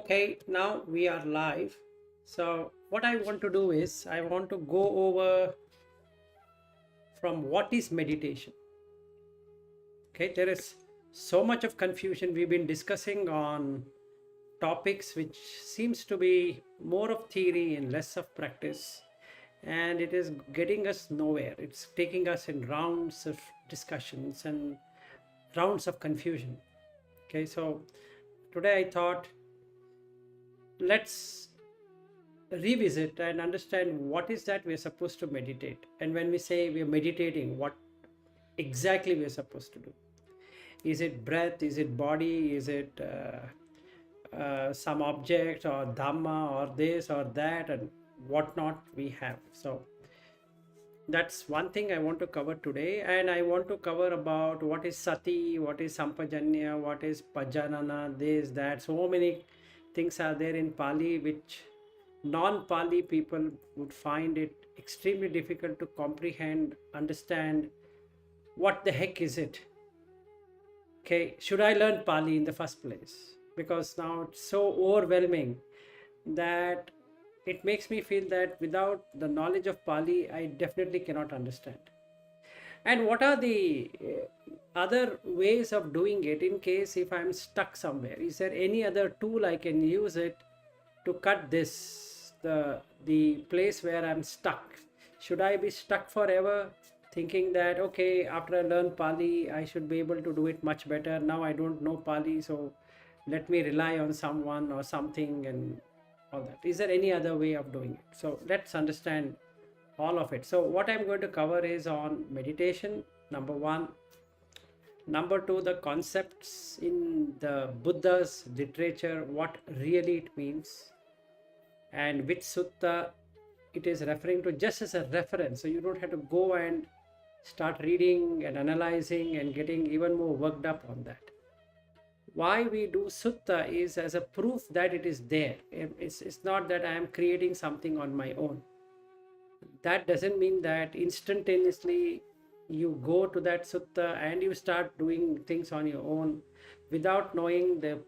Okay, now we are live. So, what I want to do is I want to go over from what is meditation. Okay, there is so much of confusion. We've been discussing on topics which seems to be more of theory and less of practice, and it is getting us nowhere. It's taking us in rounds of discussions and rounds of confusion. Okay, so today I thought let's revisit and understand what is that we're supposed to meditate, and when we say we're meditating, what exactly we're supposed to do. Is it breath, is it body, is it some object or dhamma or this or that and whatnot we have. So that's one thing I want to cover today, and I want to cover about what is sati, what is sampajanna, what is pajanana, this, that. So many things are there in Pali which non-Pali people would find it extremely difficult to comprehend, understand. What the heck is it? Okay, should I learn Pali in the first place? Because now it's so overwhelming that it makes me feel that without the knowledge of Pali, I definitely cannot understand. And what are the other ways of doing it in case if I'm stuck somewhere? Is there any other tool I can use it to cut this, the place where I'm stuck? Should I be stuck forever thinking that, okay, after I learn Pali, I should be able to do it much better. Now I don't know Pali, so let me rely on someone or something and all that. Is there any other way of doing it? So let's understand all of it. So what I'm going to cover is on meditation, number one. Number two, the concepts in the Buddha's literature, what really it means, and which sutta it is referring to, just as a reference. So you don't have to go and start reading and analyzing and getting even more worked up on that. Why we do sutta is as a proof that it is there. It's not that I am creating something on my own. That doesn't mean that instantaneously you go to that sutta and you start doing things on your own without knowing in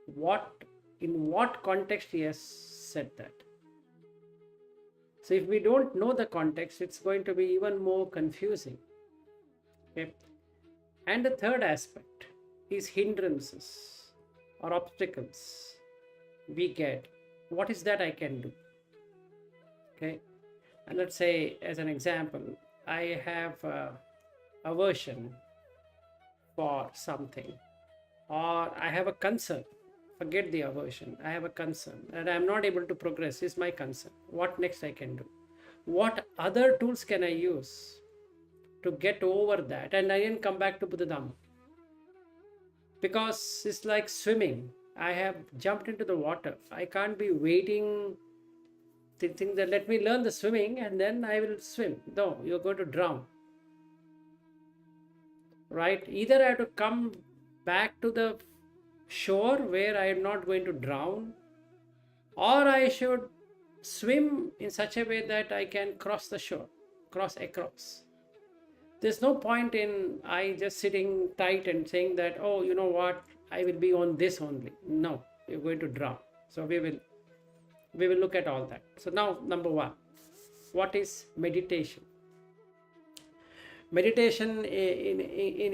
what context he has said that. So if we don't know the context, it's going to be even more confusing. Okay. And the third aspect is hindrances or obstacles we get. What is that I can do? Okay. And let's say, as an example, I have aversion for something, or I have a concern. Forget the aversion. I have a concern and I'm not able to progress is my concern. What next I can do? What other tools can I use to get over that? And I then come back to Buddha Dhamma. Because it's like swimming. I have jumped into the water. I can't be waiting to think that let me learn the swimming and then I will swim. No, you're going to drown. Right? Either I have to come back to the shore where I am not going to drown, or I should swim in such a way that I can cross the shore, cross across. There's no point in I just sitting tight and saying that, oh, you know what, I will be on this only. No, you're going to drown. So we will look at all that. So now, number one, what is meditation? Meditation in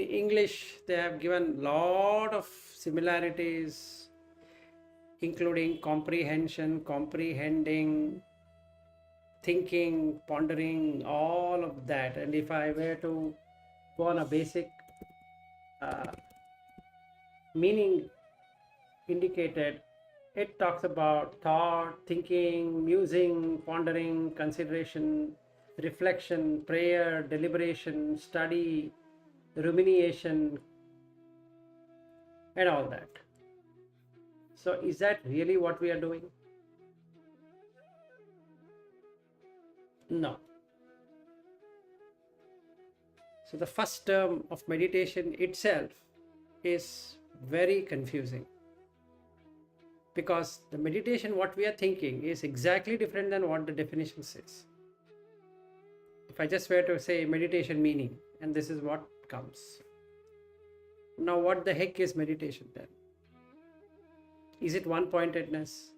English, they have given lot of similarities, including comprehension, comprehending, thinking, pondering, all of that. And if I were to go on a basic meaning indicated, it talks about thought, thinking, musing, pondering, consideration, reflection, prayer, deliberation, study, rumination, and all that. So is that really what we are doing? No. So the first term of meditation itself is very confusing, because the meditation what we are thinking is exactly different than what the definition says. If I just were to say meditation meaning, and this is what comes. Now what the heck is meditation then? Is it one pointedness?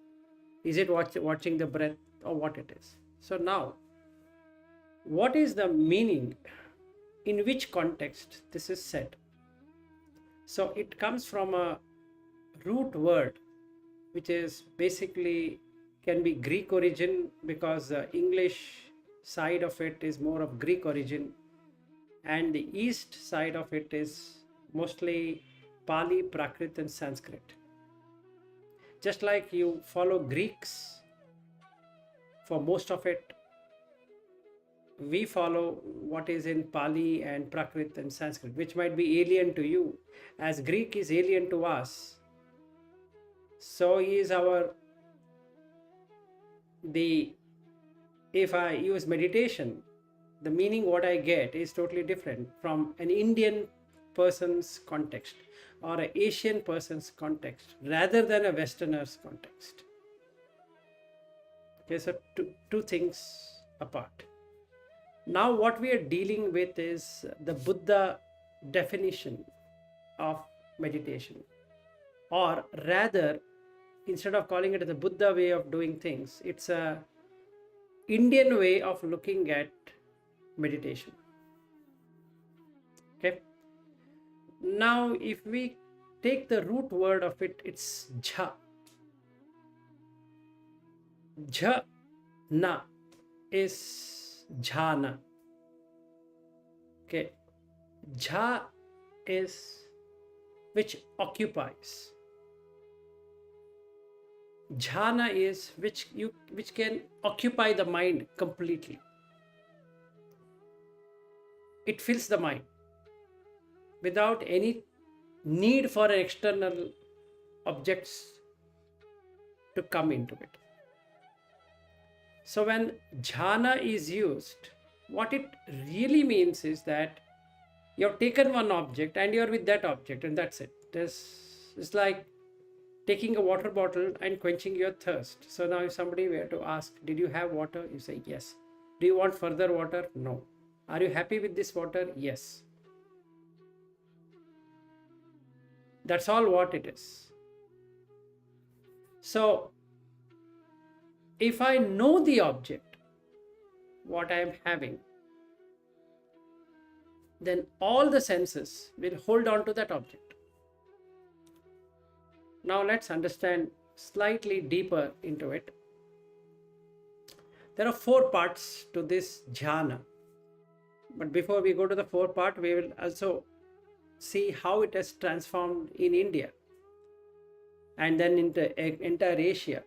Is it watching the breath, or what it is? So now, what is the meaning? In which context this is said? So it comes from a root word, which is basically can be Greek origin, because the English side of it is more of Greek origin, and the east side of it is mostly Pali, Prakrit, and Sanskrit. Just like you follow Greeks for most of it, we follow what is in Pali and Prakrit and Sanskrit, which might be alien to you, as Greek is alien to us. So is if I use meditation, the meaning what I get is totally different from an Indian person's context or an Asian person's context rather than a Westerner's context. Okay, so two things apart. Now what we are dealing with is the Buddha definition of meditation, or rather, instead of calling it the Buddha way of doing things, it's a Indian way of looking at meditation. Okay. Now, if we take the root word of it, it's jha. Jhana is jhana. Okay. Jha is which occupies. Jhana is which can occupy the mind completely. It fills the mind without any need for external objects to come into it. So when jhana is used, what it really means is that you have taken one object and you are with that object, and that's it. It's like taking a water bottle and quenching your thirst. So now if somebody were to ask, did you have water? You say yes. Do you want further water? No. Are you happy with this water? Yes. That's all what it is. So if I know the object, what I am having, then all the senses will hold on to that object. Now let's understand slightly deeper into it. There are 4 parts to this jhana. But before we go to the 4 part, we will also see how it has transformed in India and then into entire Asia,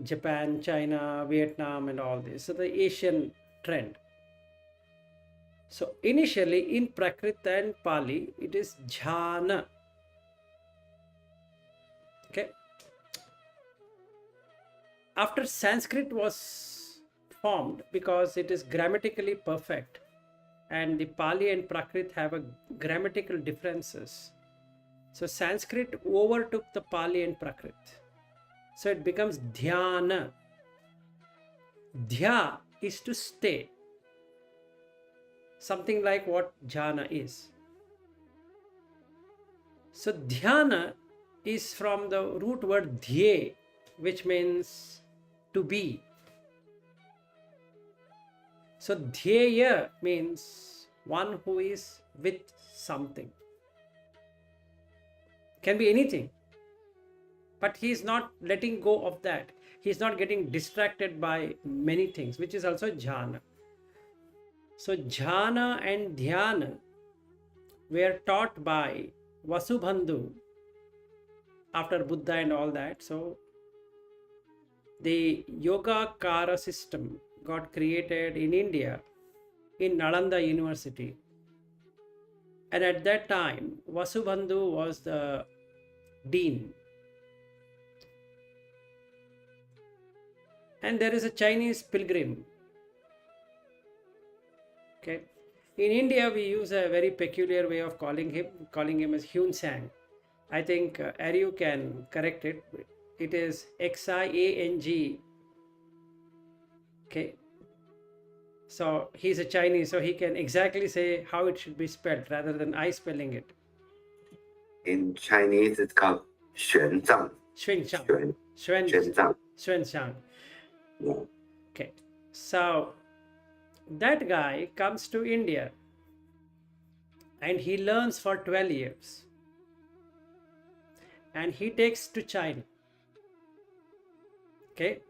Japan, China, Vietnam, and all this. So the Asian trend. So initially in Prakrit and Pali, it is jhana. Okay. After Sanskrit was formed, because it is grammatically perfect, and the Pali and Prakrit have a grammatical differences. So Sanskrit overtook the Pali and Prakrit. So it becomes dhyana. Dhya is to stay. Something like what jhana is. So dhyana is from the root word dhye, which means to be. So dhyeya means one who is with something. Can be anything. But he is not letting go of that. He is not getting distracted by many things, which is also jhana. So jhana and dhyana were taught by Vasubandhu after Buddha and all that. So the Yogacara system got created in India in Nalanda University. And at that time, Vasubandhu was the dean. And there is a Chinese pilgrim. Okay. In India, we use a very peculiar way of calling him as Hyun Sang. I think Aryu can correct it. It is Xiang. Okay. So he's a Chinese, so he can exactly say how it should be spelled rather than I spelling it. In Chinese, it's called 玄奘. Xuanzang. Xuan Zhang. Xuanzang. Yeah. Okay. So that guy comes to India and he learns for 12 years. And he takes to China. Okay.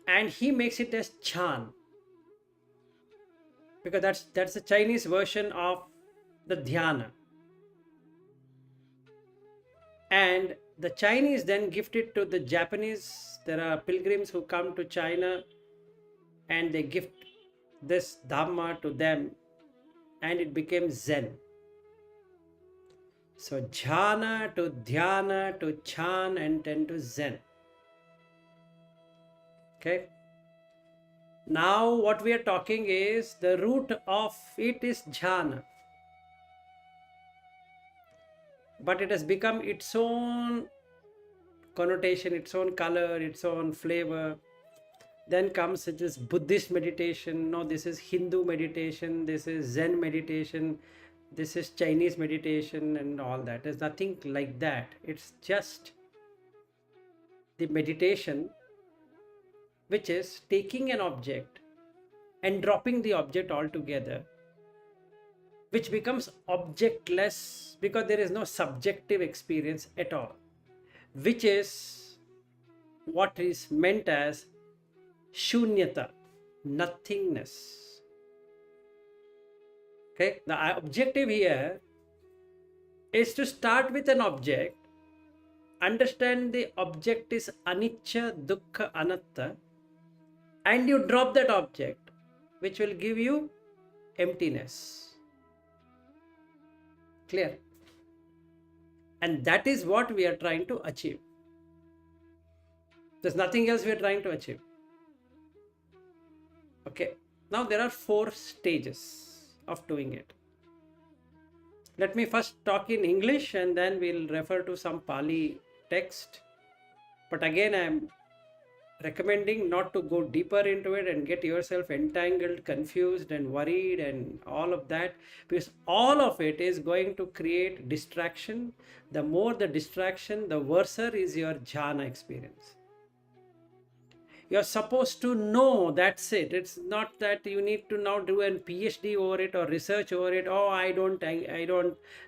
And he makes it as Chan. Because that's the Chinese version of the dhyana. And the Chinese then gift it to the Japanese. There are pilgrims who come to China and they gift this Dhamma to them, and it became Zen. So jhana to dhyana to chan and then to Zen. Okay. Now what we are talking is the root of it is jhana. But it has become its own connotation, its own color, its own flavor. Then comes this Buddhist meditation. No, this is Hindu meditation. This is Zen meditation. This is Chinese meditation and all that. There's nothing like that. It's just the meditation, which is taking an object and dropping the object altogether, which becomes objectless because there is no subjective experience at all, which is what is meant as shunyata, nothingness. Okay, the objective here is to start with an object, understand the object is anicca, dukkha, anatta, and you drop that object, which will give you emptiness. Clear? And that is what we are trying to achieve. There's nothing else we are trying to achieve. Okay. Now there are 4 stages of doing it. Let me first talk in English and then we'll refer to some Pali text. But again, I am recommending not to go deeper into it and get yourself entangled, confused and worried and all of that, because all of it is going to create distraction. The more the distraction, the worse is your jhana experience. You're supposed to know, that's it. It's not that you need to now do a PhD over it or research over it. Oh, I don't,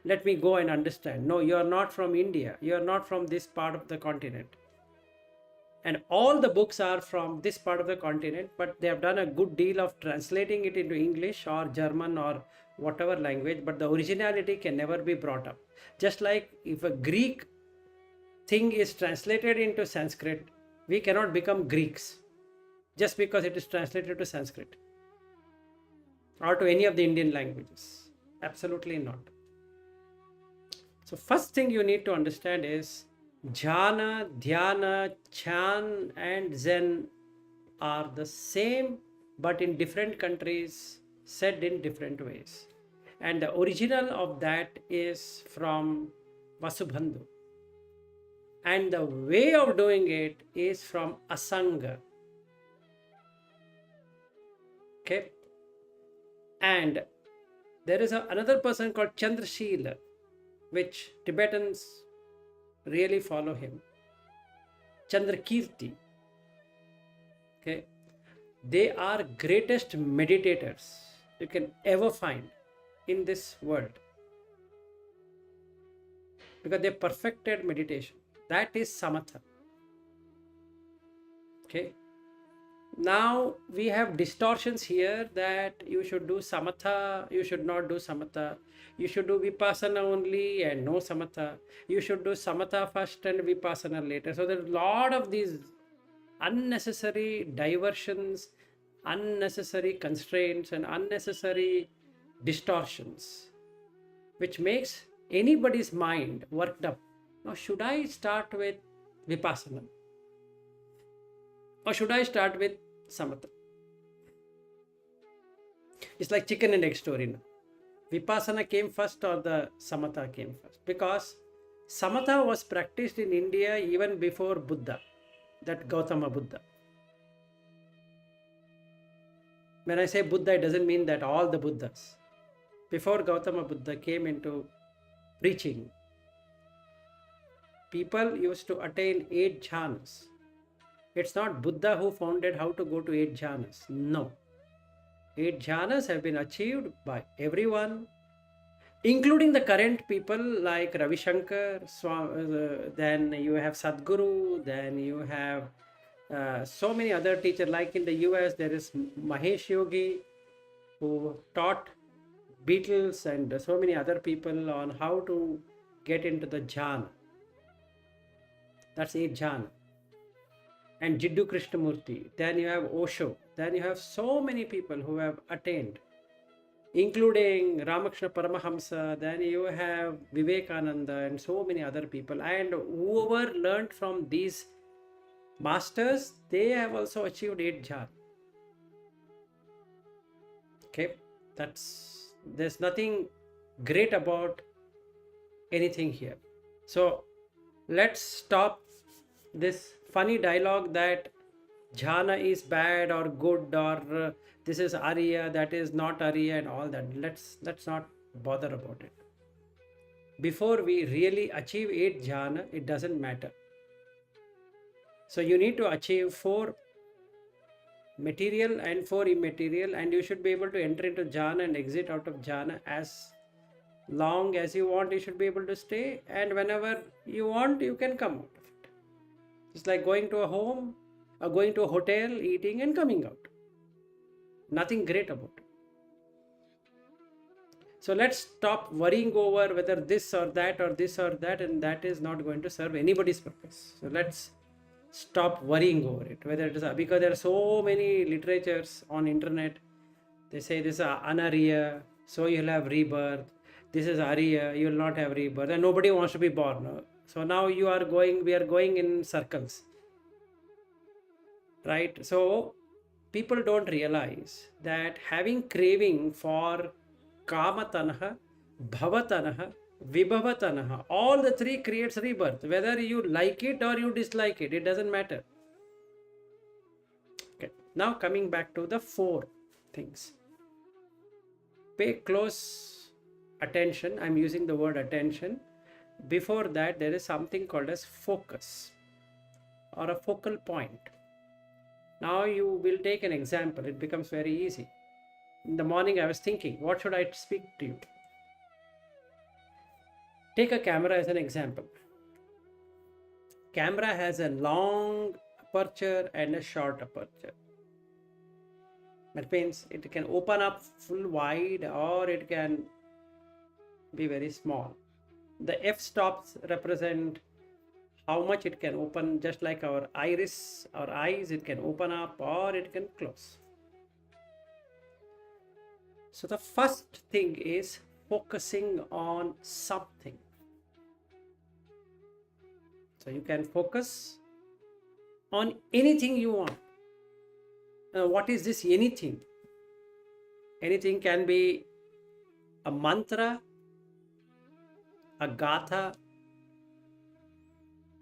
let me go and understand. No, you're not from India. You're not from this part of the continent. And all the books are from this part of the continent, but they have done a good deal of translating it into English or German or whatever language, but the originality can never be brought up. Just like if a Greek thing is translated into Sanskrit, we cannot become Greeks just because it is translated to Sanskrit or to any of the Indian languages. Absolutely not. So first thing you need to understand is jhana, dhyana, chan and Zen are the same, but in different countries said in different ways. And the original of that is from Vasubandhu. And the way of doing it is from Asanga. Okay. And there is another person called Chandrashila, which Tibetans really follow him. Chandrakirti. Okay. They are greatest meditators you can ever find in this world, because they perfected meditation. That is samatha. Okay. Now we have distortions here that you should do samatha, you should not do samatha. You should do vipassana only and no samatha. You should do samatha first and vipassana later. So there's a lot of these unnecessary diversions, unnecessary constraints and unnecessary distortions, which makes anybody's mind worked up. Now, should I start with vipassana or should I start with samatha? It's like chicken and egg story now. Vipassana came first or the samatha came first? Because samatha was practiced in India even before Buddha, that Gautama Buddha. When I say Buddha, it doesn't mean that all the Buddhas. Before Gautama Buddha came into preaching, people used to attain 8 jhanas. It's not Buddha who founded how to go to 8 jhanas. No. 8 jhanas have been achieved by everyone, including the current people like Ravi Shankar, then you have Sadhguru, then you have so many other teachers. Like in the US, there is Mahesh Yogi, who taught Beatles and so many other people on how to get into the jhana. That's 8 jhana. And Jiddu Krishnamurti. Then you have Osho. Then you have so many people who have attained, including Ramakrishna Paramahamsa. Then you have Vivekananda and so many other people. And whoever learned from these masters, they have also achieved 8 jhana. Okay, there's nothing great about anything here. So let's stop this funny dialogue that jhana is bad or good, or this is Arya, that is not Arya, and all that. Let's not bother about it. Before we really achieve 8 jhana, it doesn't matter. So you need to achieve 4 material and 4 immaterial, and you should be able to enter into jhana and exit out of jhana as long as you want. You should be able to stay, and whenever you want, you can come out of it. It's like going to a home or going to a hotel, eating and coming out. Nothing great about it. So let's stop worrying over whether this or that or this or that, and that is not going to serve anybody's purpose. So let's stop worrying over it, whether it is because there are so many literatures on internet. They say this is anariya, so you'll have rebirth. This is ariya, you will not have rebirth, and nobody wants to be born. So now we are going in circles, right? So people don't realize that having craving for kamatanaha, bhavatanaha, vibhavatanaha, all the 3 creates rebirth. Whether you like it or you dislike it, it doesn't matter. Okay, now coming back to the 4 things. Pay close attention. I'm using the word attention. Before that, there is something called as focus or a focal point. Now you will take an example. It becomes very easy. In the morning, I was thinking, what should I speak to you? Take a camera as an example. Camera has a long aperture and a short aperture. That means it can open up full wide or it can be very small. The f-stops represent how much it can open, just like our iris, our eyes, it can open up or it can close. So the first thing is focusing on something. So you can focus on anything you want. What is this anything? Anything can be a mantra, a gatha,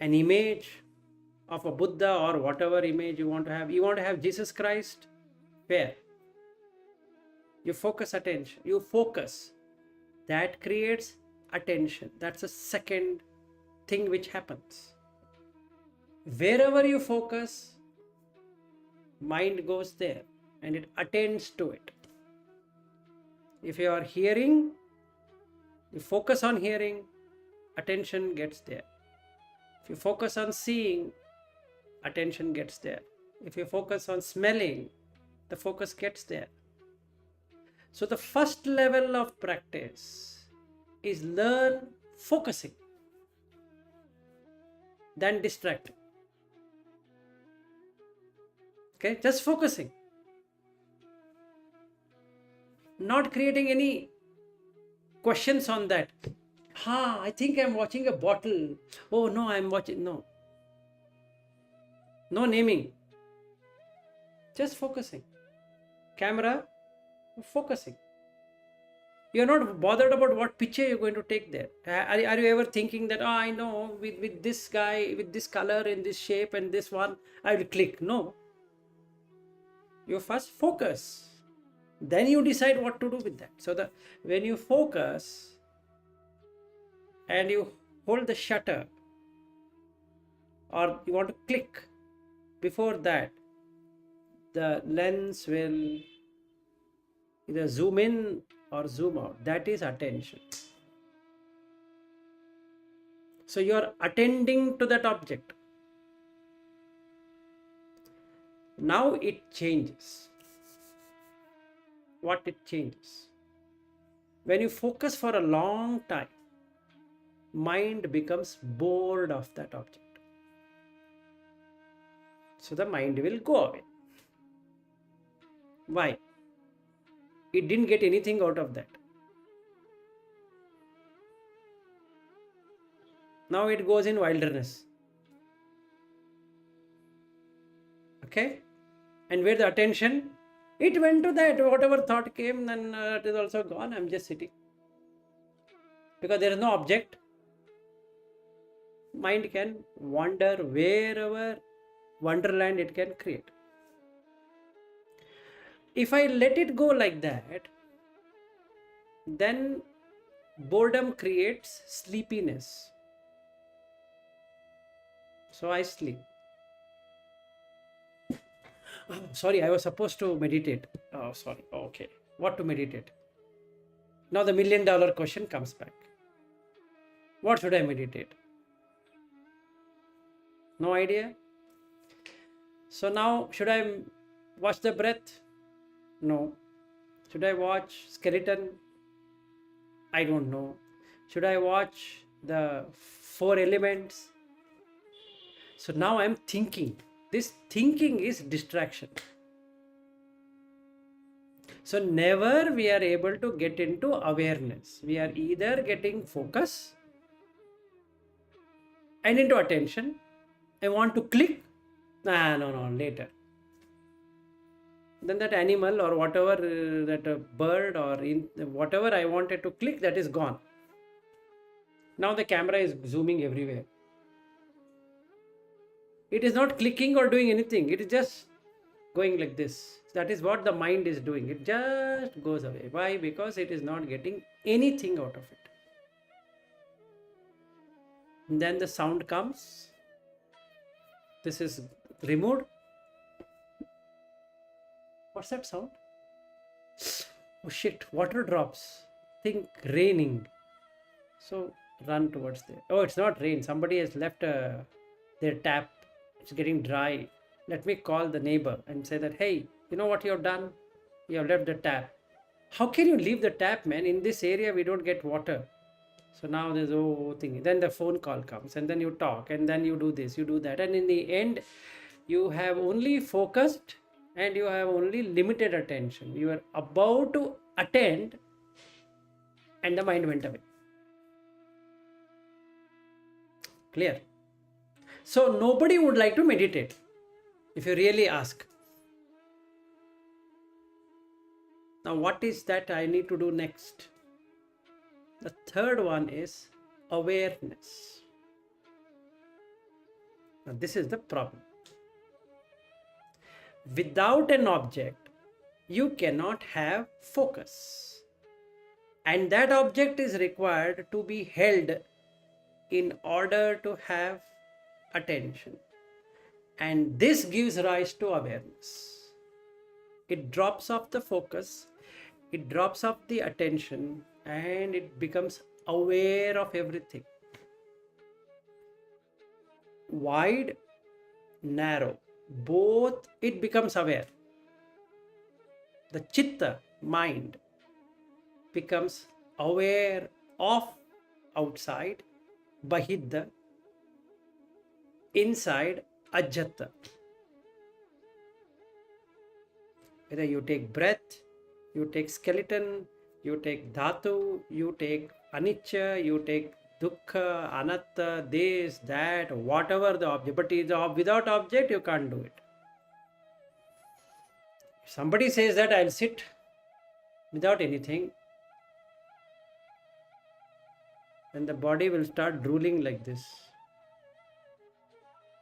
an image of a Buddha or whatever image you want to have. You want to have Jesus Christ? Where? You focus attention. You focus. That creates attention. That's the second thing which happens. Wherever you focus, mind goes there and it attends to it. If you are hearing, you focus on hearing, attention gets there. If you focus on seeing, attention gets there. If you focus on smelling, the focus gets there. So the first level of practice is learn focusing, then distracting. Okay, just focusing. Not creating any questions on that. I think I'm watching a bottle. Oh no, I'm watching. No. No naming. Just focusing. Camera, focusing. You're not bothered about what picture you're going to take there. Are you ever thinking that, I know, with this guy, with this color, in this shape, and this one, I will click? No. You first focus. Then you decide what to do with that. So when you focus and you hold the shutter, or you want to click, before that, the lens will either zoom in or zoom out. That is attention. So you are attending to that object. Now it changes. What it changes? When you focus for a long time, mind becomes bored of that object. So the mind will go away. Why? It didn't get anything out of that. Now it goes in wilderness. Okay? And where the attention? It went to that. Whatever thought came, then it is also gone. I'm just sitting. Because there is no object. Mind can wander wherever wonderland it can create. If I let it go like that, then boredom creates sleepiness. So I sleep. Oh, sorry, I was supposed to meditate. Oh, sorry. Okay. What to meditate? Now the $1 million question comes back. What should I meditate? No idea. So now, should I watch the breath? No. Should I watch skeleton? I don't know. Should I watch the 4 elements? So now I'm thinking. This thinking is distraction. So never we are able to get into awareness. We are either getting focus and into attention. I want to click. No, later. Then that animal or whatever, that bird or whatever I wanted to click, that is gone. Now the camera is zooming everywhere. It is not clicking or doing anything. It is just going like this. That is what the mind is doing. It just goes away. Why? Because it is not getting anything out of it. And then the sound comes. This is removed. What's that sound? Oh shit, water drops. Think raining. So run towards there. Oh, it's not rain. Somebody has left their tap. It's getting dry. Let me call the neighbor and say that, hey, you know what you have done? You have left the tap. How can you leave the tap, man? In this area, we don't get water. So now there's a whole thing. Then the phone call comes and then you talk and then you do this, you do that. And in the end, you have only focused and you have only limited attention. You are about to attend and the mind went away. Clear? So nobody would like to meditate, if you really ask. Now what is that I need to do next? The third one is awareness. Now this is the problem. Without an object, you cannot have focus. And that object is required to be held in order to have attention. And this gives rise to awareness. It drops off the focus, it drops off the attention, and it becomes aware of everything. Wide, narrow, both it becomes aware. The chitta, mind, becomes aware of outside, bahidda, inside, ajata. Whether you take breath, you take skeleton, you take dhatu, you take anicca, you take dukkha, anatta, this, that, whatever the object. But without object, you can't do it. If somebody says that I'll sit without anything, then the body will start drooling like this.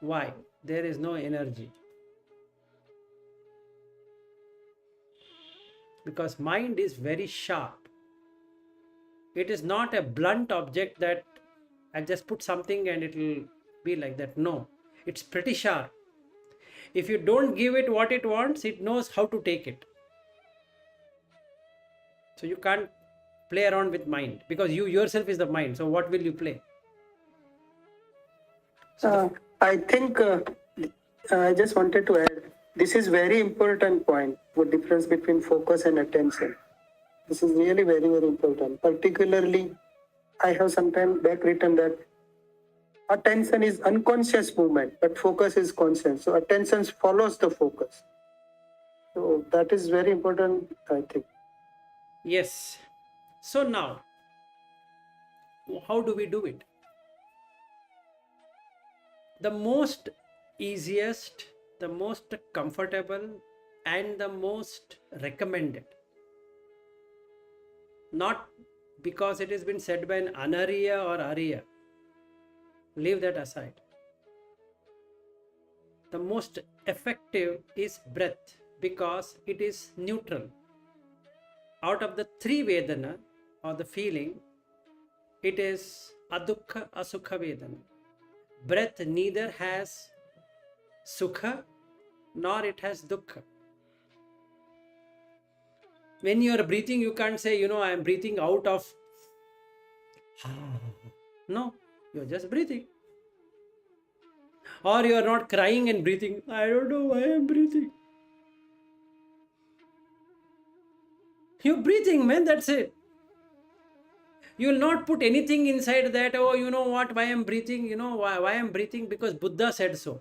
Why? There is no energy. Because mind is very sharp. It is not a blunt object that I just put something and it will be like that. No. It's pretty sharp. If you don't give it what it wants, it knows how to take it. So you can't play around with mind, because you yourself is the mind. So what will you play? I think I just wanted to add, this is very important point, the difference between focus and attention. This is really very, very important. Particularly, I have sometimes back written that attention is unconscious movement, but focus is conscious. So attention follows the focus. So that is very important, I think. Yes. So now, how do we do it? The most easiest, the most comfortable, and the most recommended, not because it has been said by an Anariya or Arya, leave that aside. The most effective is breath, because it is neutral. Out of the three Vedana or the feeling, it is adukha asukha Vedana. Breath neither has sukha nor it has dukkha. When you are breathing, you can't say, I am breathing out of. No, you're just breathing. Or you are not crying and breathing. I don't know why I'm breathing. You're breathing, man, that's it. You will not put anything inside that, oh, you know what, why I'm breathing, why I'm breathing, because Buddha said so.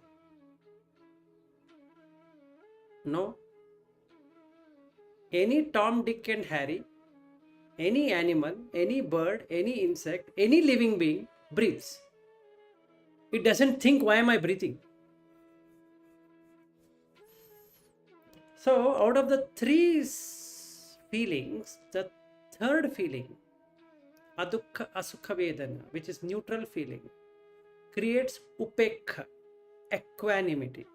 No. Any Tom, Dick and Harry, any animal, any bird, any insect, any living being breathes. It doesn't think, why am I breathing? So out of the three feelings, the third feeling, adukha asukha vedana, which is neutral feeling, creates upekha, equanimity.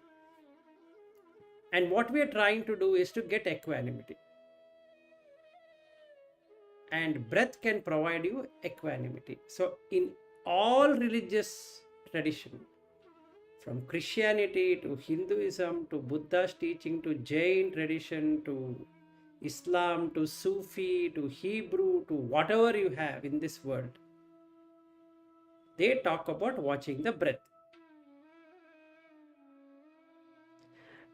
And what we are trying to do is to get equanimity. And breath can provide you equanimity. So in all religious tradition, from Christianity to Hinduism to Buddha's teaching to Jain tradition to Islam to Sufi to Hebrew to whatever you have in this world, they talk about watching the breath.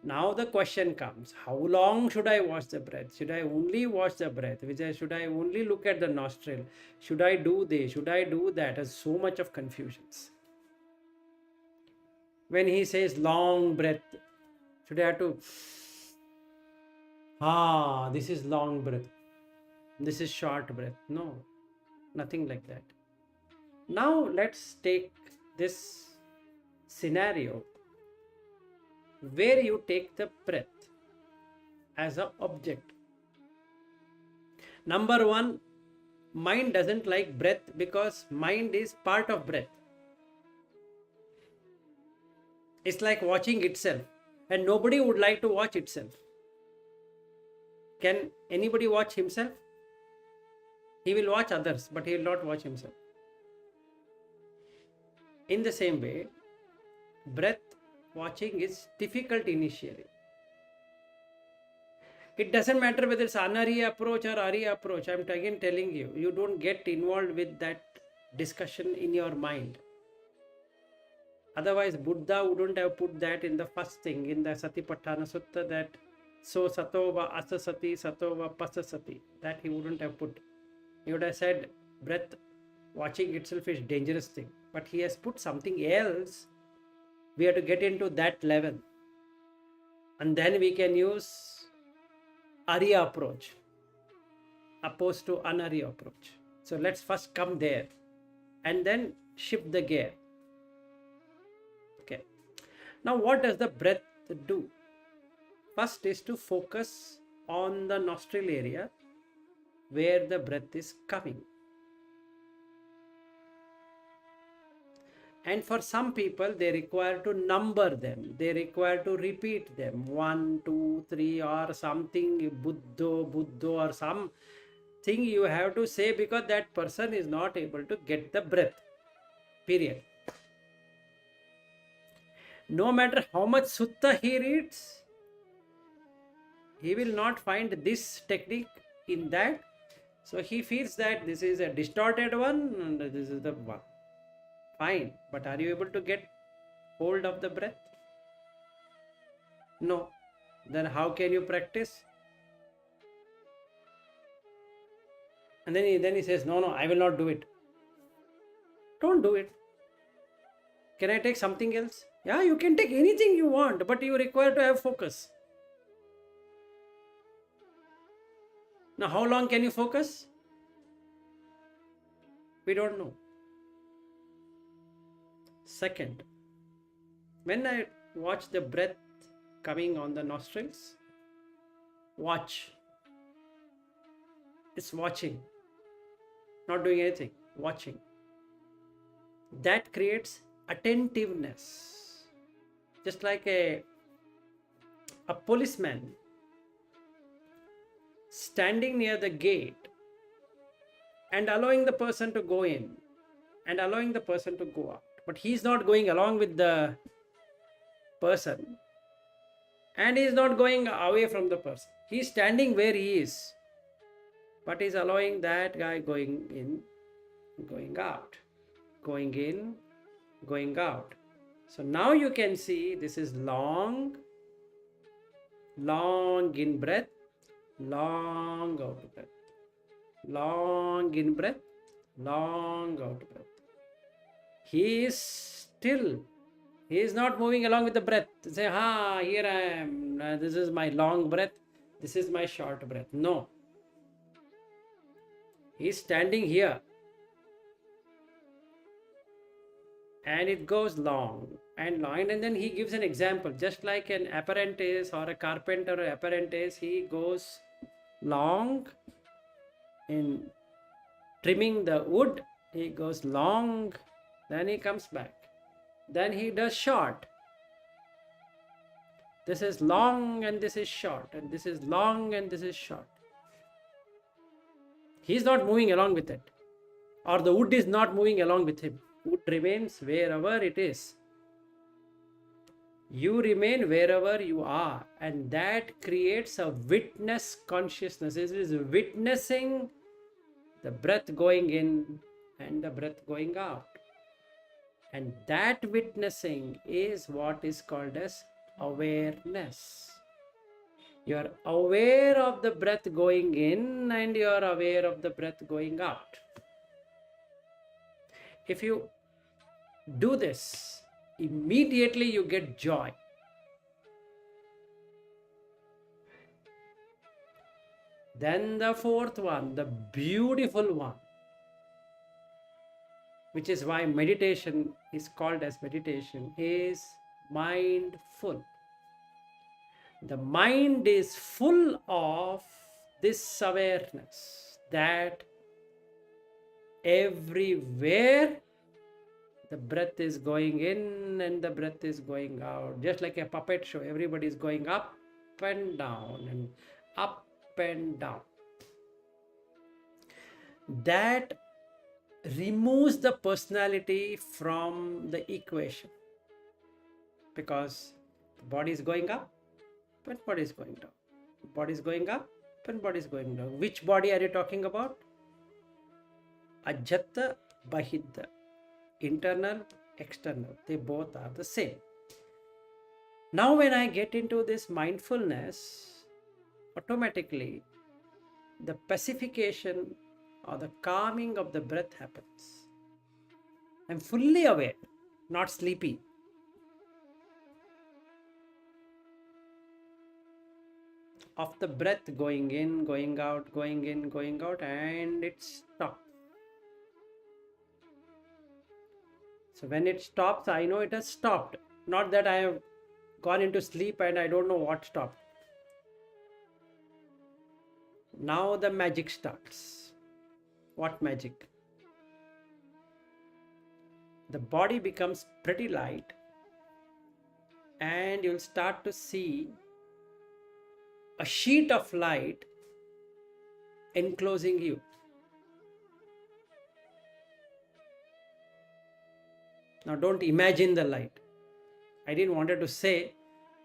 Now the question comes, how long should I watch the breath? Should I only watch the breath? Should I only look at the nostril? Should I do this? Should I do that? There's so much of confusions. When he says long breath, should I have to, this is long breath, this is short breath? No, nothing like that. Now let's take this scenario where you take the breath as an object. Number one, mind doesn't like breath because mind is part of breath. It's like watching itself, and nobody would like to watch itself. Can anybody watch himself? He will watch others, but he will not watch himself. In the same way, breath watching is difficult initially. It doesn't matter whether it's Anariya approach or Arya approach. I'm again telling you, you don't get involved with that discussion in your mind. Otherwise, Buddha wouldn't have put that in the first thing, in the Satipatthana Sutta, that so satova asasati, satova pasasati. That he wouldn't have put. He would have said breath watching itself is dangerous thing. But he has put something else. We have to get into that level. And then we can use Arya approach opposed to Anarya approach. So let's first come there and then shift the gear. Okay. Now what does the breath do? First is to focus on the nostril area where the breath is coming. And for some people, they require to number them. They require to repeat them. 1, 2, 3 or something, Buddho or something you have to say, because that person is not able to get the breath. Period. No matter how much sutta he reads, he will not find this technique in that. So he feels that this is a distorted one and this is the one. Fine, but are you able to get hold of the breath? No. Then how can you practice? And then he says, no, I will not do it. Don't do it. Can I take something else? Yeah, you can take anything you want, but you require to have focus. Now, how long can you focus? We don't know. Second, when I watch the breath coming on the nostrils, watch. It's watching, not doing anything, watching. That creates attentiveness. Just like a policeman standing near the gate and allowing the person to go in and allowing the person to go out. But he's not going along with the person and he's not going away from the person. He's standing where he is, but he's allowing that guy going in, going out, going in, going out. So now you can see this is long, long in breath, long out breath, long in breath, long out breath. He is still, he is not moving along with the breath. Say, here I am, this is my long breath, this is my short breath. No. He is standing here. And it goes long and long, and then he gives an example. Just like an apprentice or a carpenter apprentice, he goes long in trimming the wood, he goes long, then he comes back, then he does short. This is long and this is short, and this is long and this is short. He is not moving along with it, or the wood is not moving along with him. Wood remains wherever it is. You remain wherever you are, and that creates a witness consciousness. It is witnessing the breath going in and the breath going out. And that witnessing is what is called as awareness. You are aware of the breath going in and you are aware of the breath going out. If you do this, immediately you get joy. Then the fourth one, the beautiful one, which is why meditation is called as meditation, is mindful. The mind is full of this awareness that everywhere the breath is going in and the breath is going out. Just like a puppet show, everybody is going up and down and up and down. That removes the personality from the equation, because the body is going up and body is going down. Body is going up and body is going down. Which body are you talking about? Ajata, Bahidda. Internal, external. They both are the same. Now when I get into this mindfulness, automatically the pacification or the calming of the breath happens. I'm fully aware, not sleepy. Of the breath going in, going out, going in, going out, and it stops. So when it stops, I know it has stopped. Not that I have gone into sleep and I don't know what stopped. Now the magic starts. What magic? The body becomes pretty light and you'll start to see a sheet of light enclosing you. Now don't imagine the light. I didn't wanted to say,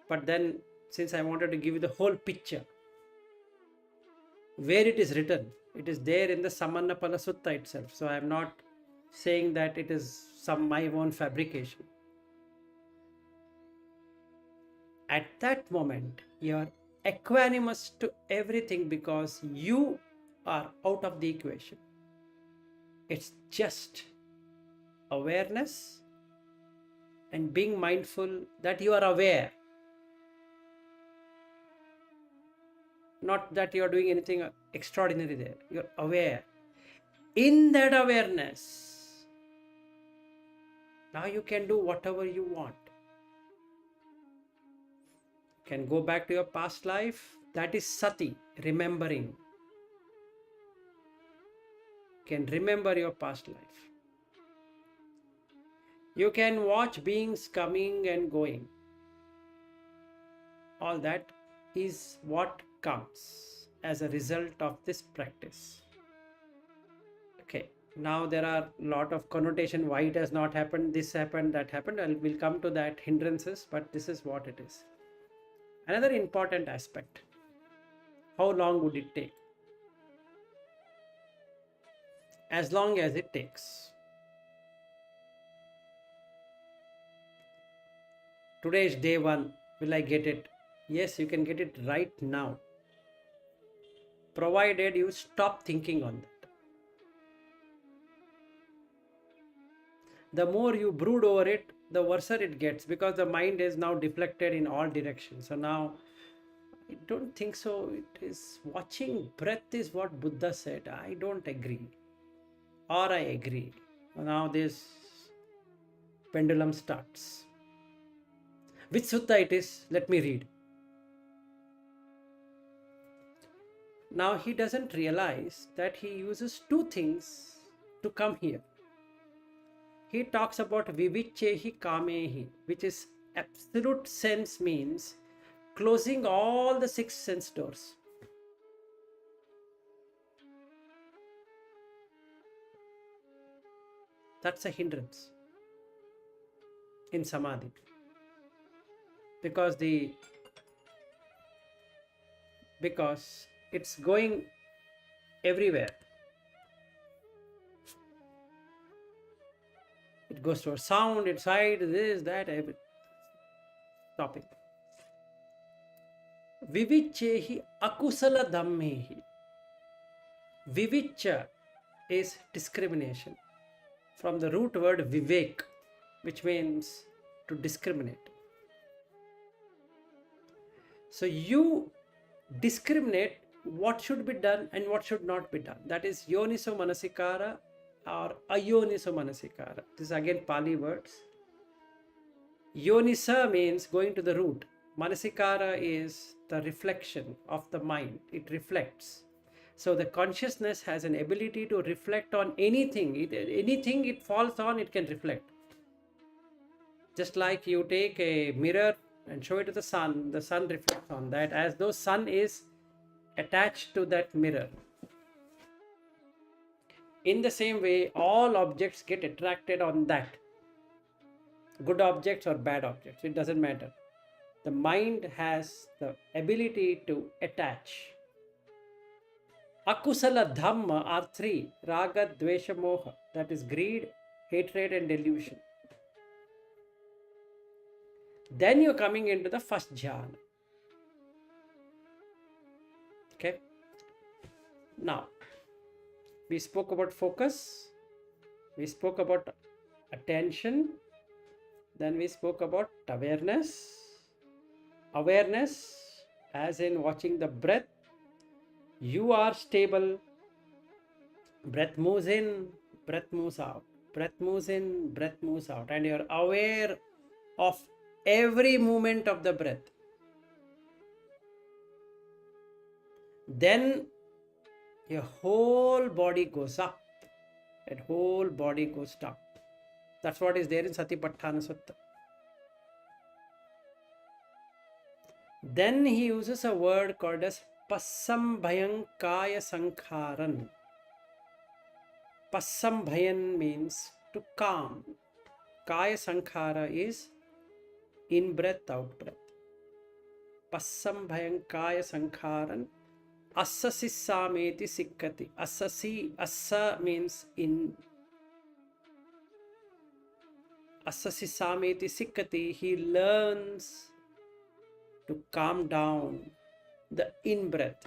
but then since I wanted to give you the whole picture, where it is written, it is there in the Samanapala Sutta itself. So I am not saying that it is some my own fabrication. At that moment, you are equanimous to everything because you are out of the equation. It's just awareness and being mindful that you are aware. Not that you are doing anything extraordinary there. You're aware. In that awareness, now you can do whatever you want. You can go back to your past life. That is Sati, remembering. You can remember your past life. You can watch beings coming and going. All that is what comes as a result of this practice. Okay, now there are a lot of connotation why it has not happened, this happened, that happened. We'll come to that hindrances, but this is what it is. Another important aspect, how long would it take? As long as it takes. Today is day one. Will I get it? Yes, you can get it right now, provided you stop thinking on that. The more you brood over it, the worse it gets, because the mind is now deflected in all directions. So now, I don't think so. It is watching breath is what Buddha said. I don't agree. Or I agree. Now this pendulum starts. Which sutta it is? Let me read. Now he doesn't realize that he uses two things to come here. He talks about vivichehi kamehi, which is absolute sense, means closing all the 6 sense doors. That's a hindrance in samadhi, because it's going everywhere. It goes to a sound, its sight, this, that, everything. Stopping. Vivichehi akusala dhammehi. Vivicha is discrimination, from the root word vivek, which means to discriminate. So you discriminate what should be done and what should not be done. That is yoniso manasikara or ayoniso manasikara. This is again Pali words. Yonisa means going to the root. Manasikara is the reflection of the mind. It reflects. So the consciousness has an ability to reflect on anything. Anything it falls on, it can reflect. Just like you take a mirror and show it to the sun reflects on that as though sun is attached to that mirror. In the same way, all objects get attracted on that. Good objects or bad objects, it doesn't matter. The mind has the ability to attach. Akusala dhamma are 3: raga, dvesha, moha. That is greed, hatred and delusion. Then you're coming into the first jhana. Okay. Now, we spoke about focus. We spoke about attention. Then we spoke about awareness. Awareness, as in watching the breath. You are stable. Breath moves in, breath moves out. Breath moves in, breath moves out. And you're aware of every movement of the breath. Then your whole body goes up and whole body goes down. That's what is there in Satipatthana Sutta. Then he uses a word called as Passambhayan Kaya Sankharan. Passambhayan means to calm. Kaya Sankhara is In breath, out breath. Passam bhayankaya sankharan assasi sameti sikkati. Assasi, assa means in. Assasi sameti sikkati. He learns to calm down the in breath.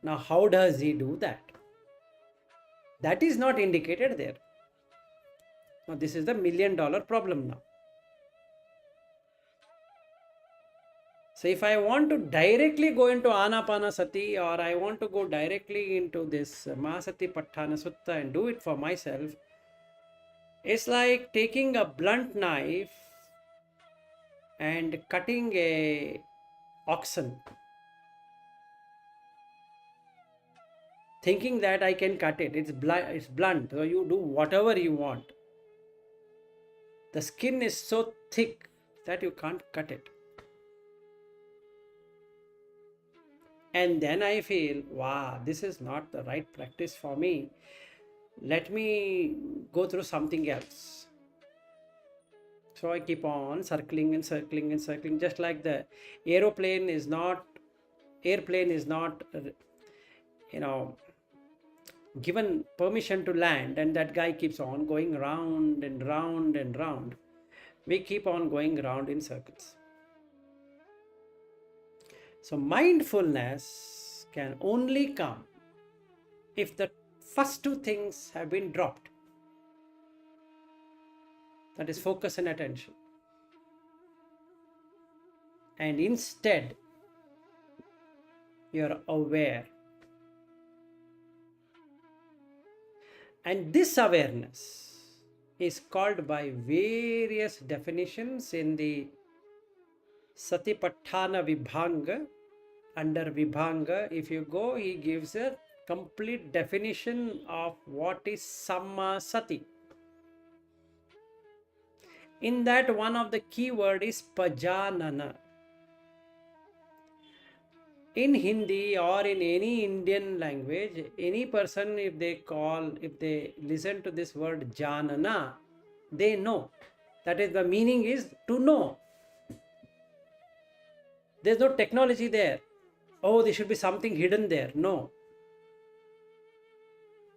Now, how does he do that? That is not indicated there. Now, this is the $1 million problem now. So, if I want to directly go into Anapanāsati, or I want to go directly into this Mahasati Patthana Sutta and do it for myself, it's like taking a blunt knife and cutting a oxen, thinking that I can cut it. It's blunt, so you do whatever you want. The skin is so thick that you can't cut it. And then I feel, wow, this is not the right practice for me. Let me go through something else. So I keep on circling and circling and circling, just like the airplane is not, given permission to land, and that guy keeps on going round and round and round. We keep on going round in circles. So mindfulness can only come if the first two things have been dropped. That is focus and attention. And instead, you are aware. And this awareness is called by various definitions in the Satipatthana Vibhanga. Under Vibhanga, if you go, he gives a complete definition of what is Sammasati. In that, one of the key word is pajanana. In Hindi or in any Indian language, any person, if they listen to this word janana, they know. That is, the meaning is to know. There's no technology there. Oh, there should be something hidden there. No.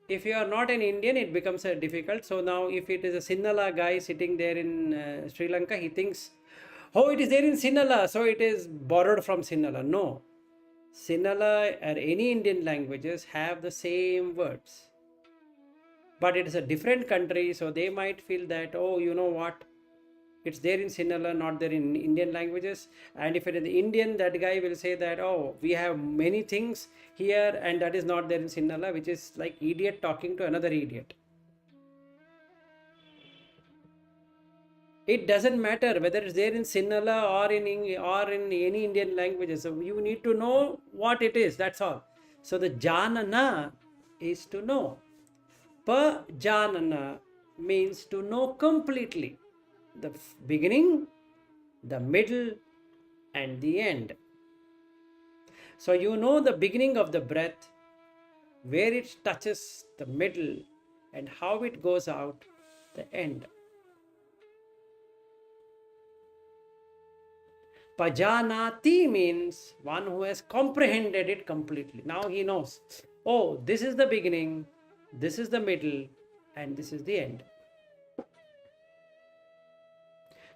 If you are not an Indian, it becomes difficult. So now, if it is a Sinhala guy sitting there in Sri Lanka, he thinks, oh, it is there in Sinhala, so it is borrowed from Sinhala. No. Sinhala or any Indian languages have the same words. But it is a different country, so they might feel that, oh, you know what? It's there in Sinhala, not there in Indian languages. And if it is Indian, that guy will say that, oh, we have many things here and that is not there in Sinhala, which is like idiot talking to another idiot. It doesn't matter whether it's there in Sinhala or in any Indian languages. So you need to know what it is, that's all. So the janana is to know. Pajanana means to know completely. The beginning, the middle, and the end. So you know the beginning of the breath, where it touches the middle, and how it goes out the end. Pajanati means one who has comprehended it completely. Now he knows, oh, this is the beginning, this is the middle, and this is the end.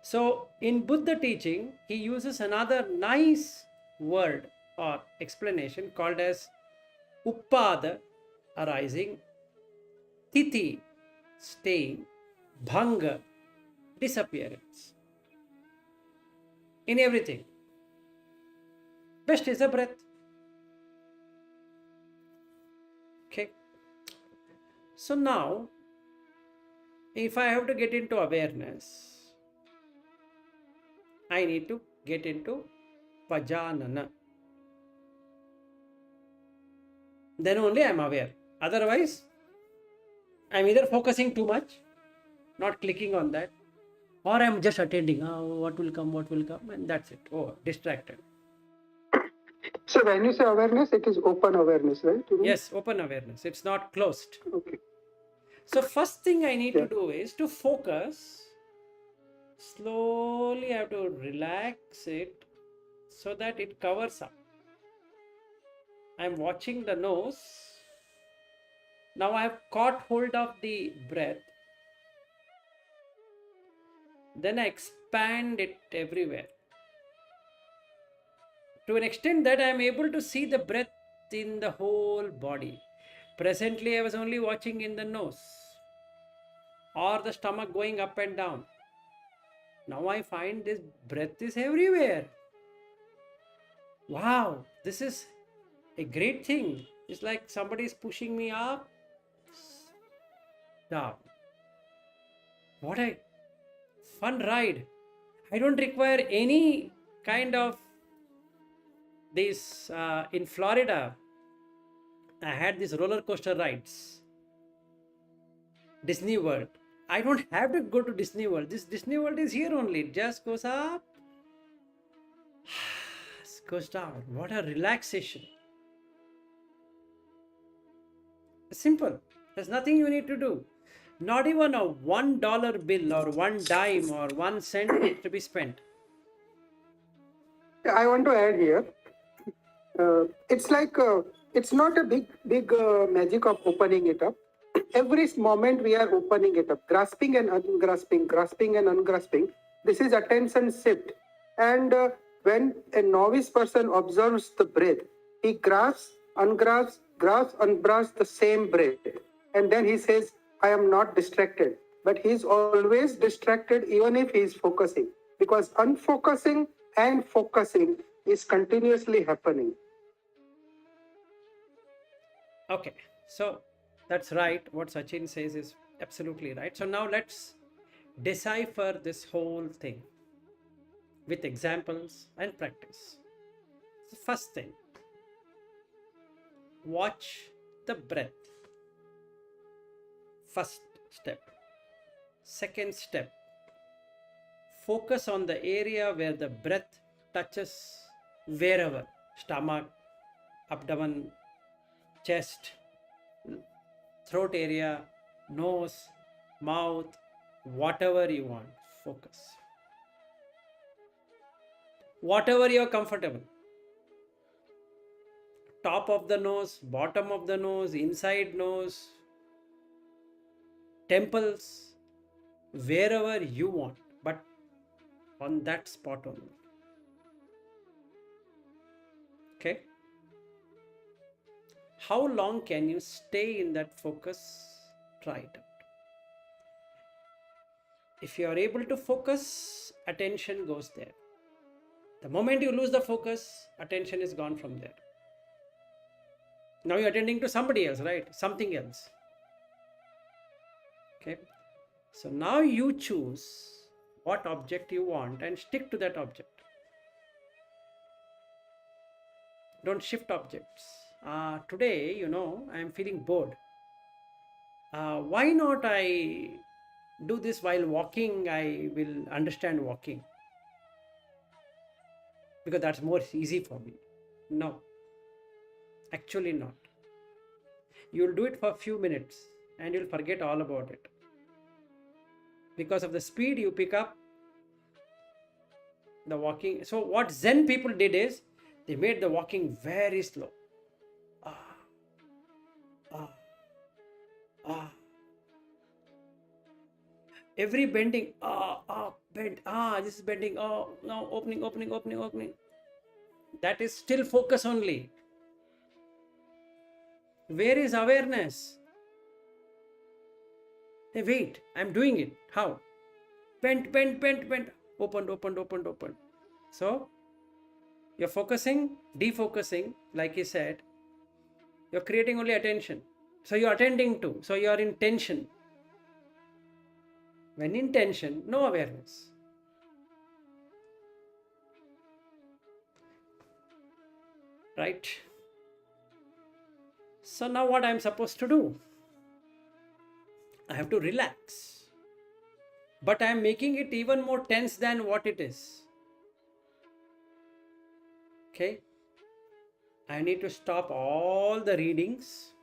So in Buddha teaching, he uses another nice word or explanation called as Uppada, arising, Titi, staying, Bhanga, disappearance. In everything. Best is the breath. Okay. So now, if I have to get into awareness, I need to get into pajanana. Then only I am aware. Otherwise, I am either focusing too much, not clicking on that, or I am just attending. Oh, what will come, and that's it. Oh, distracted. So when you say awareness, it is open awareness, right? Yes, open awareness. It's not closed. Okay. So first thing I need Yeah. to do is to focus. Slowly I have to relax it so that it covers up. I'm watching the nose. Now I have caught hold of the breath. Then I expand it everywhere. To an extent that I am able to see the breath in the whole body. Presently I was only watching in the nose or the stomach going up and down. Now I find this breath is everywhere. Wow, this is a great thing. It's like somebody is pushing me up, down. What a fun ride. I don't require any kind of this. In Florida, I had these roller coaster rides. Disney World. I don't have to go to Disney World. This Disney World is here only. It just goes up, goes down. What a relaxation. Simple. There's nothing you need to do. Not even a $1 bill or one dime or 1 cent needs to be spent. I want to add here. It's like it's not a big magic of opening it up. Every moment we are opening it up, grasping and ungrasping, grasping and ungrasping. This is attention shift. And when a novice person observes the breath, he grasps, ungrasps, grasps, ungrasps the same breath. And then he says, I am not distracted. But he is always distracted even if he is focusing. Because unfocusing and focusing is continuously happening. Okay, so that's right. What Sachin says is absolutely right. So now let's decipher this whole thing with examples and practice. The first thing, watch the breath. First step. Second step, focus on the area where the breath touches wherever, stomach, abdomen, chest, throat area, nose, mouth, whatever you want, focus. Whatever you're comfortable. Top of the nose, bottom of the nose, inside nose, temples, wherever you want, but on that spot only. Okay? How long can you stay in that focus? Try it out. If you are able to focus, attention goes there. The moment you lose the focus, attention is gone from there. Now you're attending to somebody else, right? Something else. Okay. So now you choose what object you want and stick to that object. Don't shift objects. Today, I am feeling bored. Why not I do this while walking? I will understand walking. Because that's more easy for me. No. Actually not. You'll do it for a few minutes and you'll forget all about it. Because of the speed you pick up the walking. So what Zen people did is they made the walking very slow. Every bending, bend, this is bending, now opening. That is still focus only. Where is awareness? Hey, wait, I'm doing it. How? Bend. Opened. So, you're focusing, defocusing, like he said. You're creating only attention. So, you're attending to. So, you're in tension. When in tension, no awareness. Right? So, now what I'm supposed to do? I have to relax. But I am making it even more tense than what it is. Okay? I need to stop all the readings.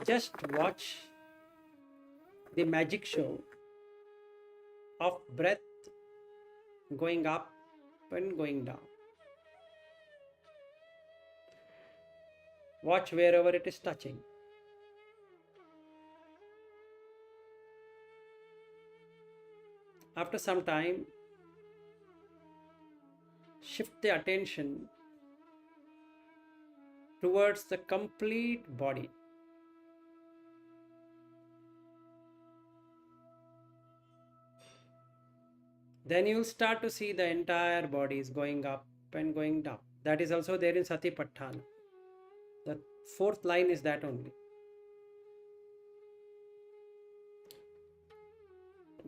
just watch the magic show of breath going up and going down. Watch wherever it is touching. After some time, shift the attention towards the complete body. Then you will start to see the entire body is going up and going down. That is also there in Sati Patthana. The fourth line is that only.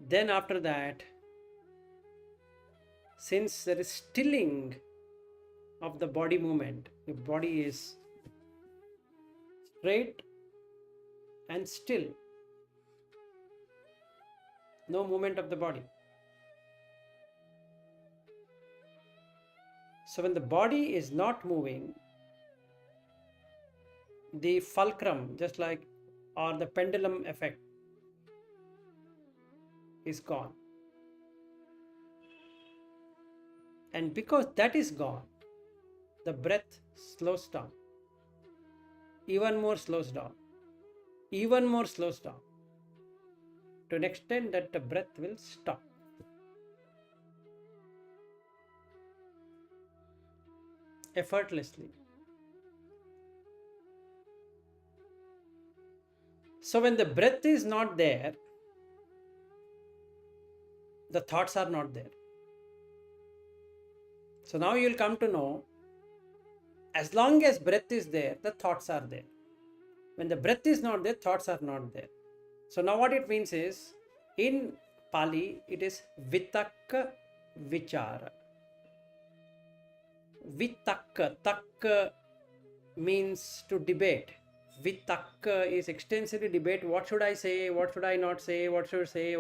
Then after that, since there is stilling of the body movement, the body is straight and still. No movement of the body. So when the body is not moving, the fulcrum, just like, or the pendulum effect, is gone. And because that is gone, the breath slows down. Even more slows down. Even more slows down. To an extent that the breath will stop. Effortlessly. So when the breath is not there, the thoughts are not there. So now you will come to know, as long as breath is there, the thoughts are there. When the breath is not there, thoughts are not there. So now what it means is, in Pali, it is vitakka vichara. Vitakka, takka means to debate. Vitakka is extensively debate. What should I say? What should I not say? What should I say?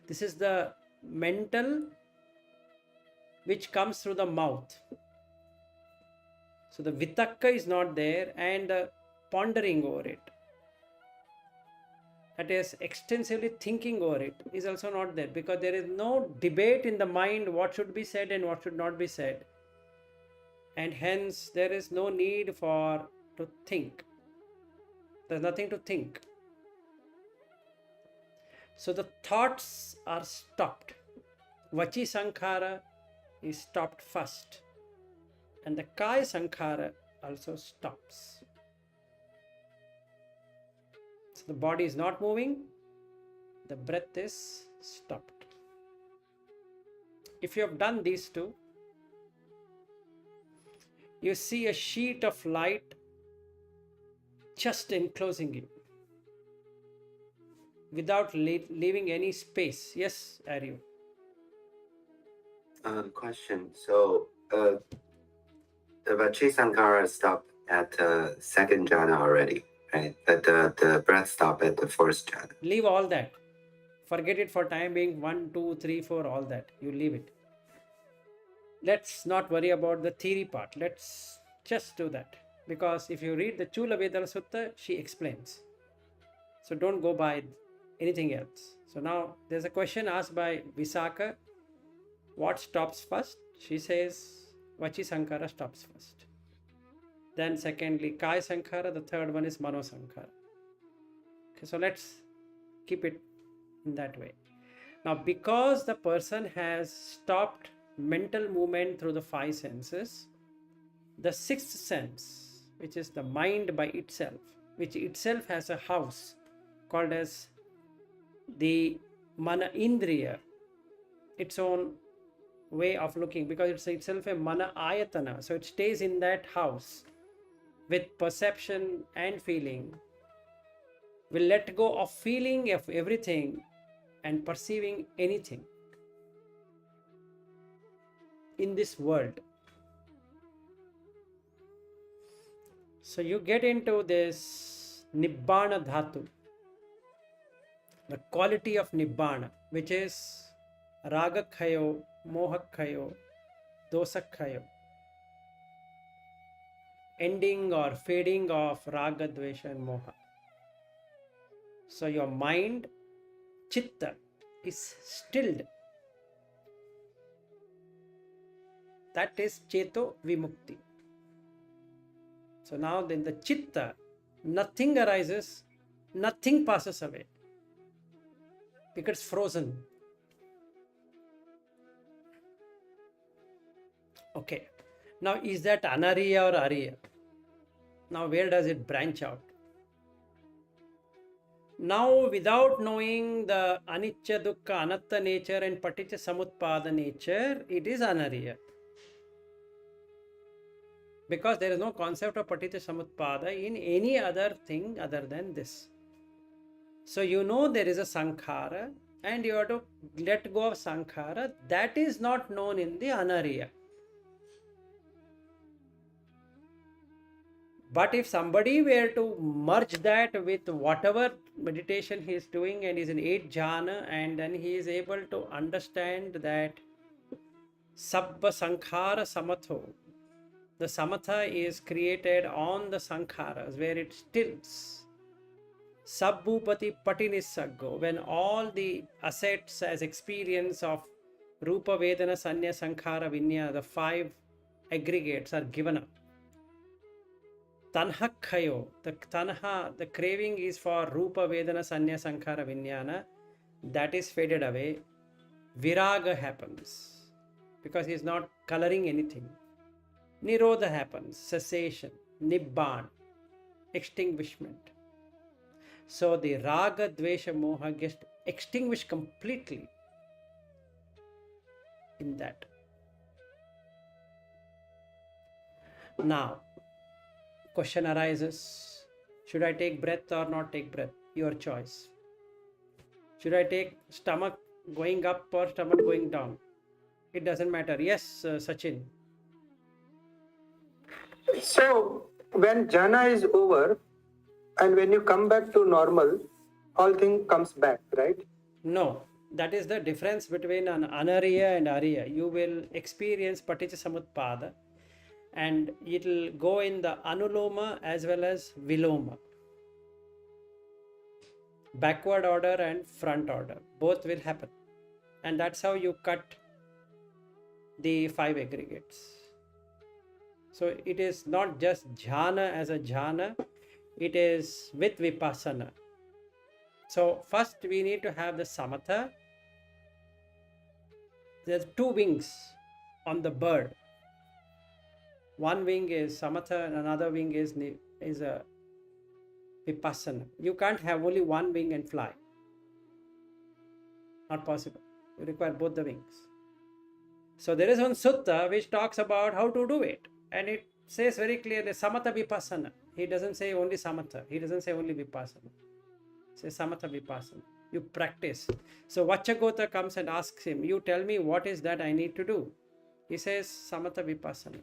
This is the mental which comes through the mouth. So the vitakka is not there, and pondering over it, that is extensively thinking over it, is also not there, because there is no debate in the mind what should be said and what should not be said, and hence there is no need for to think. There's nothing to think. So the thoughts are stopped. Vachi sankhara is stopped first, and the kaya sankhara also stops. So the body is not moving, the breath is stopped. If you have done these two, you see a sheet of light just enclosing you without leaving any space. Yes, Aryu? Question. So, the Vachi Sankara stopped at the second jhana already, right? But the breath stopped at the first jhana. Leave all that. Forget it for time being. 1, 2, 3, 4, all that. You leave it. Let's not worry about the theory part. Let's just do that. Because if you read the Chula Vedala Sutta, she explains. So don't go by anything else. So now there's a question asked by Visakha. What stops first? She says Vachi Sankara stops first. Then secondly, Kaya Sankara. The third one is Mano Sankara. Okay, so let's keep it in that way. Now, because the person has stopped mental movement through the 5 senses, the 6th sense, which is the mind by itself, which itself has a house called as the Mana Indriya, its own way of looking, because it's itself a Mana Ayatana, so it stays in that house with perception and feeling, will let go of feeling of everything and perceiving anything in this world. So you get into this Nibbana Dhatu, the quality of Nibbana, which is Ragakhayo, Mohakhayo, Dosakhayo, ending or fading of Raga, Dvesha and Moha. So your mind, chitta, is stilled. That is Cheto Vimukti. So now in the chitta, nothing arises, nothing passes away. Because it's frozen. Okay. Now is that Anariya or Ariya? Now where does it branch out? Now without knowing the Anicca, Dukkha, Anatta nature and Paticca Samutpada nature, it is Anariya. Because there is no concept of Paticca Samutpada in any other thing other than this. So you know there is a Sankhara and you have to let go of Sankhara. That is not known in the Anariya. But if somebody were to merge that with whatever meditation he is doing and is in 8 jhana, and then he is able to understand that Sabba Sankhara Samatho, the Samatha is created on the Sankharas where it stills. Sabbhupati Patinisaggo, when all the assets as experience of Rupa Vedana Sanya Sankhara Vinya, the 5 aggregates are given up. Tanha Khayo, the Tanha, the craving is for Rupa Vedana Sanya Sankhara Vinyana, that is faded away. Viraga happens because he is not coloring anything. Nirodha happens, cessation, Nibban, extinguishment. So the Raga, Dvesha, Moha gets extinguished completely in that. Now, question arises, should I take breath or not take breath? Your choice. Should I take stomach going up or stomach going down? It doesn't matter. Yes, Sachin. So when jhana is over and when you come back to normal, all thing comes back, right? No, that is the difference between an Anariya and Ariya. You will experience Paticca Samutpada and it will go in the Anuloma as well as Viloma. Backward order and front order. Both will happen. And that's how you cut the 5 aggregates. So it is not just jhana as a jhana, it is with vipassana. So first we need to have the samatha. There's 2 wings on the bird. One wing is samatha and another wing is a vipassana. You can't have only one wing and fly. Not possible. You require both the wings. So there is one sutta which talks about how to do it. And it says very clearly, samatha vipassana. He doesn't say only samatha. He doesn't say only vipassana. He says samatha vipassana. You practice. So Vachagota comes and asks him, you tell me what is that I need to do? He says samatha vipassana.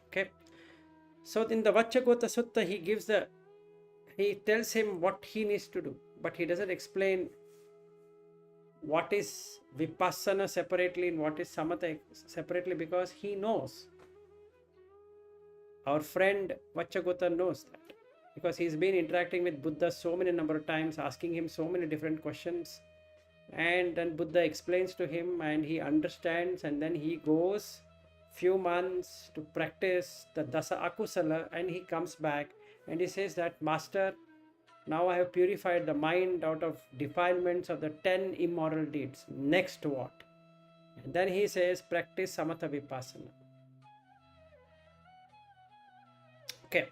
Okay. So in the Vachagota Sutta, he tells him what he needs to do. But he doesn't explain what is vipassana separately and what is samatha separately, because he knows. Our friend Vachagota knows that because he's been interacting with Buddha so many number of times, asking him so many different questions, and then Buddha explains to him and he understands, and then he goes few months to practice the Dasa Akusala and he comes back and he says that, Master, now I have purified the mind out of defilements of the 10 immoral deeds. Next what? And then he says, practice samatha vipassana. Okay.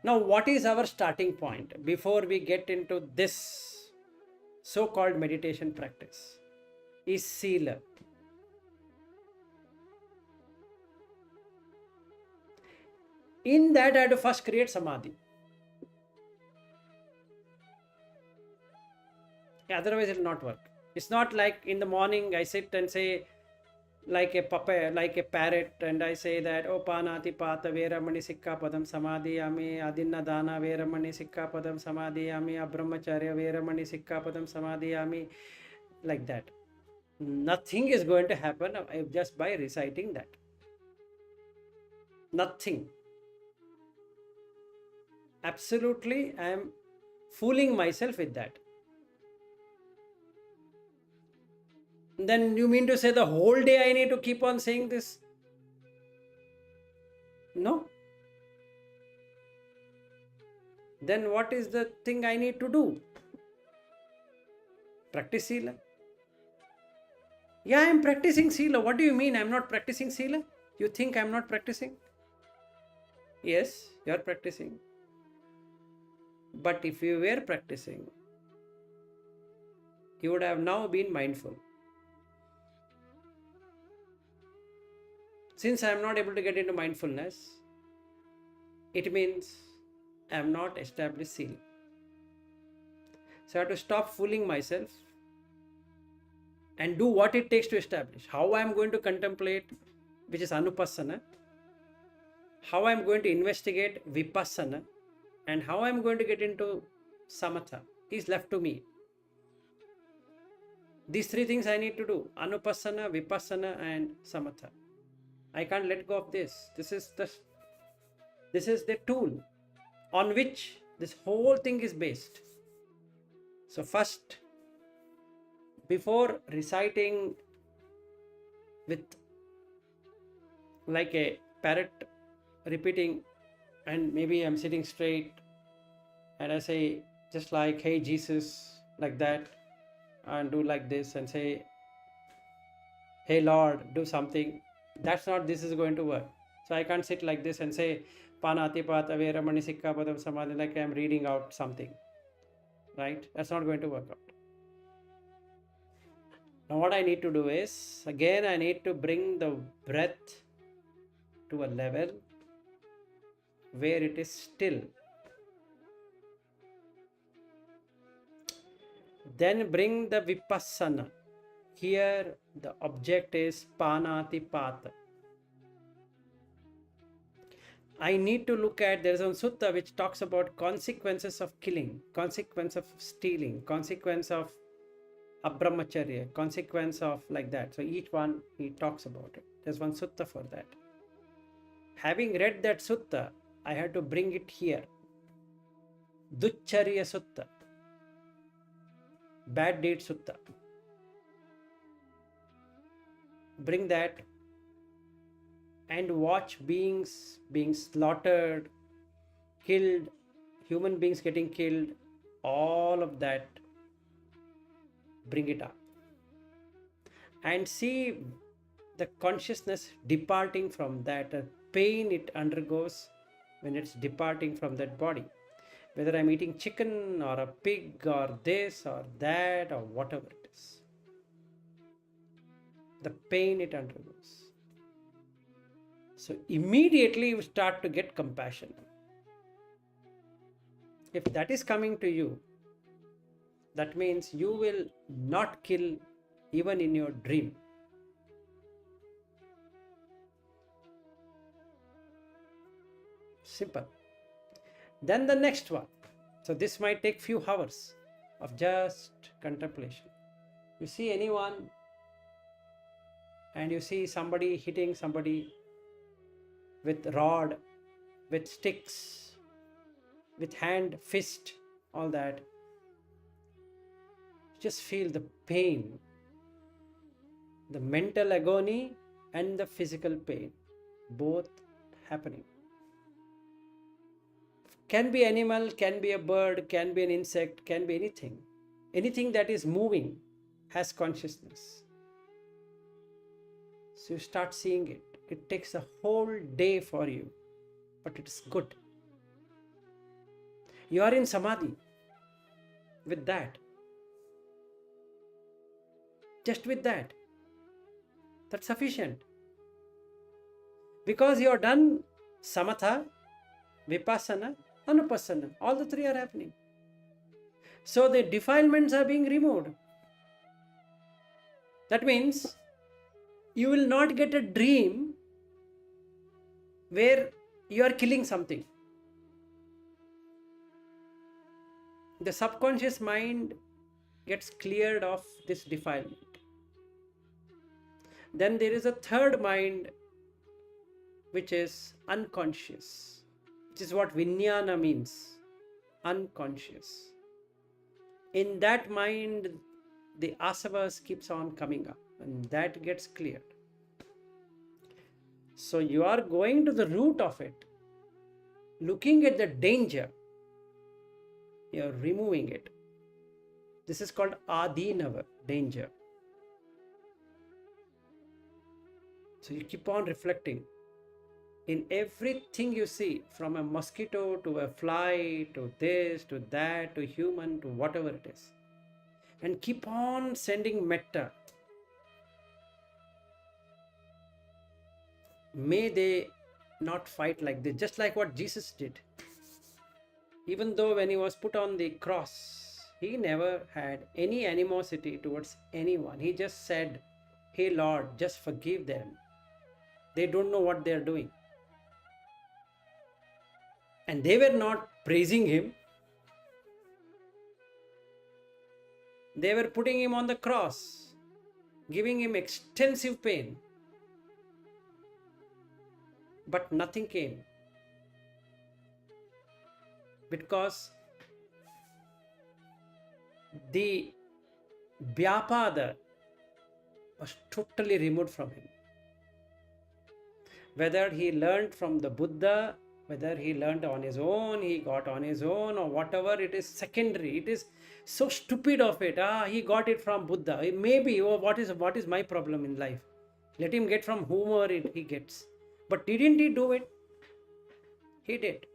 Now what is our starting point before we get into this so-called meditation practice? Is sila. In that I have to first create samadhi. Otherwise it will not work. It's not like in the morning I sit and say like a puppet, like a parrot, and I say that O panati pata veramani sikka padam samadhiyami, adinna dana veramani sikka padam samadhiyami, abrahmacharya veramani sikka padam samadhiyami, like that. Nothing is going to happen just by reciting that. Nothing. Absolutely, I am fooling myself with that. Then you mean to say the whole day I need to keep on saying this? No. Then what is the thing I need to do? Practice Sila. Yeah, I am practicing Sila. What do you mean I am not practicing Sila? You think I am not practicing? Yes, you are practicing. But if you were practicing, you would have now been mindful. Since I am not able to get into mindfulness, it means I am not established Sila. So I have to stop fooling myself and do what it takes to establish. How I am going to contemplate, which is Anupassana, how I am going to investigate Vipassana, and how I am going to get into Samatha is left to me. These three things I need to do: Anupassana, Vipassana, and Samatha. I can't let go of this. This is the tool on which this whole thing is based. So first, before reciting with like a parrot repeating, and maybe I'm sitting straight and I say just like, hey Jesus, like that, and do like this and say, hey Lord, do something. That's not this is going to work. So I can't sit like this and say Panatipata Veramani Sikkapadam Samadhi like I'm reading out something. Right? That's not going to work out. Now what I need to do is, again I need to bring the breath to a level where it is still. Then bring the Vipassana. Here the object is Panatipata. I need to look at, there is one sutta which talks about consequences of killing, consequence of stealing, consequence of abrahmacharya, consequence of like that. So each one he talks about it. There's one sutta for that. Having read that sutta, I had to bring it here. Duccharya Sutta, bad deed sutta. Bring that and watch beings being slaughtered, killed, human beings getting killed, all of that. Bring it up and see the consciousness departing from that, pain it undergoes when it's departing from that body. Whether I'm eating chicken or a pig or this or that or whatever it is. The pain it undergoes. So immediately you start to get compassion. If that is coming to you, that means you will not kill even in your dream. Simple. Then the next one. So this might take few hours of just contemplation. You see anyone and you see somebody hitting somebody with rod, with sticks, with hand, fist, all that. Just feel the pain, the mental agony and the physical pain, both happening. Can be animal, can be a bird, can be an insect, can be anything. Anything that is moving has consciousness. So you start seeing it. It takes a whole day for you, but it's good. You are in samadhi with that. Just with that. That's sufficient. Because you are done samatha, vipassana, anupassana. All the three are happening. So the defilements are being removed. That means you will not get a dream where you are killing something. The subconscious mind gets cleared of this defilement. Then there is a third mind which is unconscious, which is what vijnana means. unconscious. In that mind, the asavas keeps on coming up, and that gets cleared. So you are going to the root of it, looking at the danger, you are removing it. This is called adinava, danger. So you keep on reflecting. In everything you see, from a mosquito to a fly to this to that to human to whatever it is, and keep on sending metta. May they not fight like this, just like what Jesus did. Even though when he was put on the cross, he never had any animosity towards anyone. He just said, "Hey Lord, just forgive them. They don't know what they are doing." And they were not praising him. They were putting him on the cross, giving him extensive pain. But nothing came. Because the Vyapada was totally removed from him. Whether he learned from the Buddha, whether he learned on his own, he got on his own, or whatever, it is secondary. It is so stupid of it. He got it from Buddha. Maybe, what is my problem in life? Let him get from whomever he gets. But didn't he do it? He did.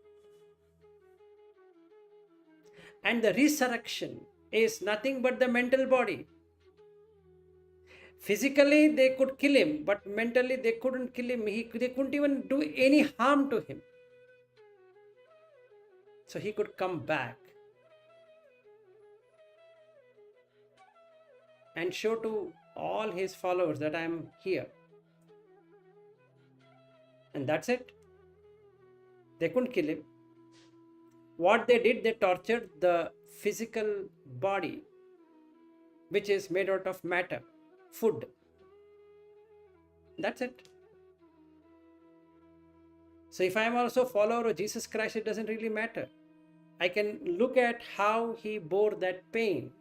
And the resurrection is nothing but the mental body. Physically, they could kill him, but mentally, they couldn't kill him. They couldn't even do any harm to him. So he could come back and show to all his followers that I am here. And that's it. They couldn't kill him. What they did, they tortured the physical body, which is made out of matter, food. That's it. So if I am also a follower of Jesus Christ, it doesn't really matter. I can look at how he bore that pain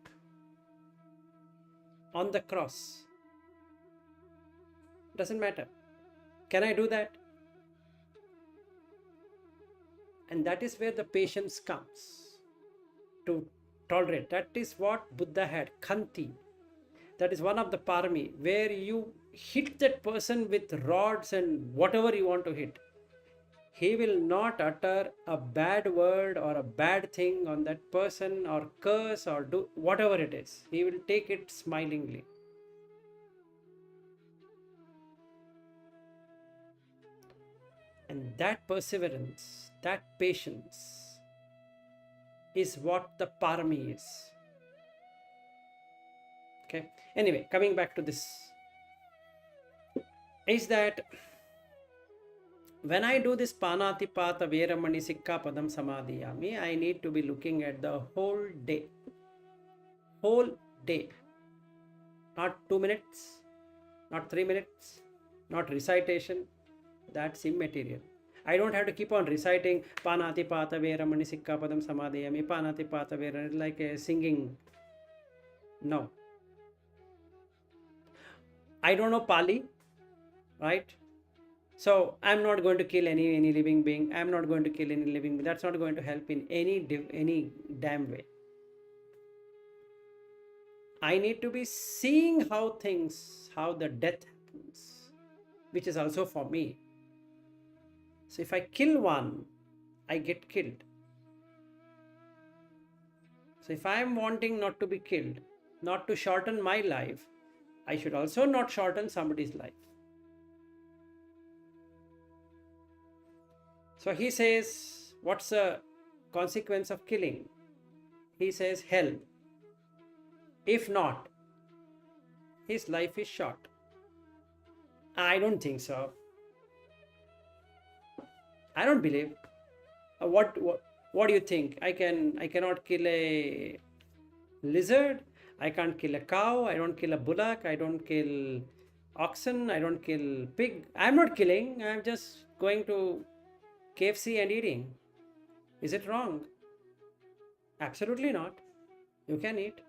on the cross. Doesn't matter. Can I do that? And that is where the patience comes, to tolerate. That is what Buddha had, khanti. That is one of the parami, where you hit that person with rods and whatever you want to hit. He will not utter a bad word or a bad thing on that person, or curse, or do whatever it is. He will take it smilingly. And that perseverance, that patience is what the parami is. Okay. Anyway, coming back to this, is that when I do this panatipata veramani sikkapadam samadhiyami, I need to be looking at the whole day. Whole day. Not 2 minutes, not 3 minutes, not recitation. That's immaterial. I don't have to keep on reciting panatipata veramani sikkapadam samadhiyami, panatipata veramani, like a singing. No. I don't know Pali, right? So I'm not going to kill any living being. I'm not going to kill any living being. That's not going to help in any damn way. I need to be seeing how the death happens, which is also for me. So if I kill one, I get killed. So if I am wanting not to be killed, not to shorten my life, I should also not shorten somebody's life. So he says, what's the consequence of killing? He says, hell. If not, his life is short. I don't think so. I don't believe. What do you think? I cannot kill a lizard. I can't kill a cow. I don't kill a bullock. I don't kill oxen. I don't kill pig. I'm not killing. I'm just going to KFC and eating. Is it wrong? Absolutely not. You can eat.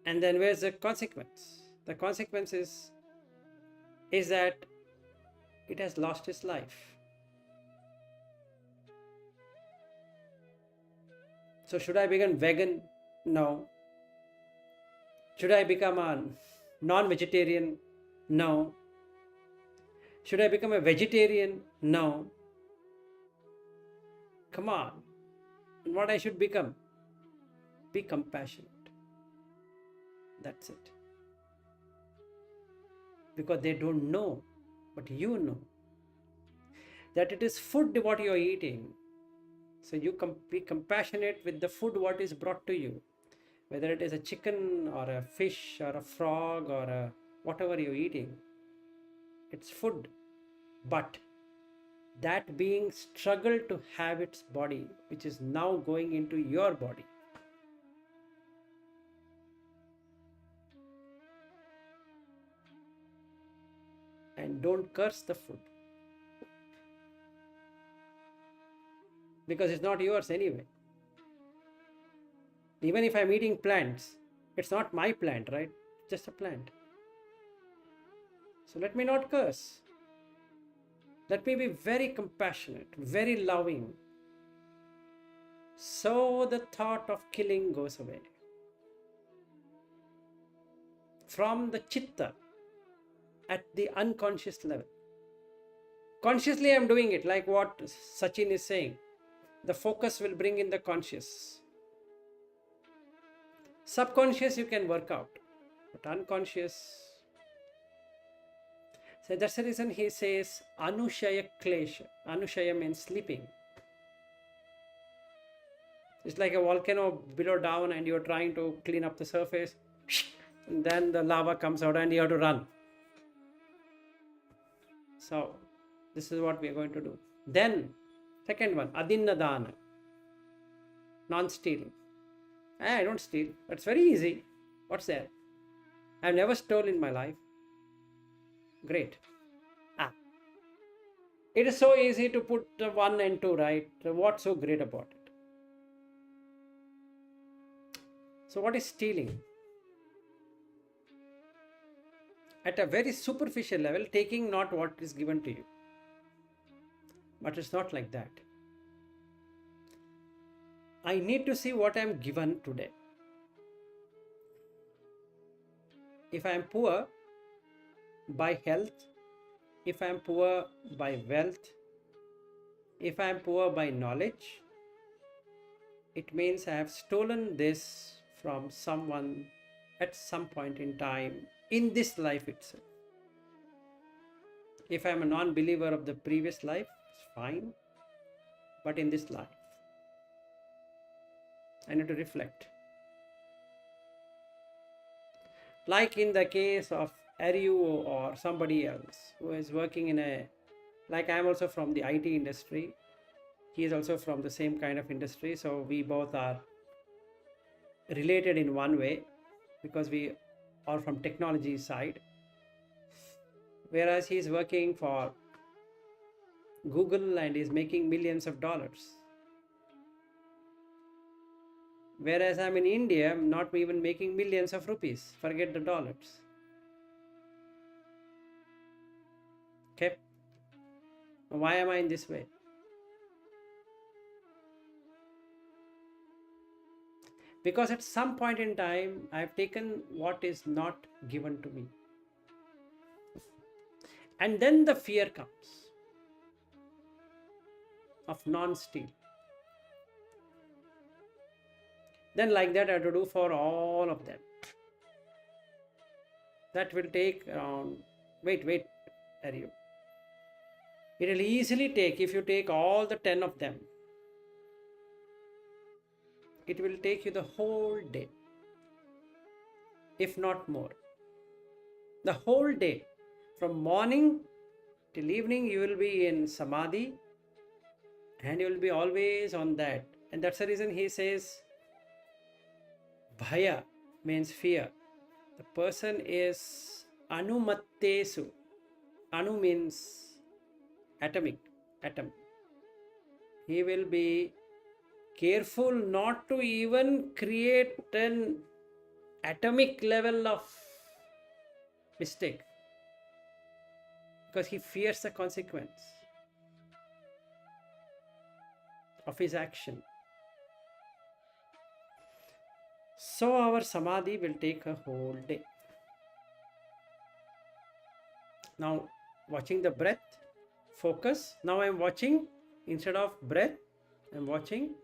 And then where's the consequence? The consequence is that it has lost its life. So should I become vegan? No. Should I become a non-vegetarian? No. Should I become a vegetarian? No. Come on. What I should become? Be compassionate. That's it. Because they don't know, but you know that it is food what you are eating. So you be compassionate with the food what is brought to you, whether it is a chicken or a fish or a frog or a whatever you're eating. It's food, but that being struggled to have its body, which is now going into your body. And don't curse the food, because it's not yours anyway. Even if I'm eating plants, it's not my plant, right? It's just a plant. So let me not curse. Let me be very compassionate, very loving. So the thought of killing goes away. From the chitta, at the unconscious level. Consciously I'm doing it, like what Sachin is saying. The focus will bring in the conscious. Subconscious you can work out, but unconscious. So that's the reason he says Anushaya Klesha. Anushaya means sleeping. It's like a volcano below down and you're trying to clean up the surface. And then the lava comes out and you have to run. So this is what we are going to do. Then second one, Adinnadana. Non-stealing. I don't steal. That's very easy. What's there? I've never stolen in my life. Great. It is so easy to put 1 and 2, right? So what's so great about it? So what is stealing? At a very superficial level, taking not what is given to you. But it's not like that. I need to see what I am given today. If I am poor by health, if I am poor by wealth, if I am poor by knowledge, it means I have stolen this from someone at some point in time in this life itself. If I am a non-believer of the previous life, it's fine, but in this life, I need to reflect. Like in the case of Ariu or somebody else who is working in like I am also from the IT industry. He is also from the same kind of industry. So we both are related in one way because we are from technology side. Whereas he is working for Google and is making millions of dollars. Whereas I'm in India, I'm not even making millions of rupees. Forget the dollars. Okay. Why am I in this way? Because at some point in time, I've taken what is not given to me. And then the fear comes of non-steal. Then like that I have to do for all of them. That will take around, wait, Ariu. It will easily take, if you take all the 10 of them, it will take you the whole day, if not more. The whole day, from morning till evening, you will be in samadhi and you will be always on that. And that's the reason he says, Bhaya means fear. The person is anumattesu. Anu means atomic, atom. He will be careful not to even create an atomic level of mistake, because he fears the consequence of his action. So our samadhi will take a whole day. Now watching the breath, focus. Now I am watching, instead of breath, I am watching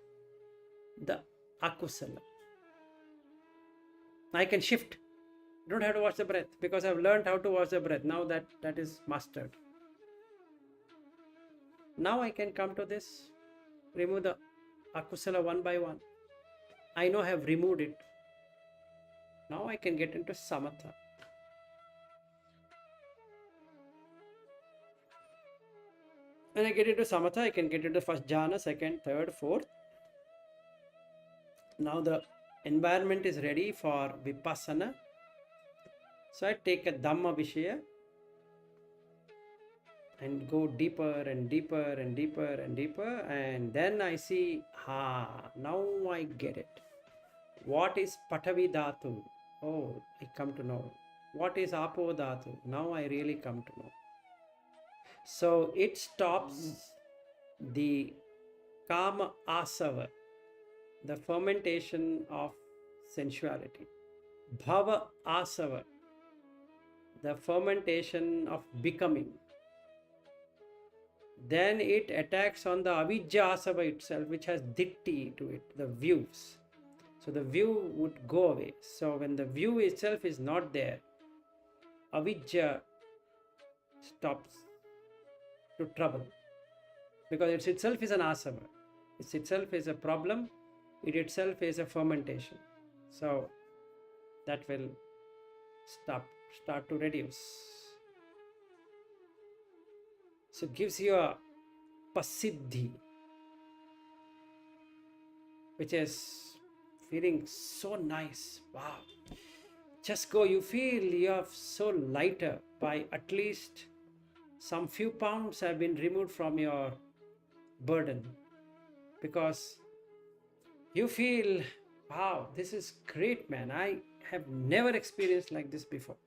the akusala. I can shift. I don't have to watch the breath because I've learned how to watch the breath. Now that is mastered. Now I can come to this, remove the akusala one by one. I know I have removed it. Now I can get into samatha. When I get into samatha, I can get into first jhana, second, third, fourth. Now the environment is ready for vipassana. So I take a dhamma vishaya and go deeper and deeper and deeper and deeper, and then I see, now I get it. What is Patavi Dhatu? Oh, I come to know. What is Apo Dhatu? Now I really come to know. So it stops the Kama Asava, the fermentation of sensuality. Bhava Asava, the fermentation of becoming. Then it attacks on the Avijja Asava itself, which has ditti to it, the views. So the view would go away. So when the view itself is not there, Avijja stops to trouble, because it itself is an asava. It itself is a problem. It itself is a fermentation. So that will start to reduce. So it gives you a pasiddhi, which is feeling so nice. Wow. Just go, you feel you are so lighter by at least some few pounds have been removed from your burden, because you feel, wow, this is great, man. I have never experienced like this before.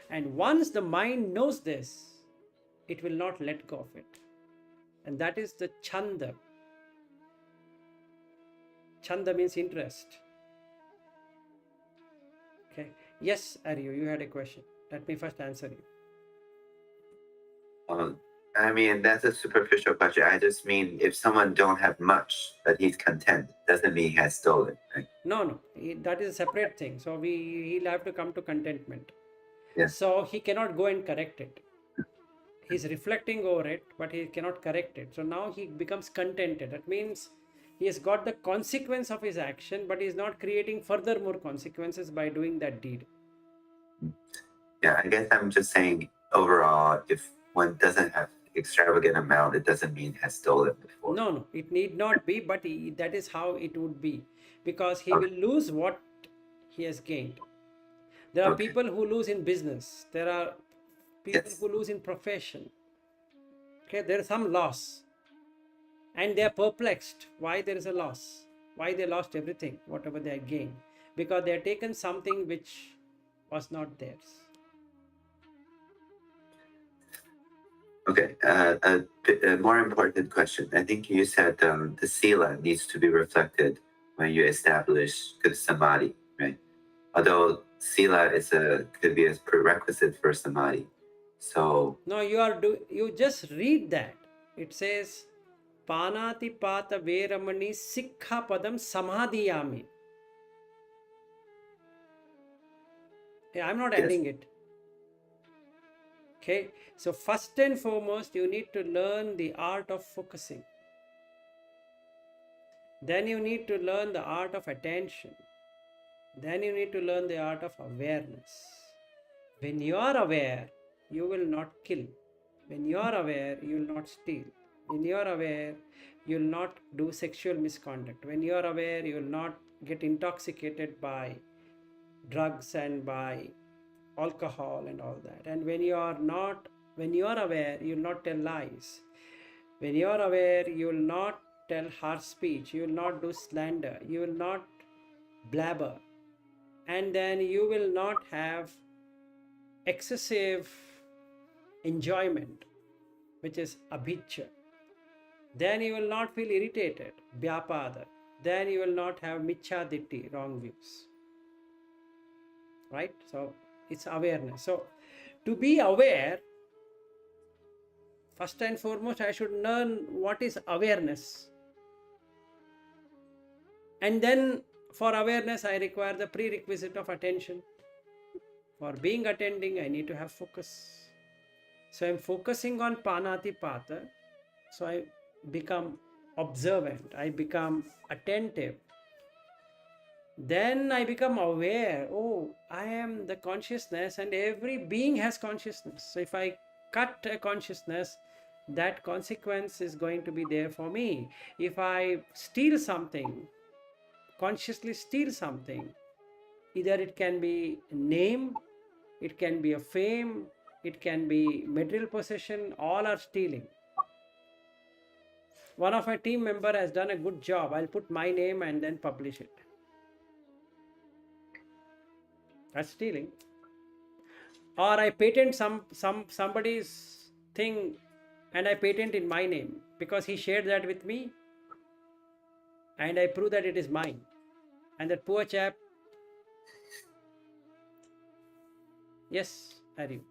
And once the mind knows this, it will not let go of it. And that is the chanda. Chanda means interest. Okay. Yes, Aryu, you had a question. Let me first answer you. I mean, that's a superficial question. I just mean, if someone don't have much, but he's content, doesn't mean he has stolen, right? No. That is a separate thing. So he'll have to come to contentment. Yeah. So he cannot go and correct it. He's reflecting over it, but he cannot correct it. So now he becomes contented. That means he has got the consequence of his action, but he is not creating further more consequences by doing that deed. Yeah, I guess I'm just saying, overall, if one doesn't have extravagant amount, it doesn't mean has stolen before. No, it need not be, but that is how it would be, because he will lose what he has gained. There are people who lose in business. There are people who lose in profession. Okay, there is some loss, and they are perplexed why there is a loss, why they lost everything, whatever they had gained, because they had taken something which was not theirs. Okay, a more important question. I think you said the sila needs to be reflected when you establish good samadhi, right? Although sila could be a prerequisite for samadhi. So no, you just read that. It says, Panati pata veramani sikha padam samadhiyami. I'm not adding it. Okay, so first and foremost, you need to learn the art of focusing. Then you need to learn the art of attention. Then you need to learn the art of awareness. When you are aware, you will not kill. When you are aware, you will not steal. When you are aware, you will not do sexual misconduct. When you are aware, you will not get intoxicated by drugs and by alcohol and all that. And when you are aware, you will not tell lies. When you are aware, you will not tell harsh speech, you will not do slander, you will not blabber, and then you will not have excessive enjoyment, which is abhiccha. Then you will not feel irritated, vyapada. Then you will not have michhaditti, wrong views. Right? So it's awareness. So to be aware, first and foremost, I should learn what is awareness. And then for awareness, I require the prerequisite of attention. For being attending, I need to have focus. So I'm focusing on panatipata. So I become observant, I become attentive. Then I become aware. Oh, I am the consciousness, and every being has consciousness. So if I cut a consciousness, that consequence is going to be there for me. If I steal something, consciously steal something, either it can be a name, it can be a fame, it can be material possession, all are stealing. One of my team member has done a good job. I'll put my name and then publish it. That's stealing. Or I patent somebody's thing and I patent in my name because he shared that with me and I prove that it is mine. And that poor chap, yes, Hari.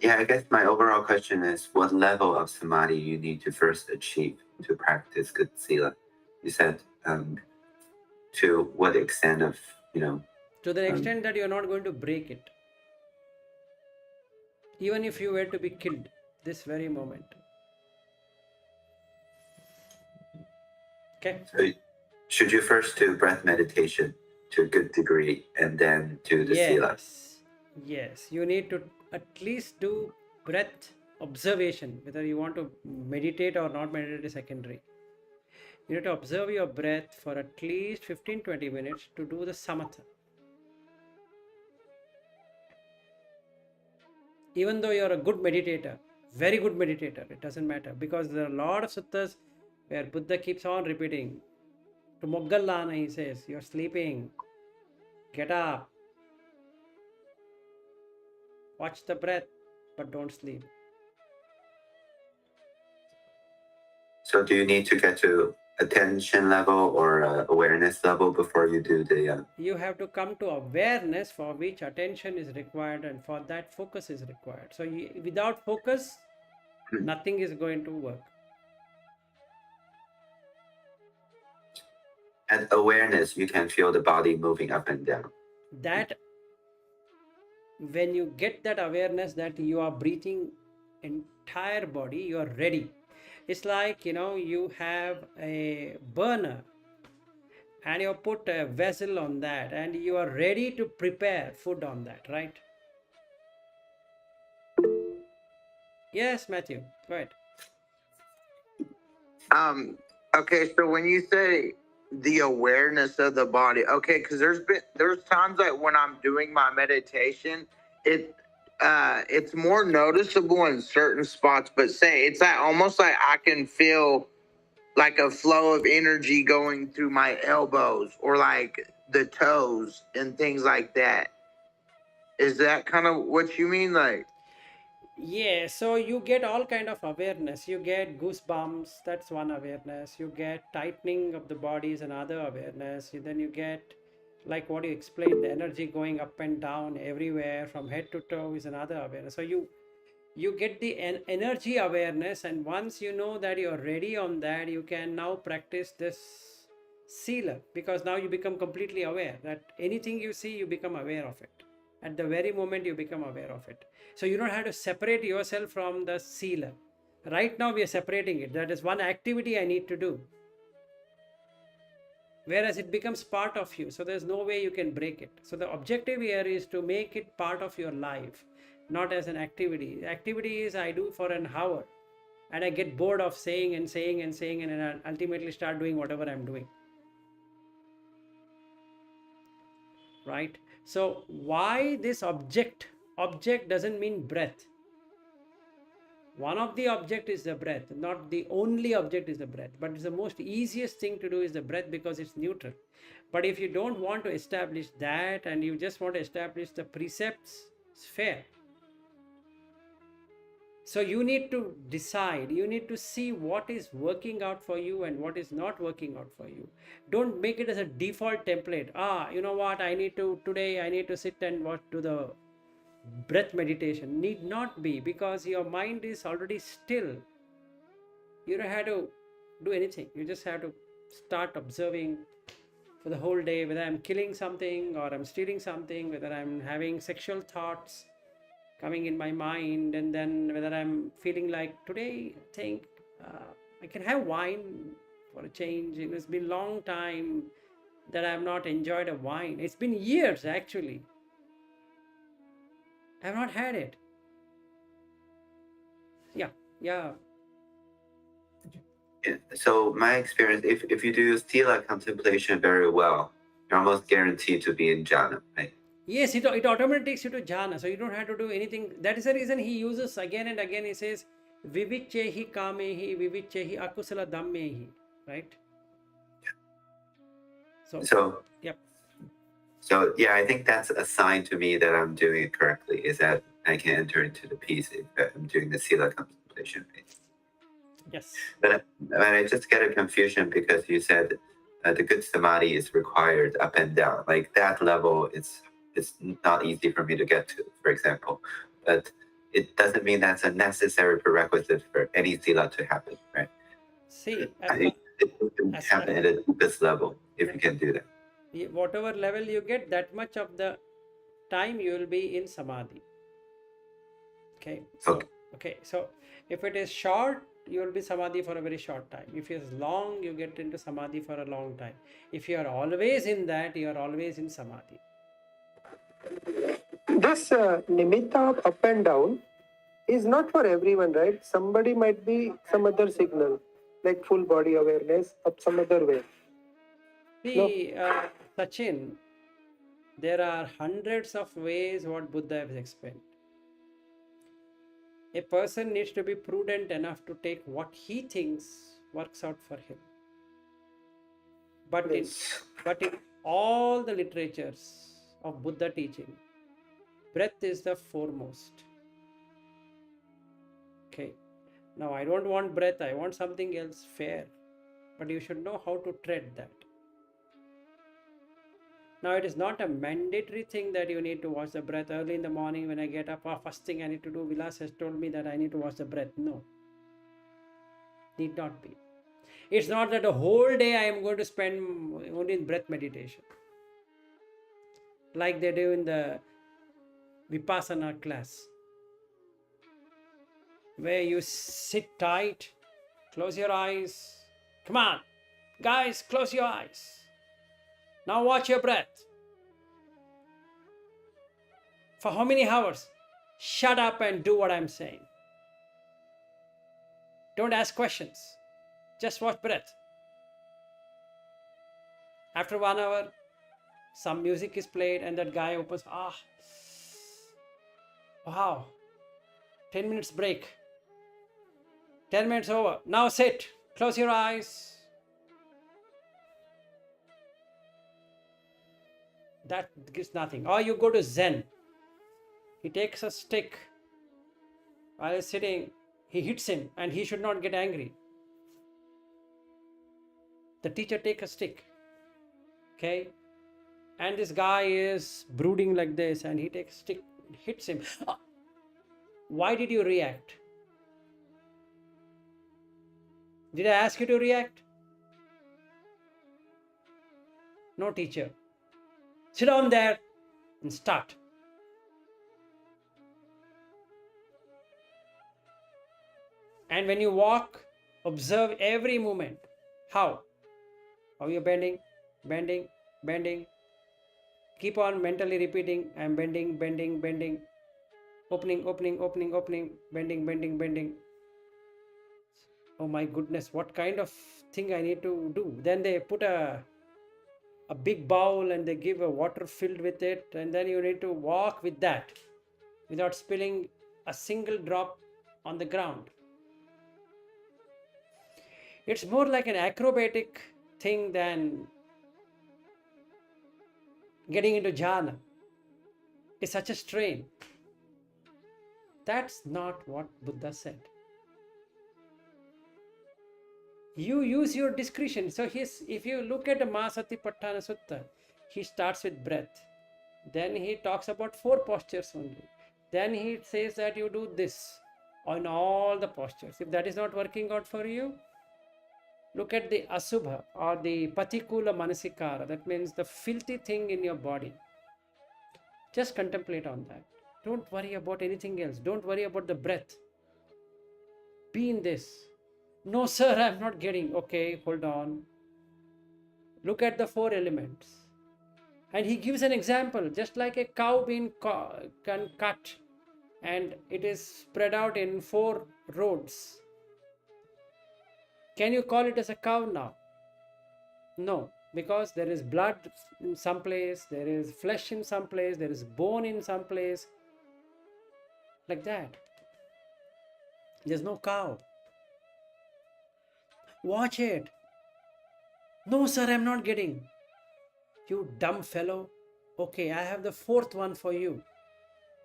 Yeah, I guess my overall question is what level of samadhi you need to first achieve to practice good sila. You said to what extent of, To the extent that you're not going to break it. Even if you were to be killed this very moment. Okay. So should you first do breath meditation to a good degree and then do the sila? Yes, you need to at least do breath observation. Whether you want to meditate or not meditate is secondary. You need to observe your breath for at least 15-20 minutes to do the samatha. Even though you're a good meditator, very good meditator, it doesn't matter, because there are a lot of suttas where Buddha keeps on repeating. To Moggallana, he says, you're sleeping, get up, watch the breath, but don't sleep. So do you need to get to attention level or awareness level before you do the... You have to come to awareness, for which attention is required, and for that focus is required. So without focus, nothing is going to work. At awareness, you can feel the body moving up and down. That when you get that awareness that you are breathing entire body, you are ready. It's like, you have a burner and you put a vessel on that and you are ready to prepare food on that, right? Yes, Matthew, go ahead. Okay, so when you say the awareness of the body, okay, because there's times like when I'm doing my meditation, it's more noticeable in certain spots, but say it's like almost like I can feel like a flow of energy going through my elbows or like the toes and things like that. Is that kind of what you mean? Like, Yeah, so you get all kind of awareness. You get goosebumps, that's one awareness. You get tightening of the body is another awareness. Then you get, like what you explained, the energy going up and down everywhere from head to toe is another awareness. So you get the energy awareness, and once you know that you're ready on that, you can now practice this sila, because now you become completely aware that anything you see, you become aware of it. At the very moment you become aware of it. So you don't have to separate yourself from the sila. Right now we are separating it. That is one activity I need to do. Whereas it becomes part of you. So there's no way you can break it. So the objective here is to make it part of your life, not as an activity. The activity is I do for an hour and I get bored of saying and saying and saying, and I ultimately start doing whatever I'm doing. Right? So why this object? Object doesn't mean breath. One of the object is the breath, not the only object is the breath, but it's the most easiest thing to do is the breath because it's neutral. But if you don't want to establish that and you just want to establish the precepts, it's fair. So you need to decide, you need to see what is working out for you and what is not working out for you. Don't make it as a default template. You know what, today I need to sit and do the breath meditation. Need not be, because your mind is already still. You don't have to do anything. You just have to start observing for the whole day, whether I'm killing something or I'm stealing something, whether I'm having sexual thoughts coming in my mind, and then whether I'm feeling like today, I think I can have wine for a change. It's been a long time that I have not enjoyed a wine. It's been years actually. I have not had it. Yeah. Yeah. So my experience, if you do sila contemplation very well, you're almost guaranteed to be in jhana, right? Yes, it automatically takes you to jhana, so you don't have to do anything. That is the reason he uses again and again. He says, "Vivichehi kamehi, vivichehi akusala dhammehi," right? So yep. So yeah, I think that's a sign to me that I'm doing it correctly. Is that I can enter into the peace if I'm doing the sila contemplation. Right? Yes. But I just get a confusion because you said the good samadhi is required up and down. Like that level, it's not easy for me to get to, for example. But it doesn't mean that's a necessary prerequisite for any sila to happen, right? See, it can happen at the deepest level if you can do that. Whatever level you get, that much of the time you will be in samadhi. Okay. So if it is short, you will be samadhi for a very short time. If it is long, you get into samadhi for a long time. If you are always in that, you are always in samadhi. This nimitta of up and down is not for everyone, right? Somebody might be some other signal, like full body awareness of some other way. See, Sachin, there are hundreds of ways what Buddha has explained. A person needs to be prudent enough to take what he thinks works out for him. But in all the literatures of Buddha teaching, breath is the foremost. Okay. Now I don't want breath, I want something else, fair. But you should know how to tread that. Now it is not a mandatory thing that you need to watch the breath early in the morning when I get up. First thing I need to do, Vilas has told me that I need to watch the breath. No. Need not be. It's not that the whole day I am going to spend only in breath meditation. Like they do in the Vipassana class. Where you sit tight, close your eyes. Come on, guys, close your eyes. Now watch your breath. For how many hours? Shut up and do what I'm saying. Don't ask questions. Just watch breath. After 1 hour, some music is played and that guy opens, wow, 10 minutes break. 10 minutes over. Now sit, close your eyes. That gives nothing. Or you go to Zen. He takes a stick. While he's sitting, he hits him and he should not get angry. The teacher takes a stick. Okay? And this guy is brooding like this and he takes a stick, hits him. Why did you react? Did I ask you to react? No, teacher. Sit down there and start. And when you walk, observe every movement. How? How you're bending, bending, bending. Keep on mentally repeating, I'm bending, bending, bending. Opening, opening, opening, opening. Bending, bending, bending. Oh my goodness, what kind of thing I need to do? Then they put a big bowl and they give a water filled with it, and then you need to walk with that without spilling a single drop on the ground. It's more like an acrobatic thing than getting into jhana. It's such a strain. That's not what Buddha said. You use your discretion. So if you look at the Satipatthana Sutta, he starts with breath. Then he talks about 4 postures only. Then he says that you do this on all the postures. If that is not working out for you, look at the asubha or the patikula manasikara. That means the filthy thing in your body. Just contemplate on that. Don't worry about anything else. Don't worry about the breath. Be in this. No, sir, I'm not getting. Okay, hold on. Look at the 4 elements. And he gives an example, just like a cow being cut and it is spread out in 4 roads. Can you call it as a cow now? No, because there is blood in some place, there is flesh in some place, there is bone in some place. Like that. There's no cow. Watch it. No, sir, I'm not getting. You dumb fellow. Okay, I have the 4th one for you.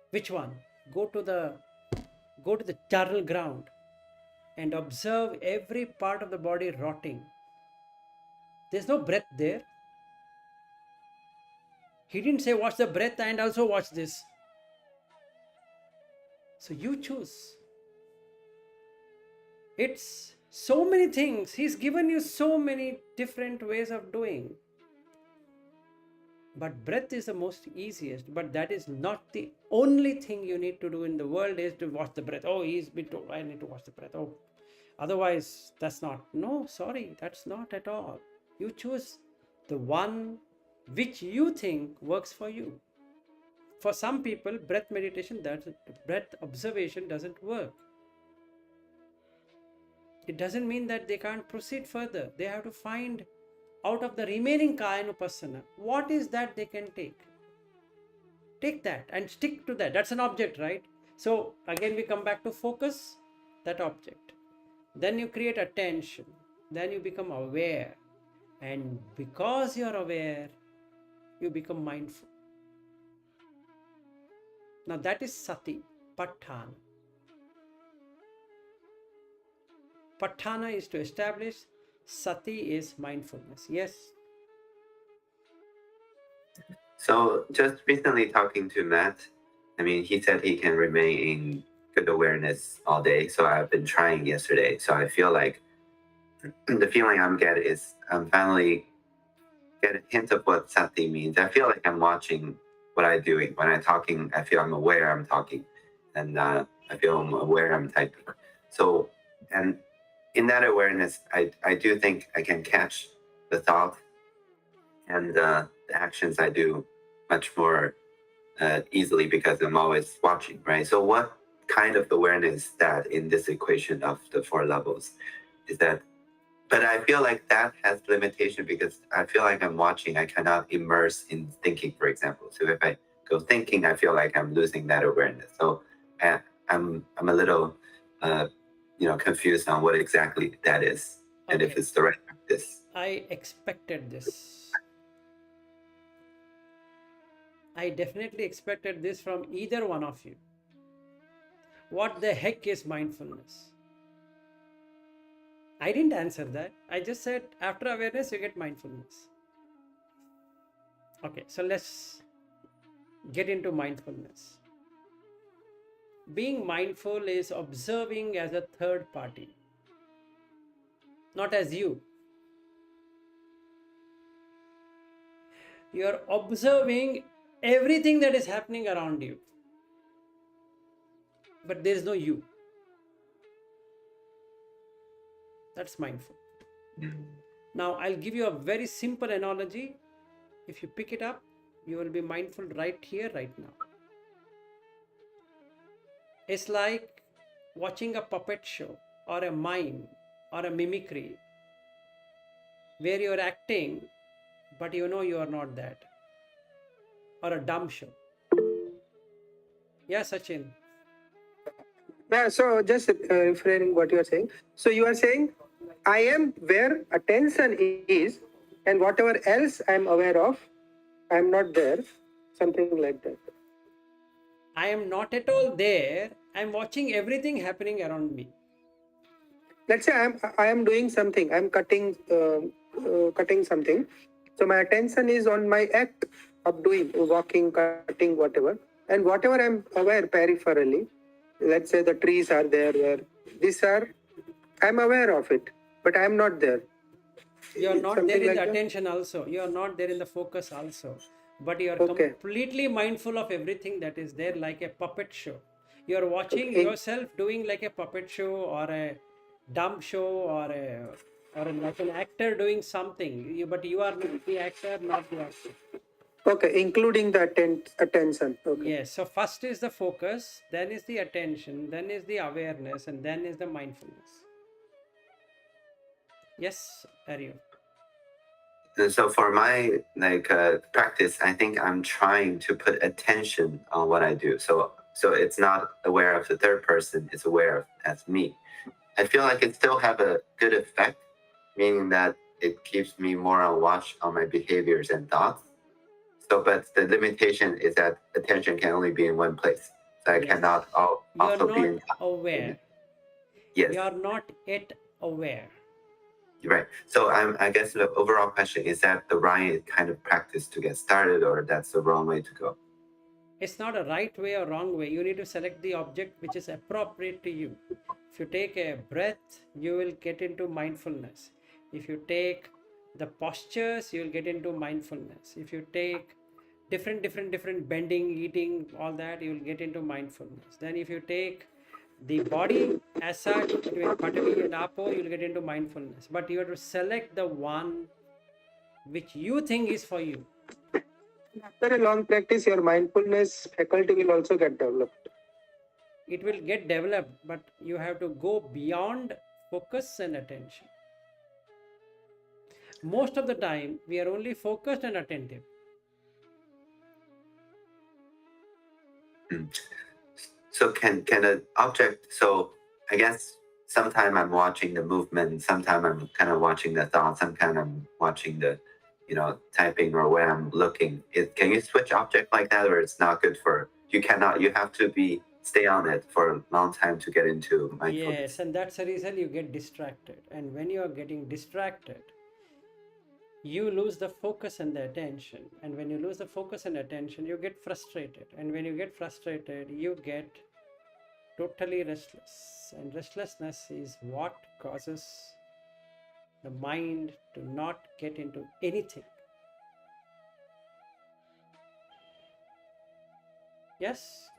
Which one? Go to the charnel ground and observe every part of the body rotting. There's no breath there. He didn't say watch the breath and also watch this. So you choose. It's so many things. He's given you so many different ways of doing. But breath is the most easiest. But that is not the only thing you need to do in the world is to watch the breath. Oh, he's been told I need to watch the breath. Oh, otherwise that's not. No, sorry, that's not at all. You choose the one which you think works for you. For some people, breath observation doesn't work. It doesn't mean that they can't proceed further. They have to find out of the remaining kaya Anupassana, what is that they can take? Take that and stick to that. That's an object, right? So again we come back to focus, that object. Then you create attention. Then you become aware. And because you're aware, you become mindful. Now that is Sati, Patthana. Patthana is to establish, Sati is mindfulness. Yes? So just recently talking to Matt, I mean, he said he can remain in good awareness all day. So I've been trying yesterday. So I feel like the feeling I'm getting is I'm finally get a hint of what Sati means. I feel like I'm watching what I'm doing. When I'm talking, I feel I'm aware I'm talking. And I feel I'm aware I'm typing. So, and in that awareness, I do think I can catch the thought and the actions I do much more easily because I'm always watching, right? So what kind of awareness that in this equation of the 4 levels is that? But I feel like that has limitation because I feel like I'm watching. I cannot immerse in thinking, for example. So if I go thinking, I feel like I'm losing that awareness. So I'm a little confused on what exactly that is and if it's the right practice. I expected this. I definitely expected this from either one of you. What the heck is mindfulness? I didn't answer that. I just said after awareness you get mindfulness. Okay, so let's get into mindfulness. Being mindful is observing as a third party, not as you. You are observing everything that is happening around you, but there is no you. That's mindful. Now I'll give you a very simple analogy. If you pick it up, you will be mindful right here, right now. It's like watching a puppet show or a mime or a mimicry where you're acting, but you know you are not that. Or a dumb show. Yeah, Sachin. Yeah, so just refraining what you are saying. So you are saying, I am where attention is, and whatever else I am aware of, I am not there. Something like that. I am not at all there. I'm watching everything happening around me. Let's say I am doing something. I'm cutting something. So my attention is on my act of doing, walking, cutting, whatever. And whatever I'm aware peripherally, let's say the trees are there. These are, I'm aware of it, but I'm not there. You're not there Something in like the that. attention also. You're not there in the focus also. But you're Okay. completely mindful of everything that is there, like a puppet show. You're watching Okay. yourself doing like a puppet show or a dumb show like an actor doing something. But you are not the actor, not the actor. Okay, including the attention. Okay. Yes. So first is the focus, then is the attention, then is the awareness, and then is the mindfulness. Yes, Aryu. And so for my practice, I think I'm trying to put attention on what I do. So it's not aware of the third person; it's aware of as me. I feel like it still have a good effect, meaning that it keeps me more on watch on my behaviors and thoughts. So, but the limitation is that attention can only be in one place. So I Yes. cannot You're also be not in. aware. Yes. You're not yet aware. Right. So I guess the overall question is that the right kind of practice to get started, or that's the wrong way to go? It's not a right way or wrong way. You need to select the object which is appropriate to you. If you take a breath, you will get into mindfulness. If you take the postures, you will get into mindfulness. If you take different bending, eating, all that, you will get into mindfulness. Then if you take the body as such, between Patani and Apo, you will get into mindfulness. But you have to select the one which you think is for you. After a long practice, your mindfulness faculty will also get developed. It will get developed, but you have to go beyond focus and attention. Most of the time, we are only focused and attentive. So can an object? So I guess sometime I'm watching the movement, sometime I'm kind of watching the thoughts, sometimes I'm watching the, typing or where I'm looking. Can you switch object like that, or it's not good for? You cannot. You have to stay on it for a long time to get into mindfulness. Yes, and that's the reason you get distracted. And when you are getting distracted, you lose the focus and the attention. And when you lose the focus and attention, you get frustrated. And when you get frustrated, you get totally restless. And restlessness is what causes the mind to not get into anything. Yes?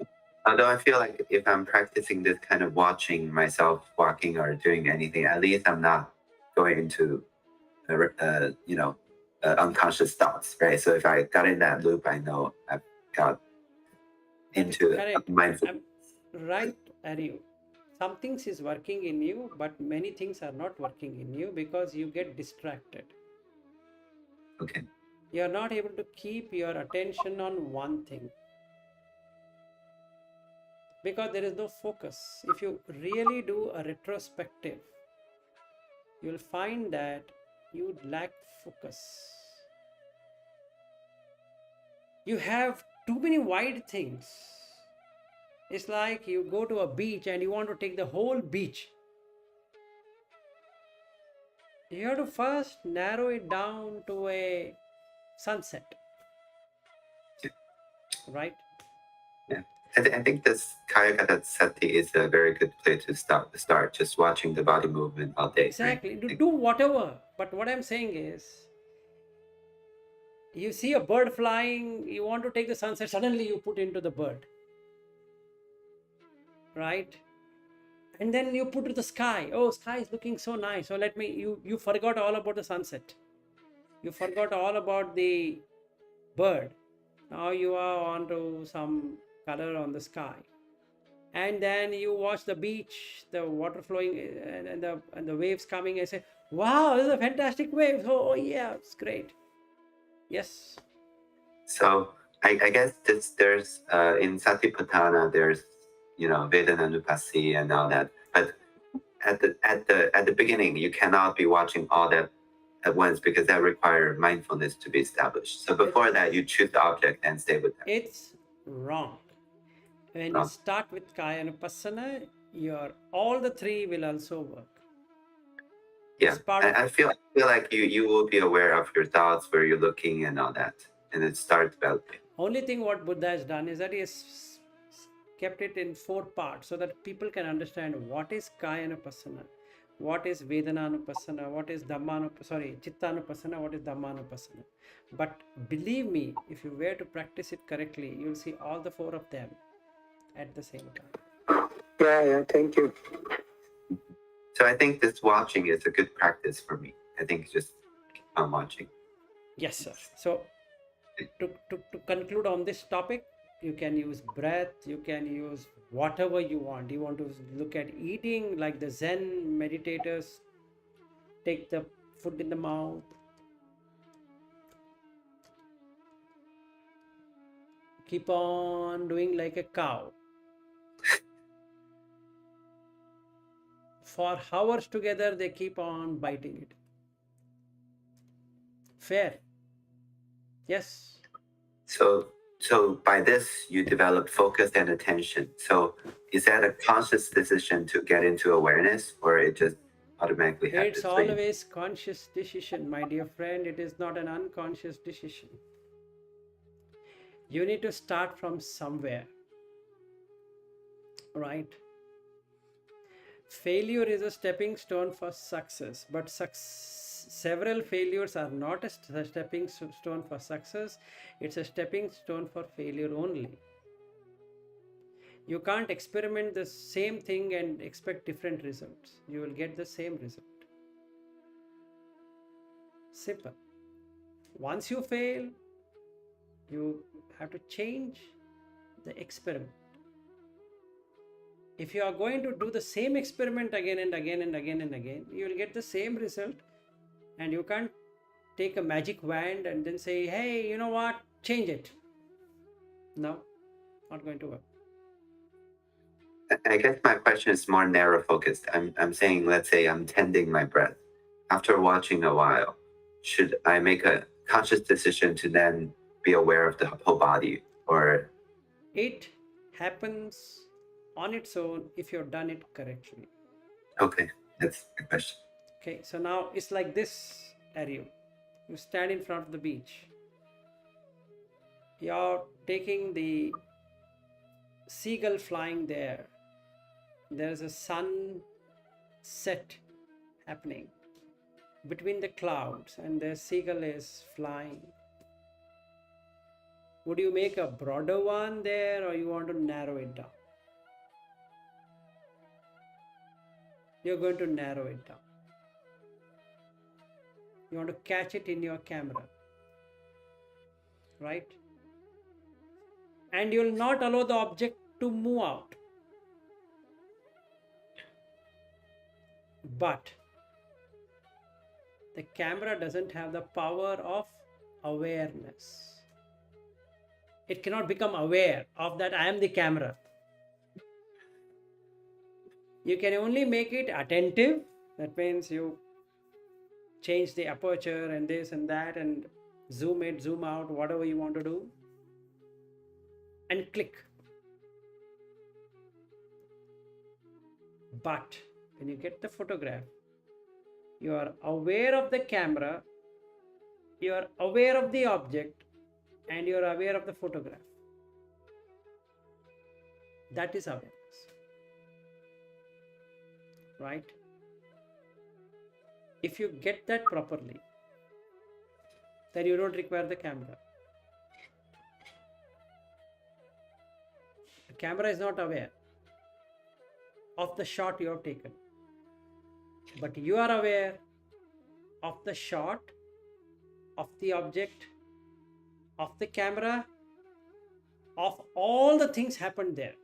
Although I feel like if I'm practicing this kind of watching myself walking or doing anything, at least I'm not going into, unconscious thoughts, right? So if I got in that loop, I know I've got into mindfulness. Right, Aryu. Some things is working in you, but many things are not working in you because you get distracted. Okay. You are not able to keep your attention on one thing because there is no focus. If you really do a retrospective, you will find that you lack focus. You have too many wide things. It's like you go to a beach and you want to take the whole beach. You have to first narrow it down to a sunset. Yeah. Right? Yeah. I think this Sati is a very good place to start just watching the body movement all day. Exactly. Right? Do whatever. But what I'm saying is, you see a bird flying, you want to take the sunset, suddenly you put into the bird. Right? And then you put to the sky. Oh, sky is looking so nice. So you forgot all about the sunset. You forgot all about the bird. Now you are onto some color on the sky. And then you watch the beach, the water flowing and the waves coming and say, wow, this is a fantastic wave. Oh yeah, it's great. Yes. So I guess there's in Satipatthana there's Vedana and all that. But at the beginning, you cannot be watching all that at once because that requires mindfulness to be established. So before that, you choose the object and stay with them. It's wrong. When you Wrong. start with Kaya Anupassana, all the three will also work. Yeah, It's part of I feel like you will be aware of your thoughts, where you're looking, and all that, and it starts developing. only thing what Buddha has done is that he has kept it in 4 parts so that people can understand what is Kaya Anupassana, what is Vedana Anupassana, what is Chitta Anupassana, what is Dhamma Anupassana. But believe me, if you were to practice it correctly, you'll see all the 4 of them at the same time. Yeah, thank you. So I think this watching is a good practice for me. I think just keep on watching. Yes, sir. So to conclude on this topic, you can use breath, you can use whatever you want. You want to look at eating like the Zen meditators, take the food in the mouth, keep on doing like a cow. For hours together, they keep on biting it. Fair. Yes. So by this, you develop focus and attention. So is that a conscious decision to get into awareness, or it just automatically happens? It's always conscious decision, my dear friend. It is not an unconscious decision. You need to start from somewhere, right? Failure is a stepping stone for success, but several failures are not a stepping stone for success. It's a stepping stone for failure only. You can't experiment the same thing and expect different results. You will get the same result. Simple. Once you fail, you have to change the experiment. If you are going to do the same experiment again and again and again and again, you will get the same result, and you can't take a magic wand and then say, hey, you know what, change it. No, not going to work. I guess my question is more narrow focused. I'm saying, let's say I'm tending my breath. After watching a while, should I make a conscious decision to then be aware of the whole body, or? It happens on its own if you've done it correctly. Okay, that's the question. Okay, so now it's like this, Ariel. You stand in front of the beach. You're taking the seagull flying there. There's a sunset happening between the clouds, and the seagull is flying. Would you make a broader one there, or you want to narrow it down? You're going to narrow it down. You want to catch it in your camera, right? And you'll not allow the object to move out. But the camera doesn't have the power of awareness. It cannot become aware of that I am the camera. You can only make it attentive. That means you change the aperture and this and that and zoom it, zoom out, whatever you want to do, and click. But when you get the photograph, you are aware of the camera, you are aware of the object, and you are aware of the photograph. That is awareness. Right? If you get that properly, then you don't require the camera. The camera is not aware of the shot you have taken, but you are aware of the shot, of the object, of the camera, of all the things happened there.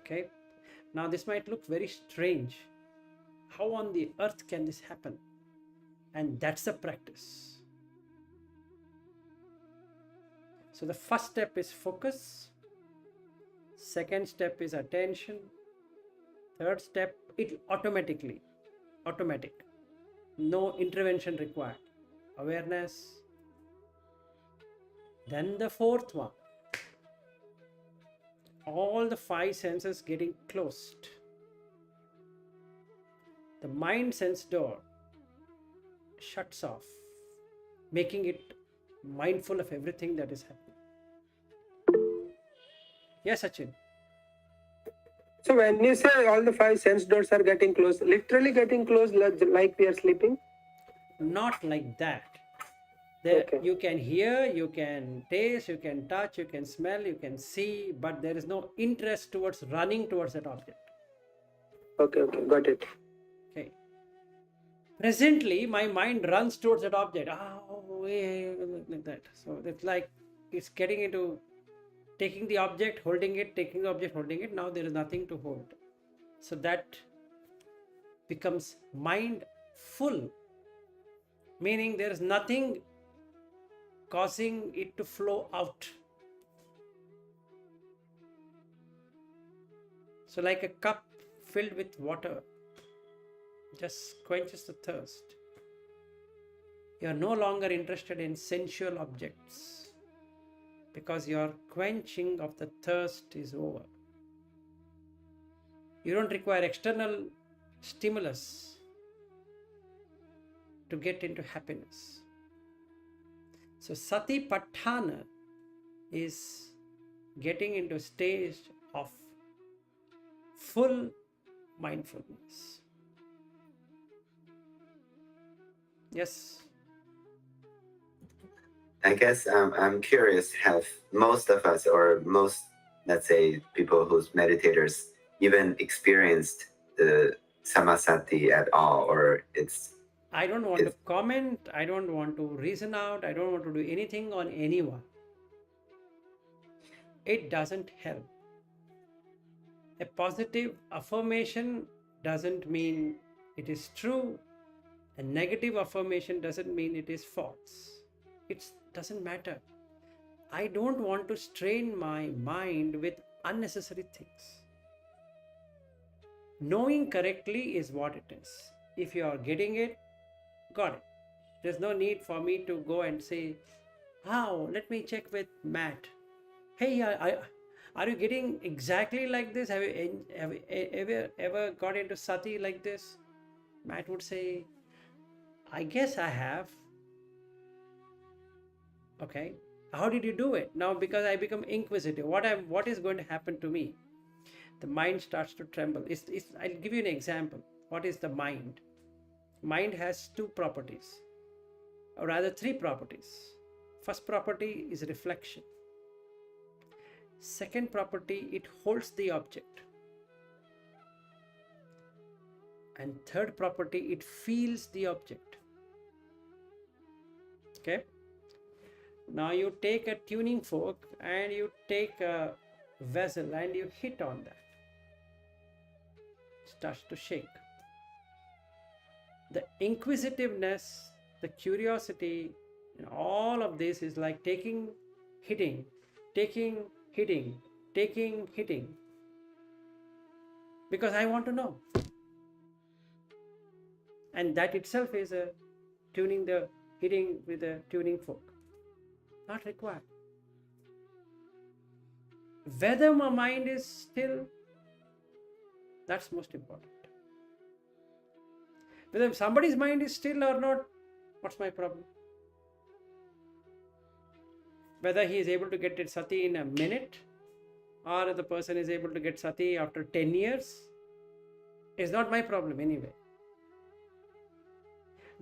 Okay, now this might look very strange. How on the earth can this happen? And that's the practice. So the first step is focus. Second step is attention. Third step, it automatic. No intervention required. Awareness. Then the fourth one. All the five senses getting closed. The mind sense door shuts off, making it mindful of everything that is happening. Yes, Sachin. So when you say all the five sense doors are getting closed, literally getting closed like we are sleeping? Not like that. There, Okay. you can hear, you can taste, you can touch, you can smell, you can see, but there is no interest towards running towards that object. Okay, got it. Okay. Presently, my mind runs towards that object. Like that. So it's like it's getting into taking the object, holding it, taking the object, holding it. Now there is nothing to hold. So that becomes mindful, meaning there is nothing causing it to flow out. So like a cup filled with water just quenches the thirst. You are no longer interested in sensual objects because your quenching of the thirst is over. You don't require external stimulus to get into happiness. So Sati Patthana is getting into a stage of full mindfulness. Yes. I guess I'm curious, have most of us, or most, let's say, people who's meditators, even experienced the samasati at all, or I don't want to comment, I don't want to reason out, I don't want to do anything on anyone. It doesn't help. A positive affirmation doesn't mean it is true. A negative affirmation doesn't mean it is false. It doesn't matter. I don't want to strain my mind with unnecessary things. Knowing correctly is what it is. If you are getting it, got it. There's no need for me to go and say, let me check with Matt. Hey, are you getting exactly like this? Have you ever got into Sati like this? Matt would say, I guess I have. Okay. How did you do it? Now, because I become inquisitive, what is going to happen to me? The mind starts to tremble. I'll give you an example. What is the mind? Mind has two properties, or rather three properties. First property is reflection. Second property, it holds the object. And third property, it feels the object. Okay. Now you take a tuning fork and you take a vessel and you hit on that. It starts to shake. The inquisitiveness, the curiosity, all of this is like taking, hitting. Because I want to know. And that itself is a hitting with a tuning fork. Not required. Whether my mind is still, that's most important. Whether somebody's mind is still or not, what's my problem? Whether he is able to get it Sati in a minute, or the person is able to get Sati after 10 years, is not my problem anyway.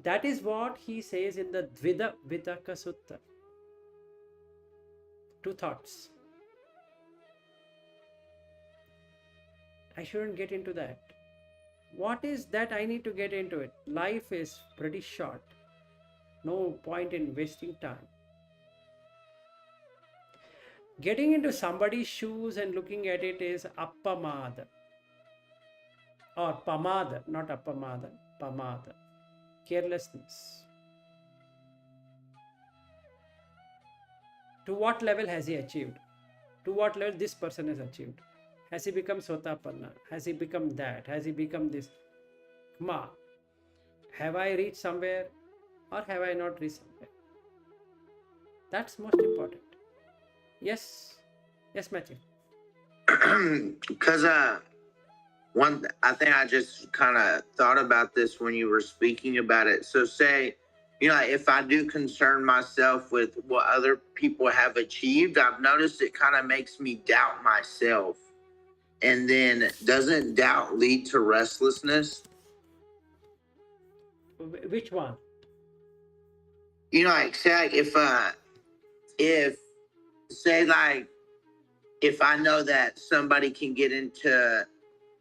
That is what he says in the Dvida Vitaka Sutta. Two thoughts. I shouldn't get into that. What is that I need to get into it? Life is pretty short. No point in wasting time. Getting into somebody's shoes and looking at it is appamada. Or pamada, not appamada, pamada. Carelessness. To what level has he achieved? To what level this person has achieved? Has he become Sotapanna? Has he become that? Has he become this? Ma, have I reached somewhere or have I not reached somewhere? That's most important. Yes. Yes, Matthew. Because one, I think I just kind of thought about this when you were speaking about it. So say, if I do concern myself with what other people have achieved, I've noticed it kind of makes me doubt myself. And then doesn't doubt lead to restlessness? Which one? Like say like if say like if I know that somebody can get into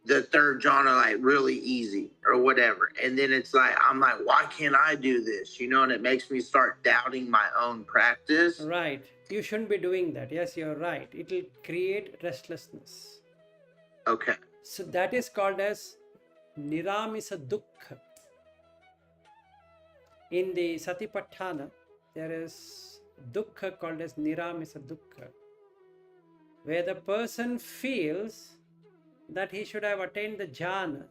the third jhana like really easy or whatever, and then it's like I'm like, why can't I do this? And it makes me start doubting my own practice. Right. You shouldn't be doing that. Yes, you're right. It will create restlessness. Okay. So that is called as niramisa dukkha. In the Satipatthana, there is dukkha called as niramisa dukkha, where the person feels that he should have attained the jhana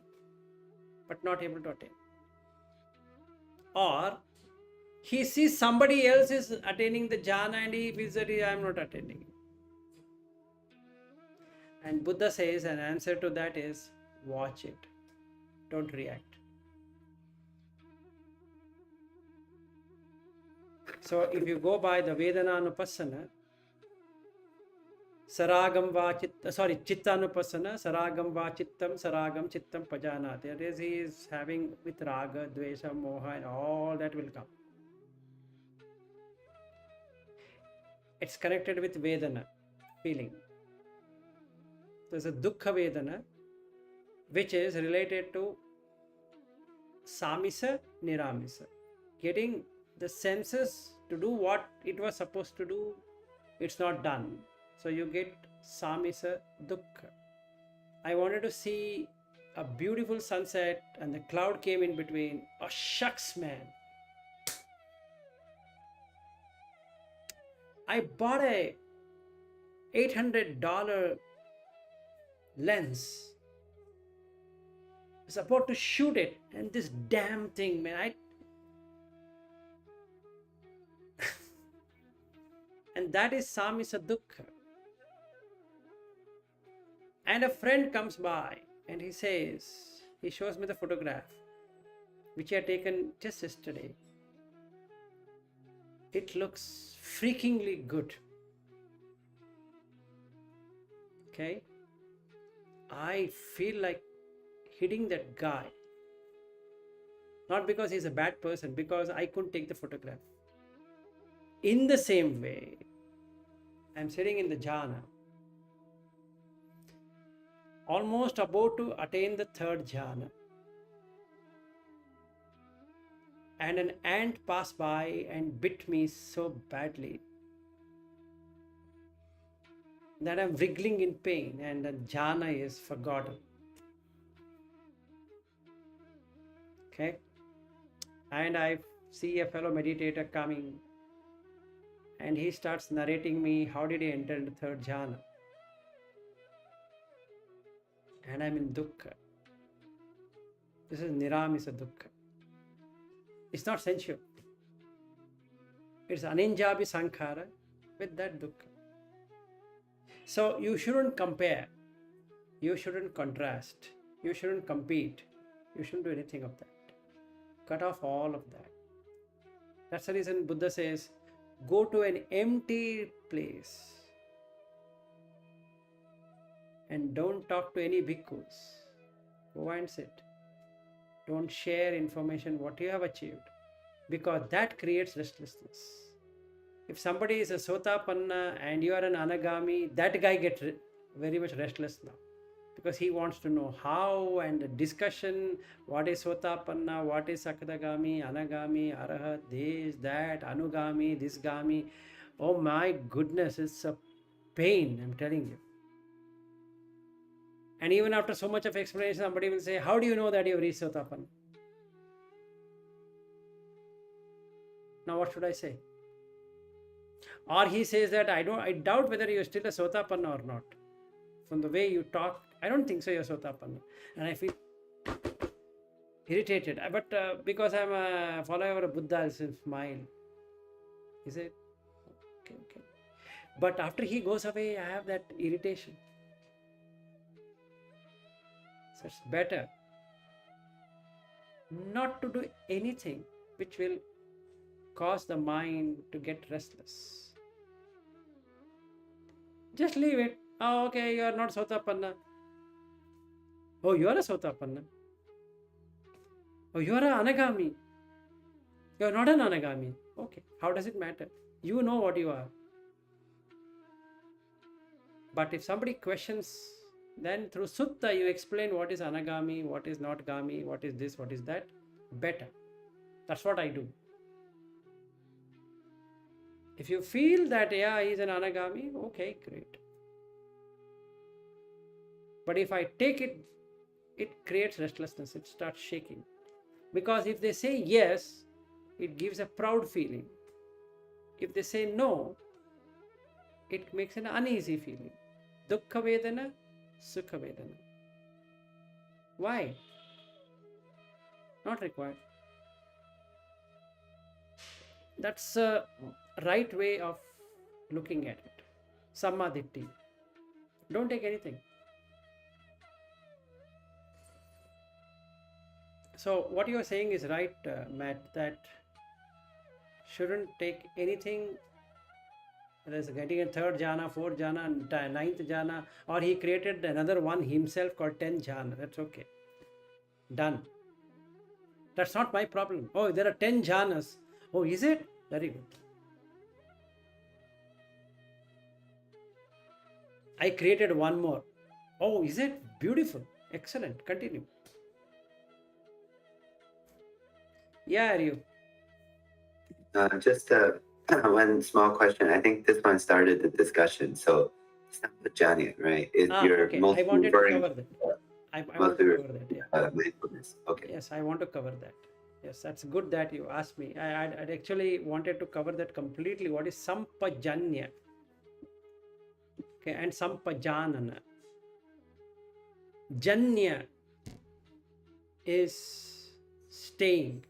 but not able to attain. Or he sees somebody else is attaining the jhana and he feels that I am not attaining it. And Buddha says an answer to that is watch it. Don't react. So if you go by the Vedana Anupassana, Saragam va Chittanupassana, Saragam va Chittam, Saragam Chittam pajanana. That is, he is having with Raga, Dvesha, Moha and all that will come. It's connected with Vedana, feeling. There's a Dukkha Vedana, which is related to Samisa, Niramisa. Getting the senses to do what it was supposed to do, it's not done. So you get Samisa Dukkha. I wanted to see a beautiful sunset and the cloud came in between. Oh, shucks, man. I bought a $800 lens. I was about to shoot it and this damn thing, man, and that is Samisa Dukkha. And a friend comes by and he shows me the photograph which he had taken just yesterday. It looks freakingly good. Okay? I feel like hitting that guy. Not because he's a bad person, because I couldn't take the photograph. In the same way, I'm sitting in the jhana, almost about to attain the third jhana. And an ant passed by and bit me so badly that I'm wriggling in pain and the jhana is forgotten. Okay? And I see a fellow meditator coming and he starts narrating me how did he enter into third jhana. And I'm in dukkha. This is niramisa dukkha. It's not sensual. It's aninjabi sankhara with that dukkha. So you shouldn't compare. You shouldn't contrast. You shouldn't compete. You shouldn't do anything of that. Cut off all of that. That's the reason Buddha says, go to an empty place and don't talk to any bhikkhus. Go and sit. Don't share information what you have achieved, because that creates restlessness. If somebody is a Sotapanna and you are an Anagami, that guy gets very much restless now, because he wants to know how, and the discussion, what is Sotapanna, what is Sakadagami, Anagami, Arahat, this, that, Anugami, this Gami. Oh my goodness, it's a pain, I'm telling you. And even after so much of explanation, somebody will say, how do you know that you have reached Sotapanna? Now what should I say? Or he says that I doubt whether you're still a Sotapanna or not. From the way you talk, I don't think so you're Sotapanna. And I feel irritated. But because I'm a follower of Buddha, I'll smile. He said, okay, okay. But after he goes away, I have that irritation. So it's better not to do anything which will cause the mind to get restless. Just leave it. Oh, okay, you are not Sotapanna. Oh, you are a Sotapanna. Oh, you are an Anagami. You are not an Anagami. Okay, how does it matter? You know what you are. But if somebody questions, then through Sutta you explain what is Anagami, what is not Gami, what is this, what is that. Better. That's what I do. If you feel that, yeah, he is an Anagami, okay, great. But if I take it, it creates restlessness. It starts shaking. Because if they say yes, it gives a proud feeling. If they say no, it makes an uneasy feeling. Dukkha Vedana, Sukha Vedana. Why? Not required. That's a right way of looking at it. Sammaditthi. Don't take anything. So what you are saying is right, Matt, that shouldn't take anything. There's getting a third jhana, fourth jhana, and ninth jhana, or he created another one himself called 10th jhana. That's okay. Done. That's not my problem. Oh, there are 10 jhanas. Oh, is it? Very good. I created one more. Oh, is it? Beautiful. Excellent. Continue. Yeah, you. Just one small question. I think this one started the discussion. So, sampajanna, right? Is you're Okay. mostly I wanted to referring cover that. I want mostly to cover that. Yeah. mindfulness. Okay. Yes, I want to cover that. Yes, that's good that you asked me. I'd actually wanted to cover that completely. What is sampajanna? Okay, and sampajanana. Janya is staying,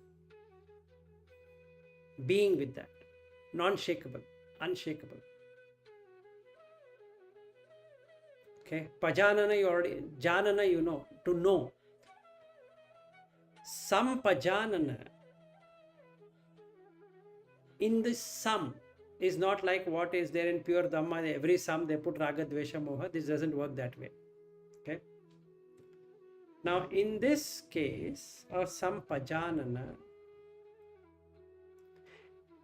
being with that, non-shakable, unshakable. Okay, pajanana you already, janana you know, to know. Sampajanana, in this sum, is not like what is there in pure Dhamma. Every sum they put raga, dvesha, moha. This doesn't work that way. Okay. Now, in this case of sampajanana,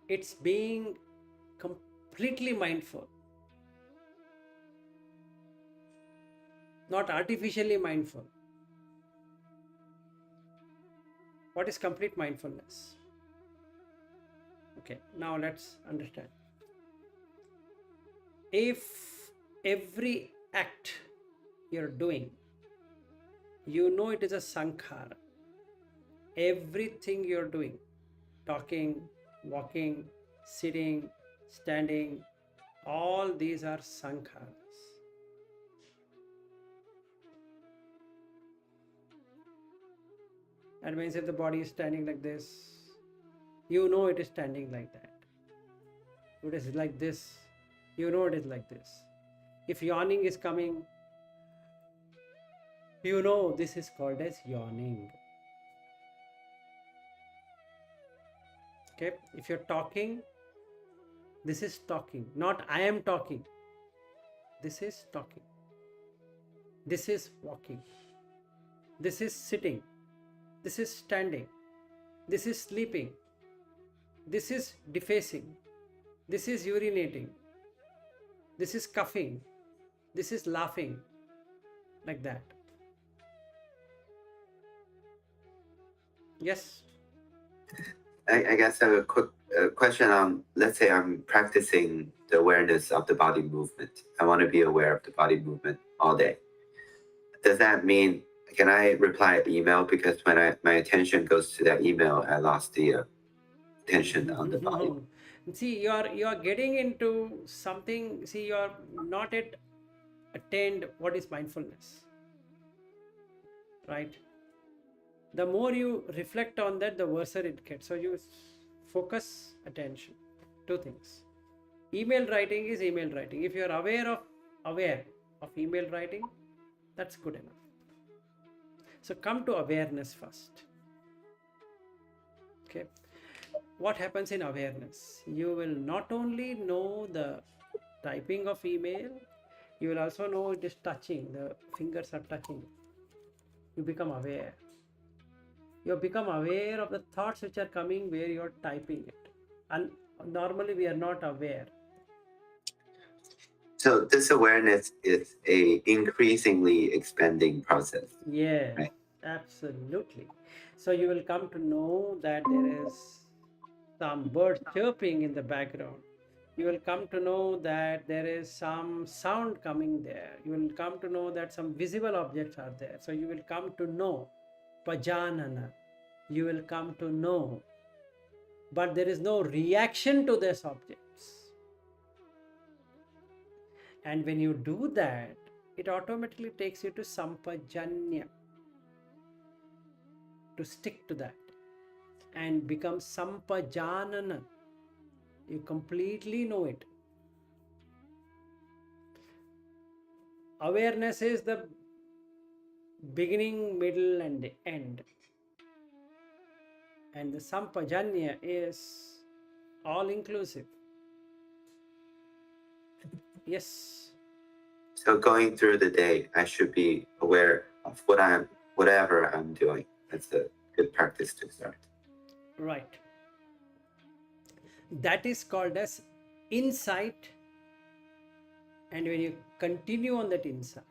it's being completely mindful, not artificially mindful. What is complete mindfulness? Okay, now let's understand. If every act you're doing, you know it is a sankhara. Everything you're doing, talking, walking, sitting, standing, all these are sankharas. That means if the body is standing like this, you know it is standing like that. If it is like this, you know it is like this. If yawning is coming, you know this is called as yawning. Okay, if you're talking, this is talking, not I am talking. This is talking. This is walking. This is sitting. This is standing. This is sleeping. This is defacing. This is urinating. This is coughing. This is laughing. Like that. Yes? I guess I have a quick question on, let's say I'm practicing the awareness of the body movement. I want to be aware of the body movement all day. Does that mean, can I reply an email? Because when my attention goes to that email, I lost the attention on the body. No. See, you are getting into something. See, you are not yet attained what is mindfulness, right? The more you reflect on that, the worse it gets. So you focus attention. Two things. Email writing is email writing. If you are aware of email writing, that's good enough. So come to awareness first. Okay. What happens in awareness? You will not only know the typing of email, you will also know it is touching. The fingers are touching. You become aware. You become aware of the thoughts which are coming where you are typing it. And normally we are not aware. So this awareness is a increasingly expanding process. Yes, right? absolutely. So you will come to know that there is some bird chirping in the background. You will come to know that there is some sound coming there. You will come to know that some visible objects are there. So you will come to know pajanana. You will come to know. But there is no reaction to these objects. And when you do that, it automatically takes you to sampajanna. To stick to that and become sampajanna. You completely know it. Awareness is the beginning, middle, and the end. And the sampajanna is all inclusive. Yes. So going through the day, I should be aware of whatever I'm doing. That's a good practice to start. Right. That is called as insight. And when you continue on that insight,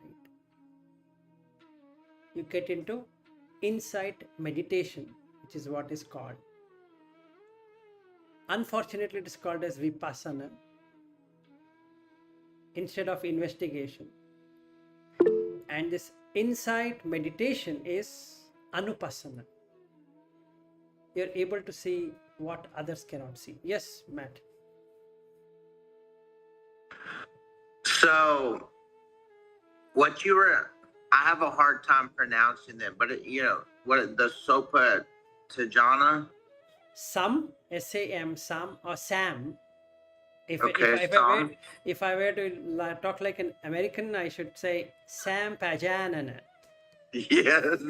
you get into insight meditation, which is what is called. Unfortunately, it is called as vipassana instead of investigation. And this insight meditation is Anupassana. You're able to see what others cannot see. Yes, Matt. So, what you were, I have a hard time pronouncing them, but the sampajanna. Sam, S-A-M, Sam or Sam. If I were to talk like an American, I should say sampajanna. Yes.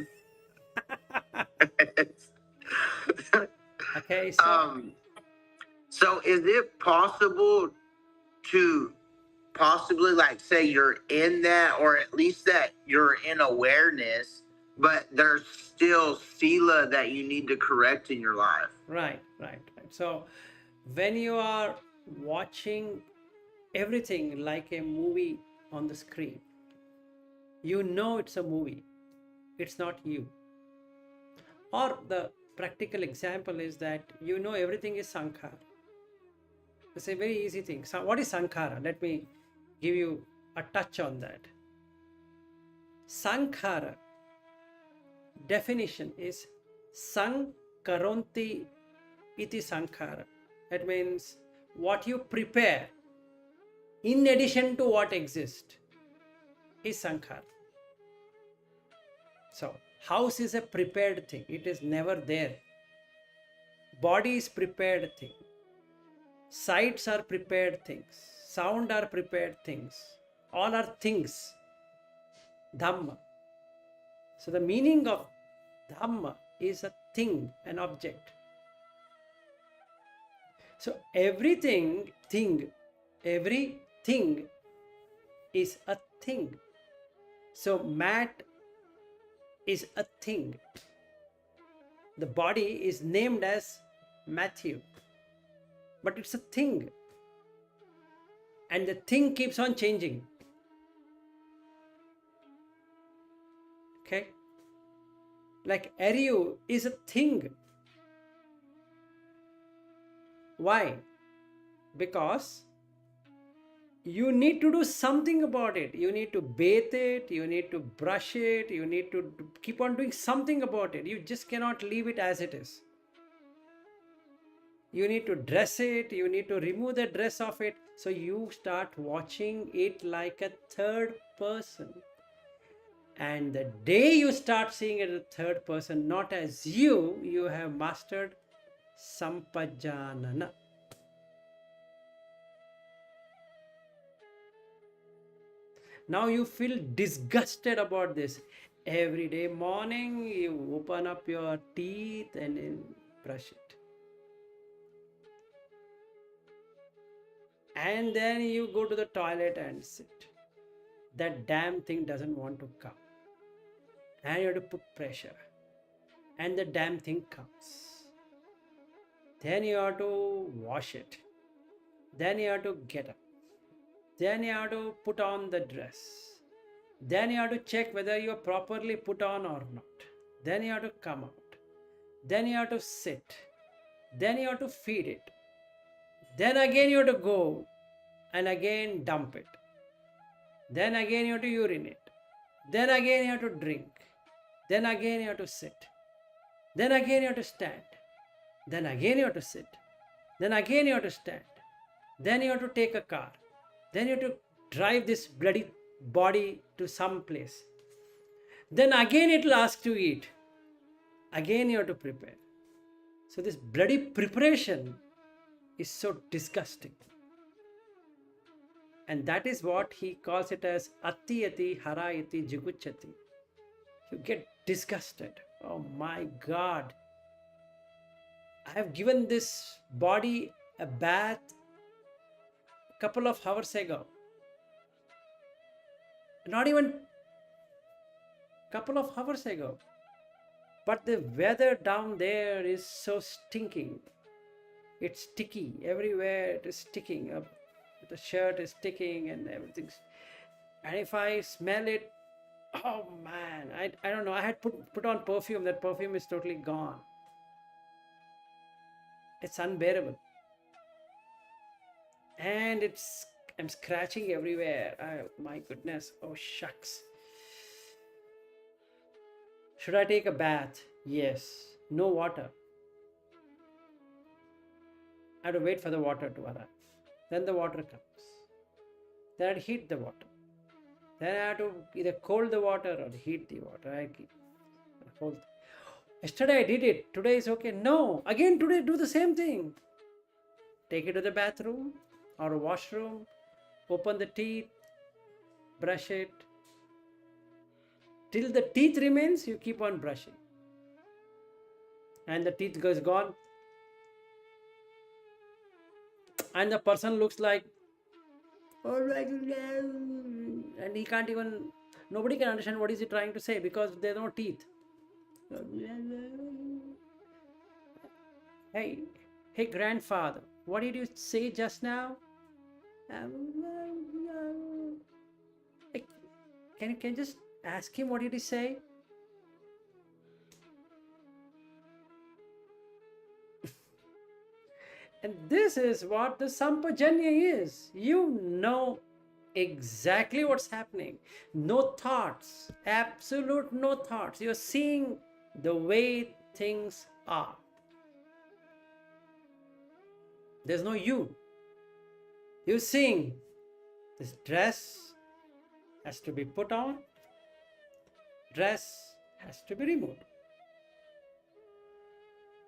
Okay, so so is it possible to possibly say you're in that, or at least that you're in awareness, but there's still sila that you need to correct in your life? Right. So when you are watching everything like a movie on the screen, you know it's a movie. It's not you. Or the practical example is that you know everything is sankhara. It's a very easy thing. So what is sankhara? Let me give you a touch on that. Sankhara definition is sankaronti iti sankhara. That means what you prepare in addition to what exists is sankhara. So house is a prepared thing. It is never there. Body is prepared thing. Sights are prepared things. Sound are prepared things. All are things. Dhamma. So the meaning of Dhamma is a thing, an object. So everything is a thing. So mat is a thing. The body is named as Matthew, but it's a thing. And the thing keeps on changing. Okay? Like Ariu is a thing. Why? Because you need to do something about it. You need to bathe it, you need to brush it, you need to keep on doing something about it. You just cannot leave it as it is. You need to dress it, you need to remove the dress of it. So you start watching it like a third person. And the day you start seeing it as a third person, not as you have mastered sampajanna. Now you feel disgusted about this. Every day morning you open up your teeth and then brush it. And then you go to the toilet and sit. That damn thing doesn't want to come. And you have to put pressure. And the damn thing comes. Then you have to wash it. Then you have to get up. Then you have to put on the dress. Then you have to check whether you are properly put on or not. Then you have to come out. Then you have to sit. Then you have to feed it. Then again you have to go and again dump it. Then again you have to urinate. Then again you have to drink. Then again you have to sit. Then again you have to stand. Then again you have to sit. Then again you have to stand. Then you have to take a car. Then you have to drive this bloody body to some place. Then again it will ask to eat. Again you have to prepare. So this bloody preparation is so disgusting. And that is what he calls it as atiyati harayati jiguchati. You get disgusted. Oh my God. I have given this body a bath a couple of hours ago. Not even a couple of hours ago. But the weather down there is so stinking. It's sticky. Everywhere it is sticking up. The shirt is sticking and everything. And if I smell it, oh man, I don't know. I had put on perfume. That perfume is totally gone. It's unbearable. And I'm scratching everywhere. Oh, my goodness. Oh, shucks. Should I take a bath? Yes. No water. I have to wait for the water to arrive. Then the water comes. Then I heat the water. Then I have to either cold the water or heat the water. Yesterday I did it. Today is okay. No. Again today do the same thing. Take it to the bathroom or a washroom. Open the teeth. Brush it. Till the teeth remains, you keep on brushing. And the teeth goes gone. And the person looks like, and he can't even, nobody can understand what is he trying to say because there are no teeth. Hey grandfather, what did you say just now? Can you just ask him what did he say? And this is what the sampajanna is. You know exactly what's happening. No thoughts. Absolute no thoughts. You're seeing the way things are. There's no you. You're seeing this dress has to be put on. Dress has to be removed.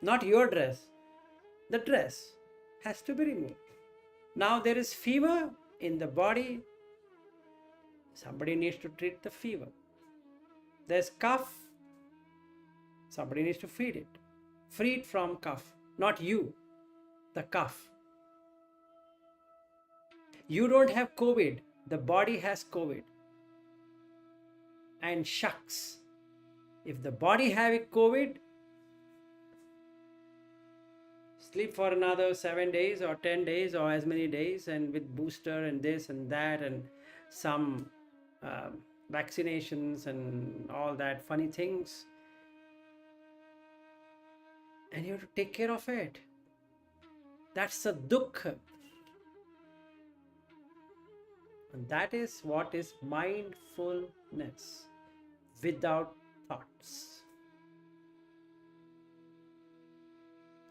Not your dress. The dress has to be removed. Now there is fever in the body. Somebody needs to treat the fever. There's cough. Somebody needs to feed it. Free it from cough. Not you. The cough. You don't have COVID. The body has COVID. And shucks. If the body having COVID, sleep for another 7 days or 10 days or as many days, and with booster and this and that and some vaccinations and all that funny things. And you have to take care of it. That's a dukkha. And that is what is mindfulness without thoughts.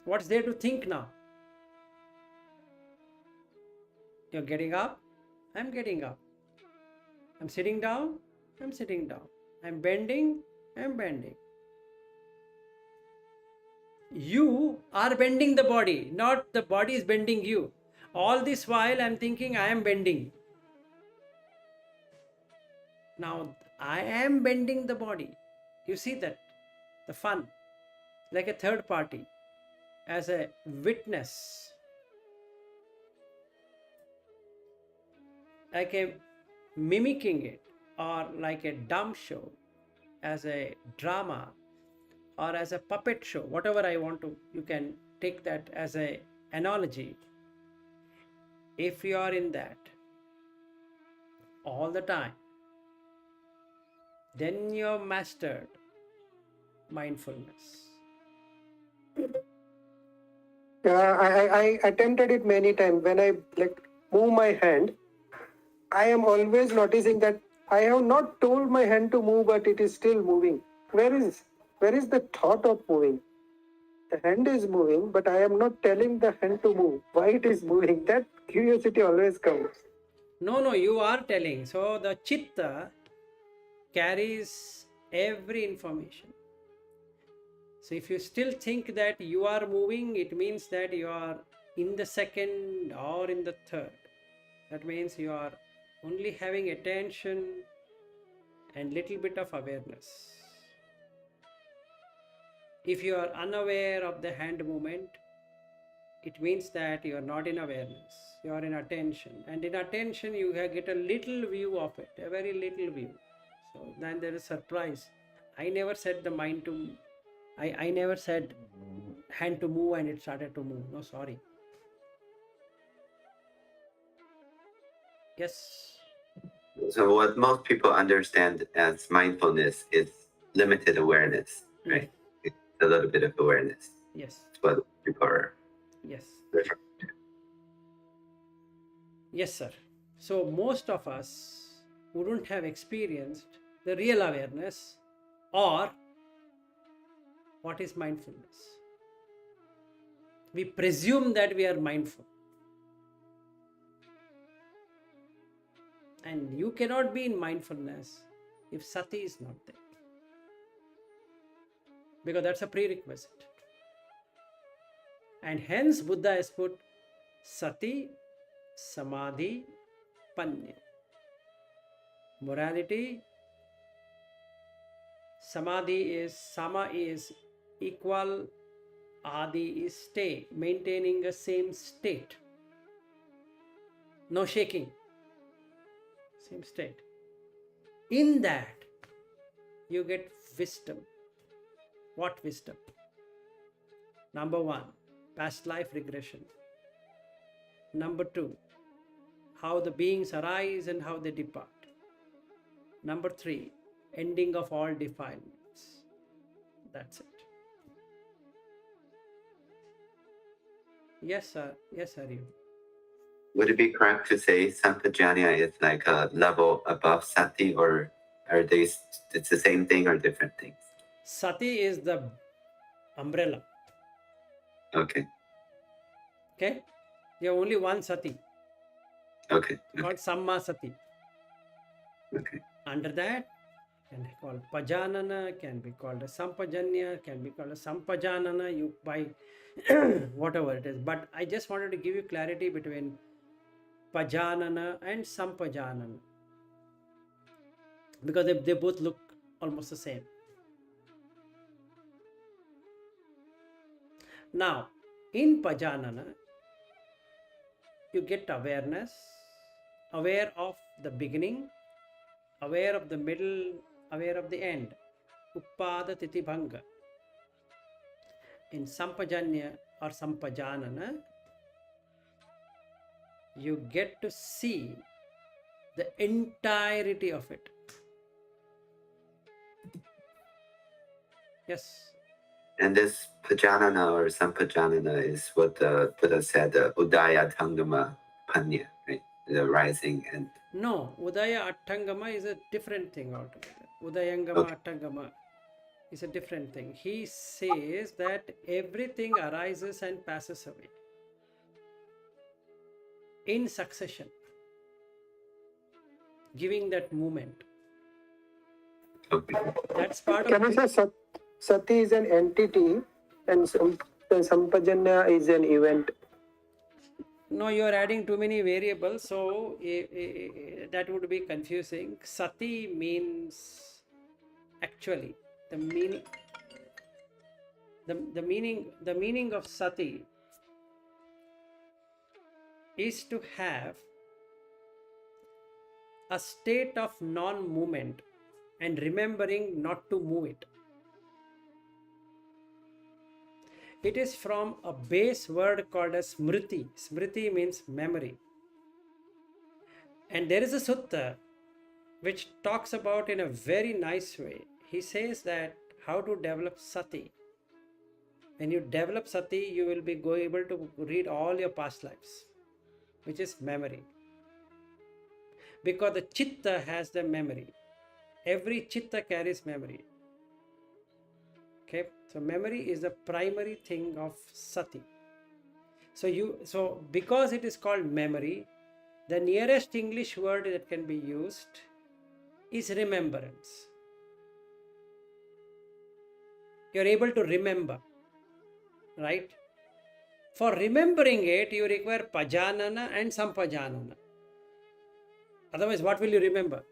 What's there to think now? You're getting up, I'm getting up. I'm sitting down, I'm sitting down. I'm bending, I'm bending. You are bending the body, not the body is bending you. All this while I'm thinking I am bending. Now I am bending the body. You see that? The fun. Like a third party, as a witness, like a mimicking it, or like a dumb show, as a drama, or as a puppet show, whatever I want to, you can take that as a analogy. If you are in that all the time, then you have mastered mindfulness. I attempted it many times. When I like move my hand, I am always noticing that I have not told my hand to move, but it is still moving. Where is the thought of moving? The hand is moving, but I am not telling the hand to move. Why it is moving? That curiosity always comes. No, you are telling. So the chitta carries every information. So if you still think that you are moving, it means that you are in the second or in the third. That means you are only having attention and little bit of awareness. If you are unaware of the hand movement, it means that you are not in awareness, you are in attention. And in attention, you get a little view of it, a very little view. So then there is surprise. I never said the mind to, I never said hand to move and it started to move. No, sorry. Yes. So what most people understand as mindfulness is limited awareness, right? It's a little bit of awareness. Yes. That's what people are Yes. referring to. Yes, sir. So most of us wouldn't have experienced the real awareness or what is mindfulness. We presume that we are mindful. And you cannot be in mindfulness if Sati is not there. Because that's a prerequisite. And hence Buddha has put Sati, Samadhi, Panya. Morality, Samadhi is, Sama is equal, Adi is stay, maintaining a same state. No shaking. Same state. In that, you get wisdom. What wisdom? Number one, past life regression. Number two, how the beings arise and how they depart. Number three, ending of all defilements. That's it. Yes, sir. Yes, sir. You. Would it be correct to say sampajanna is like a level above sati, or are they it's the same thing or different things? Sati is the umbrella. Okay. Okay? You have only one Sati Okay. called Sammasati. Okay. Under that, can be called pajanana, can be called a sampajanna, can be called a sampajanana, you buy whatever it is. But I just wanted to give you clarity between pajanana and sampajanana, because they both look almost the same. Now, in pajanana, you get awareness, aware of the beginning, aware of the middle, aware of the end. Uppada titi bhanga. In sampajanya or sampajanana, you get to see the entirety of it. Yes. And this pajanana or sampajanana is what the Buddha said, the udaya tangama panya, right? The rising and... No, Udaya Attangama is a different thing altogether. Udayangama, Okay. Attangama is a different thing. He says that everything arises and passes away. in succession, giving that movement. Okay. That's part Can I of say Sati is an entity and sampajanna is an event? No, you are adding too many variables, so that would be confusing. Sati means actually the meaning. The meaning of Sati is to have a state of non-movement and remembering not to move it. It is from a base word called as smriti. Smriti means memory. And there is a sutta which talks about in a very nice way. He says that how to develop sati. When you develop sati, you will be able to read all your past lives, which is memory. Because the chitta has the memory. Every chitta carries memory. Okay, so memory is the primary thing of sati. So because it is called memory, the nearest English word that can be used is remembrance. You're able to remember, right? For remembering it, you require pajanana and sampajanna. Otherwise, what will you remember?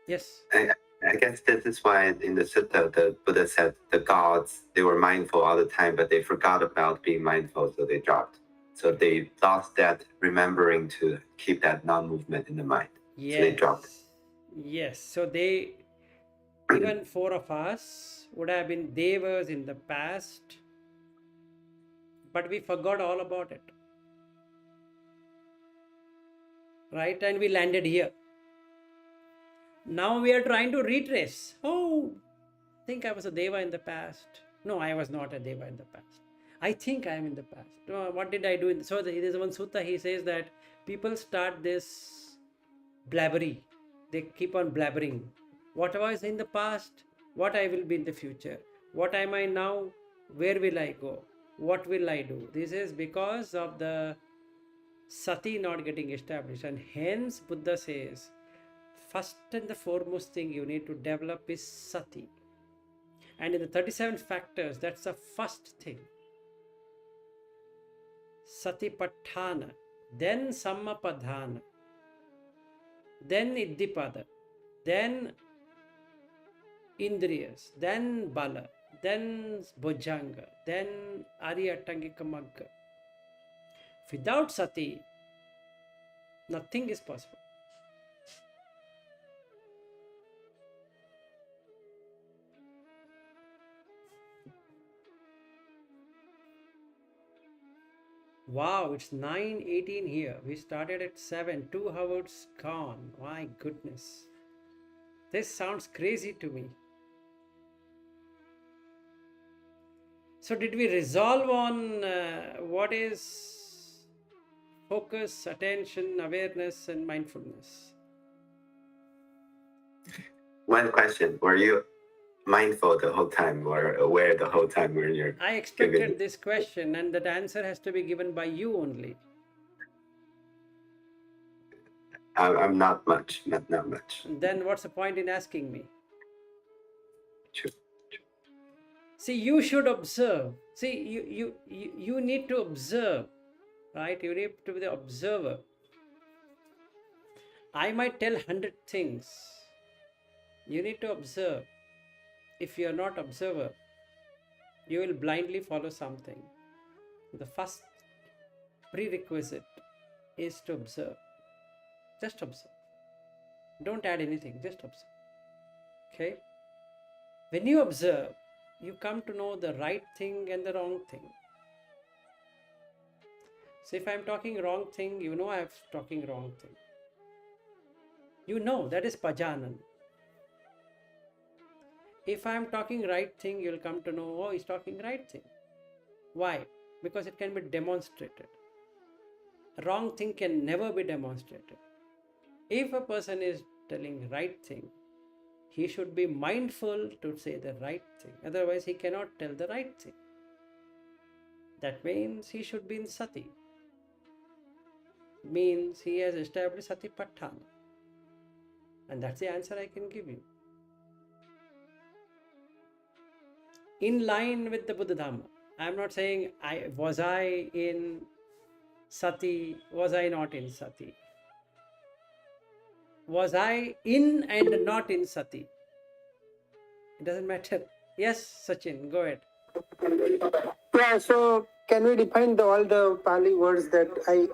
Yes. I guess this is why in the sutta the Buddha said the gods, they were mindful all the time, but they forgot about being mindful, so they dropped. So they lost that remembering to keep that non-movement in the mind. Yes. So they dropped. Yes. So they, even four of us would have been devas in the past, but we forgot all about it. Right? And we landed here. Now we are trying to retrace. Oh, I think I was a deva in the past. No, I was not a deva in the past. I think I am in the past. What did I do? So there is one sutta, he says that people start this blabbery. They keep on blabbering. What was in the past? What I will be in the future? What am I now? Where will I go? What will I do? This is because of the sati not getting established. And hence Buddha says, first and the foremost thing you need to develop is sati. And in the 37 factors, that's the first thing. Satipatthana, then sammapadhana, then iddhipada, then indriyas, then bala, then bhujanga, then ariyatangika magga. Without sati, nothing is possible. Wow, it's 9:18 here. We started at 7. 2 hours gone. My goodness. This sounds crazy to me. So did we resolve on what is focus, attention, awareness, and mindfulness? One question, were you mindful the whole time or aware the whole time when you're I expected this question, and that answer has to be given by you only. I'm not much, not much. Then what's the point in asking me? True. See, you should observe. See, you need to observe, right? You need to be the observer. I might tell 100 things. You need to observe. If you are not observer, you will blindly follow something. The first prerequisite is to observe. Just observe. Don't add anything, just observe. Okay? When you observe, you come to know the right thing and the wrong thing. So if I'm talking wrong thing, you know I'm talking wrong thing. You know that is pajanana. If I'm talking right thing, you'll come to know, oh, he's talking right thing. Why? Because it can be demonstrated. Wrong thing can never be demonstrated. If a person is telling right thing, he should be mindful to say the right thing. Otherwise, he cannot tell the right thing. That means he should be in sati. means he has established Satipatthana. And that's the answer I can give you. In line with the Buddha Dhamma. I'm not saying was I in Sati, was I not in Sati? Was I in and not in Sati? It doesn't matter. Yes, Sachin, go ahead. Yeah, so can we define all the Pali words that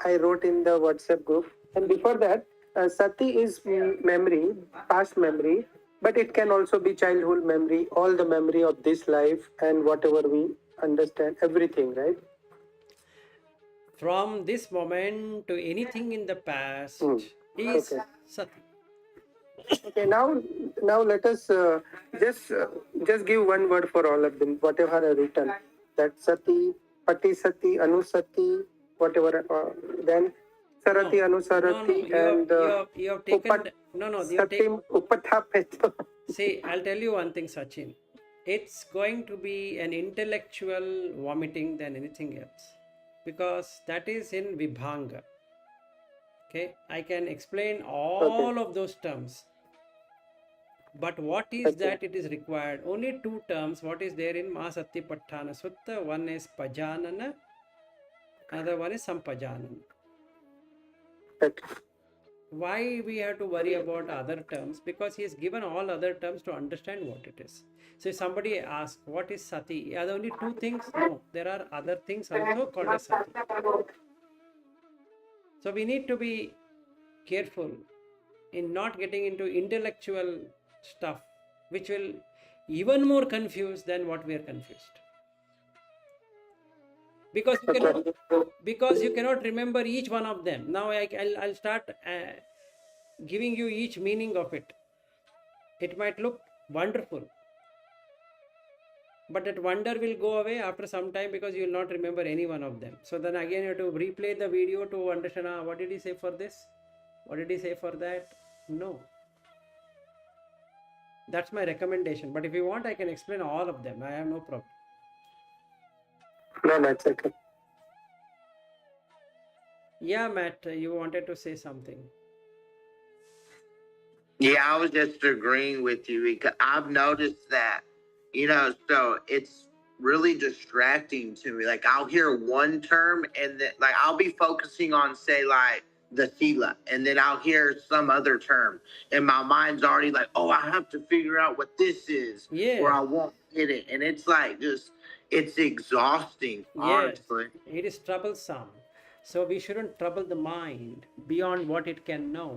I wrote in the WhatsApp group? And before that, Sati is memory, past memory, but it can also be childhood memory, all the memory of this life and whatever we understand, everything, right? From this moment to anything in the past is Okay. Sati. Okay, now let us just give one word for all of them, whatever I written. That Sati, Patisati, Anusati, whatever. Then Sarati, Anusarati, and You have taken you have taken. Satim Upathapeto. See, I'll tell you one thing, Sachin. It's going to be an intellectual vomiting than anything else, because that is in Vibhanga. Okay, I can explain all of those terms, but what is that it is required? Only two terms. What is there in Mahasatipatthana Sutta? One is pajanana, another one is sampajanna. Why we have to worry about other terms? Because he has given all other terms to understand what it is. So if somebody asks, what is Sati? Are there only two things? No, there are other things also called as Sati. So we need to be careful in not getting into intellectual stuff, which will even more confuse than what we are confused. Because you cannot remember each one of them. Now I'll start giving you each meaning of it. It might look wonderful, but that wonder will go away after some time because you will not remember any one of them. So then again you have to replay the video to understand, what did he say for this? What did he say for that? No. That's my recommendation. But if you want, I can explain all of them. I have no problem. No, that's okay. Yeah, Matt, you wanted to say something. Yeah, I was just agreeing with you because I've noticed that, so it's really distracting to me. Like I'll hear one term and then like I'll be focusing on say like the sila and then I'll hear some other term and my mind's already like, oh, I have to figure out what this is or I won't get it. And it's like it's exhausting, honestly. Yes, it is troublesome. So we shouldn't trouble the mind beyond what it can know.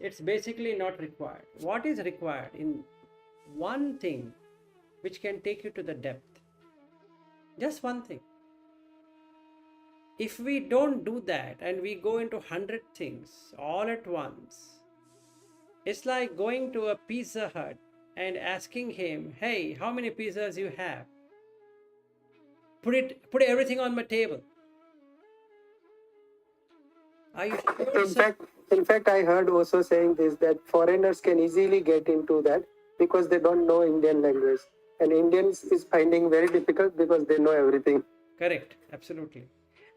It's basically not required. What is required? In one thing which can take you to the depth. Just one thing. If we don't do that and we go into 100 things all at once, it's like going to a Pizza Hut and asking him, hey, how many pizzas you have? Put everything on my table. Are you sure? In fact, I heard also saying this, that foreigners can easily get into that because they don't know Indian language. And Indians is finding very difficult because they know everything. Correct, absolutely.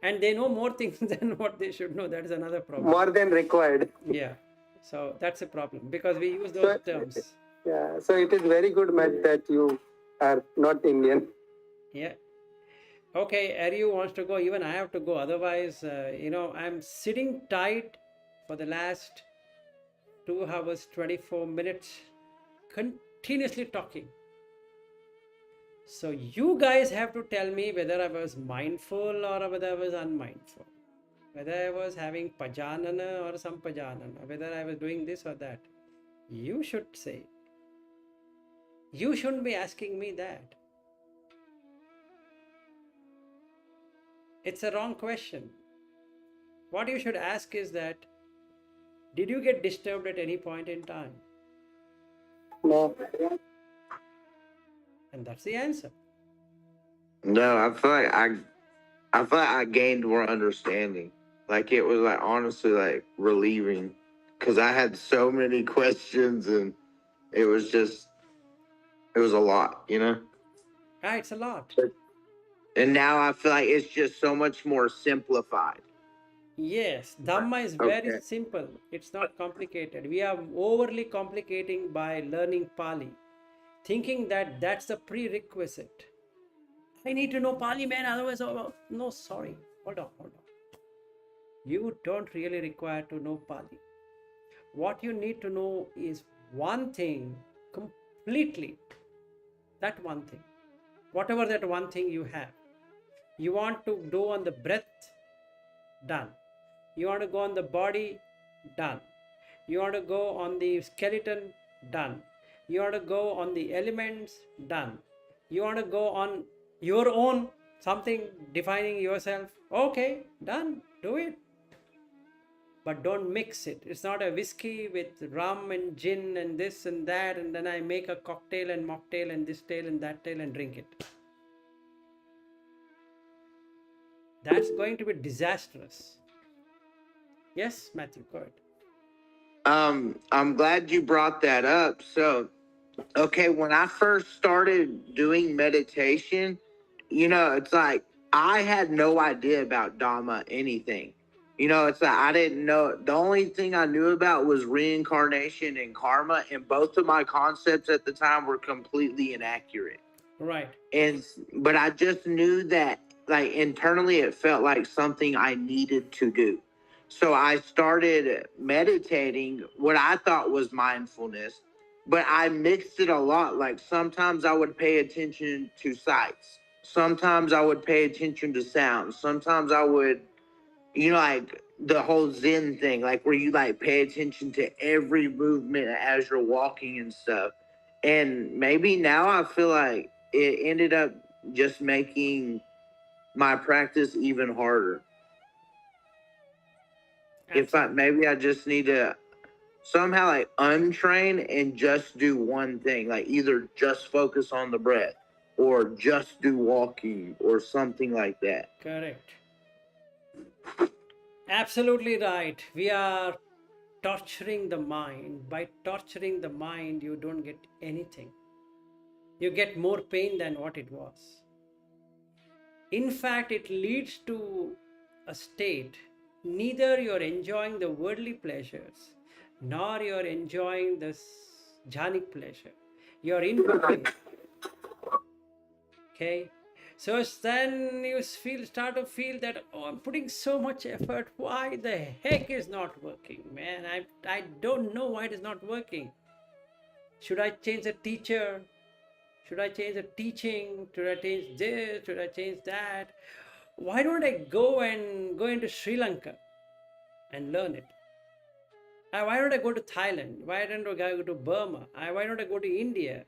And they know more things than what they should know. That is another problem. More than required. Yeah. So that's a problem because we use those terms. Yeah. So it is very good, Matt, that you are not Indian. Yeah. Okay, Aryu wants to go. Even I have to go. Otherwise, I'm sitting tight for the last 2 hours, 24 minutes, continuously talking. So you guys have to tell me whether I was mindful or whether I was unmindful. Whether I was having pajanana or sampajanna, whether I was doing this or that. You should say. You shouldn't be asking me that. It's a wrong question. What you should ask is that, did you get disturbed at any point in time? No. And that's the answer. No, I feel like I gained more understanding. Like it was like honestly like relieving because I had so many questions and it was a lot, Ah, it's a lot. And now I feel like it's just so much more simplified. Yes, Dhamma is very Okay. simple. It's not complicated. We are overly complicating by learning Pali, thinking that that's the prerequisite. I need to know Pali, man, otherwise, no, sorry. Hold on. You don't really require to know Pali. What you need to know is one thing completely. That one thing. Whatever that one thing you have. You want to do on the breath, done. You want to go on the body, done. You want to go on the skeleton, done. You want to go on the elements, done. You want to go on your own something defining yourself, okay, done, do it. But don't mix it. It's not a whiskey with rum and gin and this and that, and then I make a cocktail and mocktail and this tail and that tail and drink it. That's going to be disastrous. Yes, Matthew, go ahead. I'm glad you brought that up. So, okay, when I first started doing meditation, it's like I had no idea about Dhamma, anything. It's like I didn't know. The only thing I knew about was reincarnation and karma, and both of my concepts at the time were completely inaccurate. Right. But I just knew that, like, internally it felt like something I needed to do. So I started meditating, what I thought was mindfulness, but I mixed it a lot. Like sometimes I would pay attention to sights. Sometimes I would pay attention to sounds. Sometimes I would, like the whole Zen thing, like where you like pay attention to every movement as you're walking and stuff. And maybe now I feel like it ended up just making my practice even harder. Maybe I just need to somehow like untrain and just do one thing, like either just focus on the breath or just do walking or something like that. Correct. Absolutely right. We are torturing the mind. By torturing the mind, you don't get anything. You get more pain than what it was. In fact, it leads to a state, neither you're enjoying the worldly pleasures, nor you're enjoying the jhanic pleasure. You're in between. Okay? So then you start to feel that, oh, I'm putting so much effort. Why the heck is not working, man? I don't know why it is not working. Should I change the teacher? Should I change the teaching? Should I change this? Should I change that? Why don't I go into Sri Lanka and learn it? Why don't I go to Thailand? Why don't I go to Burma? Why don't I go to India?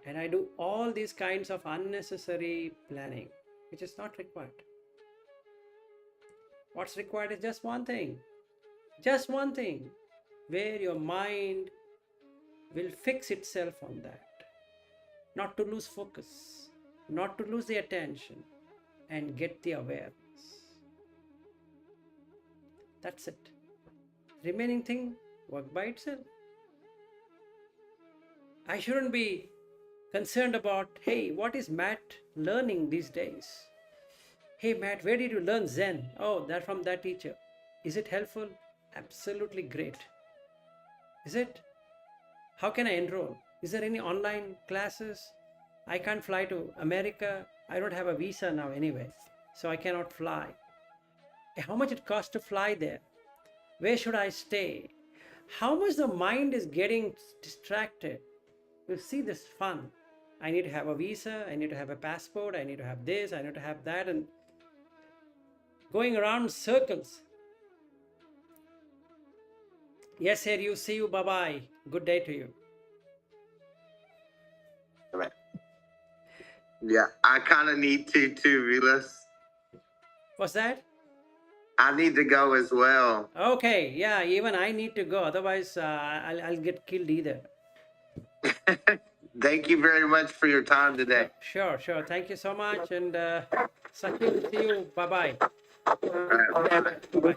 And I do all these kinds of unnecessary planning, which is not required. What's required is just one thing, where your mind will fix itself on that. Not to lose focus, not to lose the attention, and get the awareness. That's it. Remaining thing, work by itself. I shouldn't be concerned about, hey, what is Matt learning these days? Hey Matt, where did you learn Zen? Oh, that from that teacher. Is it helpful? Absolutely great. Is it? How can I enroll? Is there any online classes? I can't fly to America. I don't have a visa now anyway, so I cannot fly. How much it costs to fly there? Where should I stay? How much the mind is getting distracted. You see this fun. I need to have a visa, I need to have a passport, I need to have this, I need to have that, and going around in circles. Yes, sir, you see you, bye-bye. Good day to you. Yeah, I kind of need to too, Vilas. What's that? I need to go as well. Okay, yeah, even I need to go. Otherwise, I'll get killed either. Thank you very much for your time today. Sure. Thank you so much. And Sati, see you. Bye-bye. All right. Bye.